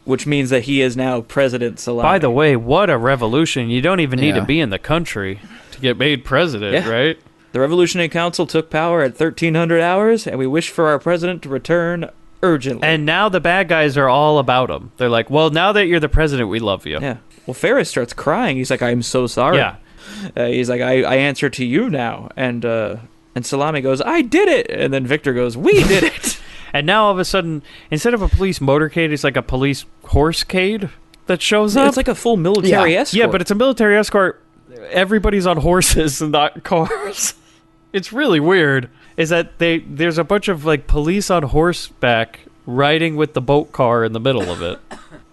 which means that he is now President Salami. By the way, what a revolution. You don't even need to be in the country to get made president, right? The Revolutionary Council took power at 1300 hours, and we wish for our president to return urgently. And now the bad guys are all about him. They're like, well, now that you're the president, we love you. Yeah. Well, Ferris starts crying. He's like, "I'm so sorry." Yeah. He's like, I answer to you now. And Salami goes, "I did it." And then Victor goes, "We did it." And now all of a sudden, instead of a police motorcade, it's like a police horsecade that shows up. It's like a full military escort. Yeah, but it's a military escort. Everybody's on horses and not cars. It's really weird. Is that there's a bunch of like police on horseback riding with the boat car in the middle of it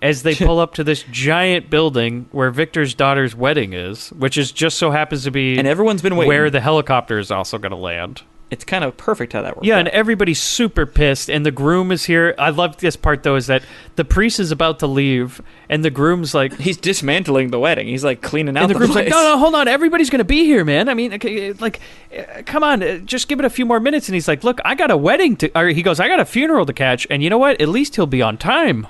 as they pull up to this giant building where Victor's daughter's wedding is, which is just so happens to be and everyone's been waiting where the helicopter is also going to land. It's kind of perfect how that works. Yeah, and everybody's super pissed, and the groom is here. I love this part, though, is that the priest is about to leave, and the groom's like... He's dismantling the wedding. He's, like, cleaning out the place. And the groom's like, no, hold on. Everybody's going to be here, man. I mean, come on. Just give it a few more minutes. And he's like, look, I got a wedding to... Or he goes, I got a funeral to catch, and you know what? At least he'll be on time.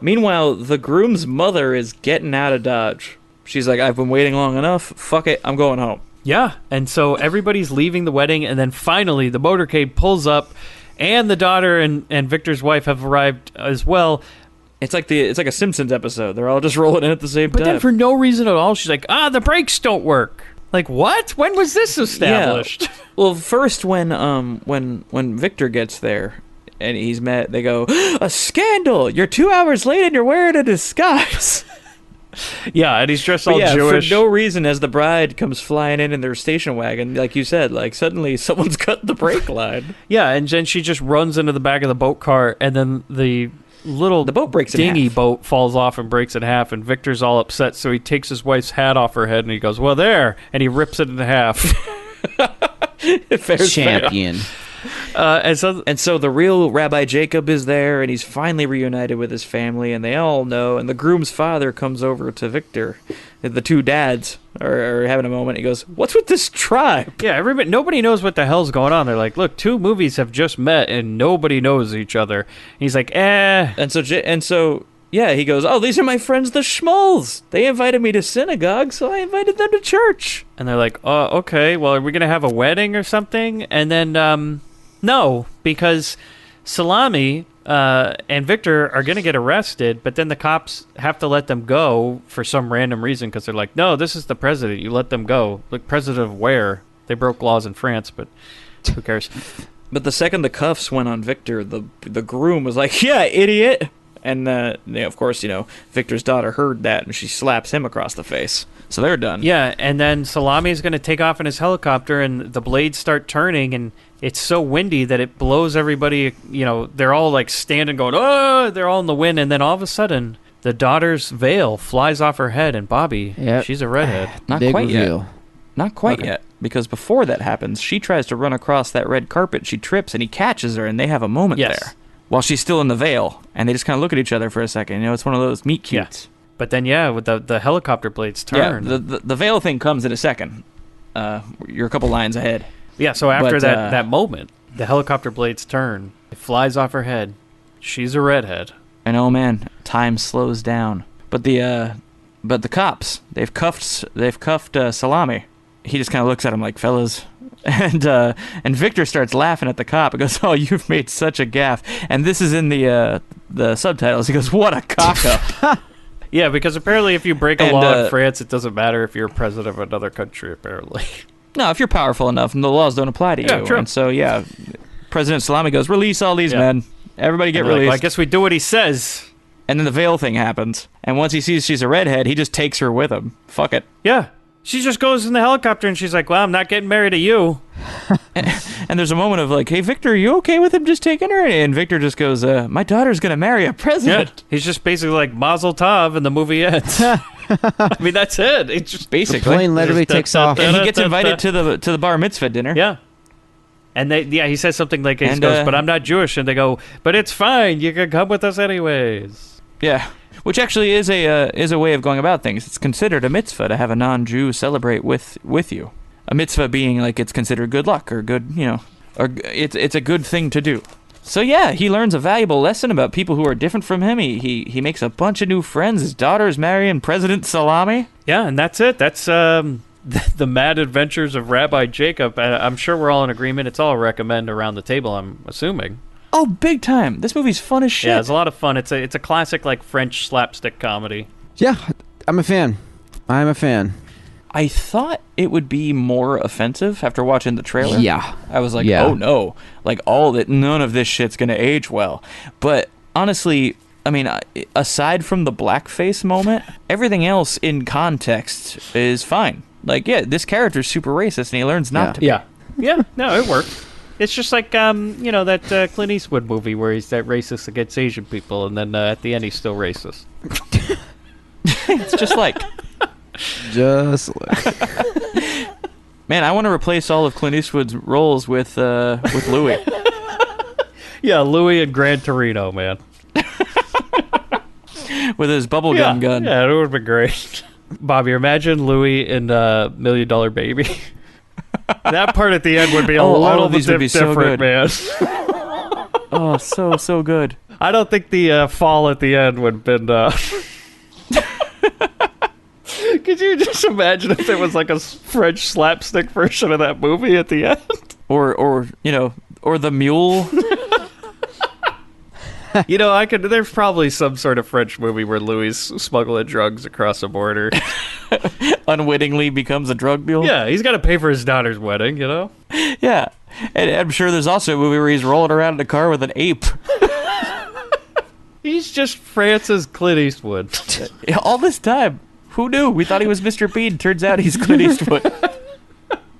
Meanwhile, the groom's mother is getting out of Dodge. She's like, I've been waiting long enough. Fuck it. I'm going home. Yeah, and so everybody's leaving the wedding, and then finally the motorcade pulls up, and the daughter and Victor's wife have arrived as well. It's like a Simpsons episode. They're all just rolling in at the same time. But then for no reason at all, she's like, the brakes don't work. Like, what? When was this established? Yeah. Well, first when Victor gets there and he's met, they go, "A scandal! You're 2 hours late and you're wearing a disguise." Yeah, and he's dressed all Jewish. For no reason, as the bride comes flying in their station wagon, like you said, like suddenly someone's cut the brake line. Yeah, and then she just runs into the back of the boat car, and then the boat breaks dinghy in half. Boat falls off and breaks in half, and Victor's all upset, so he takes his wife's hat off her head, and he goes, well, there, and he rips it in half. Champion. And so the real Rabbi Jacob is there, and he's finally reunited with his family, and they all know. And the groom's father comes over to Victor. The two dads are having a moment. He goes, "What's with this tribe?" Yeah, nobody knows what the hell's going on. They're like, "Look, two movies have just met, and nobody knows each other." He's like, And so. Yeah, he goes, "Oh, these are my friends, the Schmoles. They invited me to synagogue, so I invited them to church." And they're like, "Oh, okay. Well, are we going to have a wedding or something?" And then, no, because Salami and Victor are going to get arrested, but then the cops have to let them go for some random reason because they're like, no, this is the president. You let them go. Look, president of where? They broke laws in France, but who cares? But the second the cuffs went on Victor, the groom was like, "Yeah, idiot." And, of course, Victor's daughter heard that, and she slaps him across the face. So they're done. Yeah, and then Salami is going to take off in his helicopter, and the blades start turning, and it's so windy that it blows everybody. They're all, like, standing going, oh, they're all in the wind, and then all of a sudden, the daughter's veil flies off her head, and Bobby, she's a redhead. Not Big quite reveal. yet. Not quite yet, because before that happens, she tries to run across that red carpet. She trips, and he catches her, and they have a moment there. While she's still in the veil, and they just kind of look at each other for a second. It's one of those meet cutes. Yeah. But then, with the helicopter blades turn. Yeah, the veil thing comes in a second. You're a couple lines ahead. Yeah, so after that moment, the helicopter blades turn. It flies off her head. She's a redhead. And oh man, time slows down. But the cops, they've cuffed Salami. He just kind of looks at him like, fellas. And Victor starts laughing at the cop and goes, "Oh, you've made such a gaffe." And this is in the subtitles. He goes, "What a cock-up." Yeah, because apparently if you break a law in France, it doesn't matter if you're president of another country, apparently. No, if you're powerful enough, the laws don't apply to you. Yeah, true. And so, President Salami goes, "Release all these men. Everybody get released." Like, well, I guess we do what he says. And then the veil thing happens. And once he sees she's a redhead, he just takes her with him. Fuck it. Yeah. She just goes in the helicopter and she's like, "Well, I'm not getting married to you." And there's a moment of like, "Hey, Victor, are you okay with him just taking her?" And Victor just goes, "My daughter's going to marry a president." Yeah. He's just basically like Mazel Tov and the movie ends. I mean, that's it. It's just basically. The plane literally takes off. And he gets invited to the bar mitzvah dinner. Yeah. And he says something like, he goes, "But I'm not Jewish." And they go, "But it's fine. You can come with us anyways." Yeah. Which actually is a way of going about things. It's considered a mitzvah to have a non-Jew celebrate with you. A mitzvah being like it's considered good luck or good, or it's a good thing to do. So yeah, he learns a valuable lesson about people who are different from him. He makes a bunch of new friends. His daughter's marrying President Salami. Yeah, and that's it. That's the mad adventures of Rabbi Jacob. I'm sure we're all in agreement. It's all recommend around the table, I'm assuming. Oh, big time. This movie's fun as shit. Yeah, it's a lot of fun. It's a classic like French slapstick comedy. Yeah, I'm a fan. I thought it would be more offensive after watching the trailer. Yeah. I was like, oh no. Like none of this shit's going to age well. But honestly, I mean, aside from the blackface moment, everything else in context is fine. Like, yeah, this character's super racist and he learns not to be. Yeah, no, it worked. It's just like, that Clint Eastwood movie where he's that racist against Asian people, and then at the end he's still racist. It's just like... Man, I want to replace all of Clint Eastwood's roles with Louis. Yeah, Louis and Gran Torino, man. With his bubblegum gun. Yeah, it would have been great. Bobby, imagine Louis in $1 Million Baby. That part at the end would be a little bit different, so man. Oh, so good. I don't think the fall at the end would have been... Could you just imagine if it was like a French slapstick version of that movie at the end? Or the mule. There's probably some sort of French movie where Louis smuggling drugs across the border. Unwittingly becomes a drug mule. Yeah, he's got to pay for his daughter's wedding, Yeah, and I'm sure there's also a movie where he's rolling around in a car with an ape. He's just France's Clint Eastwood. All this time. Who knew? We thought he was Mr. Bean. Turns out he's Clint Eastwood.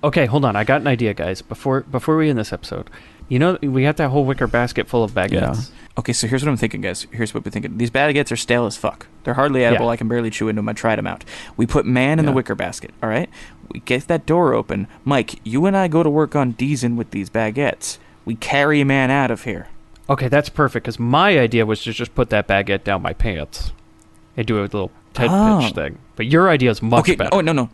Okay, hold on. I got an idea, guys. Before we end this episode, we have that whole wicker basket full of baguettes. Yeah. Okay, so here's what I'm thinking, guys. Here's what we're thinking. These baguettes are stale as fuck. They're hardly edible. Yeah. I can barely chew into them. I tried them out. We put man in the wicker basket, all right? We get that door open. Mike, you and I go to work on Deezen with these baguettes. We carry man out of here. Okay, that's perfect, because my idea was to just put that baguette down my pants and do a little head pitch thing. But your idea is much better. Oh, no.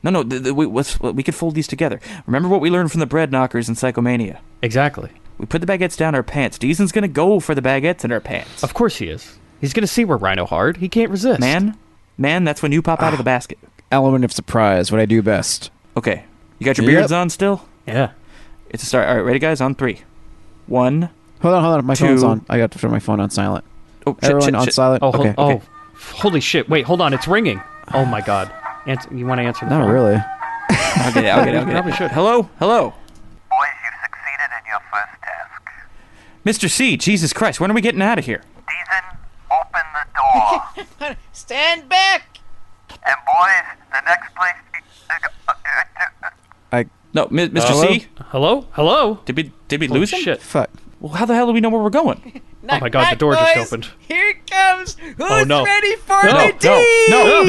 We could fold these together. Remember what we learned from the bread knockers in Psychomania? Exactly. We put the baguettes down our pants. Deezen's going to go for the baguettes in our pants. Of course he is. He's going to see we're Rhino hard. He can't resist. Man, that's when you pop out of the basket. Element of surprise, what I do best. Okay. You got your beards on still? Yeah. It's a start. All right, ready, guys? On 3. 1. Hold on. My 2. phone's on. I got to turn my phone on silent. Oh, Everyone on shit. silent. Oh, okay. Holy shit. Wait, hold on. It's ringing. Oh, my God. You want to answer the phone? Not really. I'll get it. Probably should. Hello? Boys, you've succeeded in your first task. Mr. C, Jesus Christ, when are we getting out of here? Deezen, open the door. Stand back! And boys, the next place... No, Mr. Hello? C? Hello? Did we lose him? Shit. Fuck. Well, how the hell do we know where we're going? Oh my God, the door just opened. Here it comes! Who's no. ready for No, the tea? No!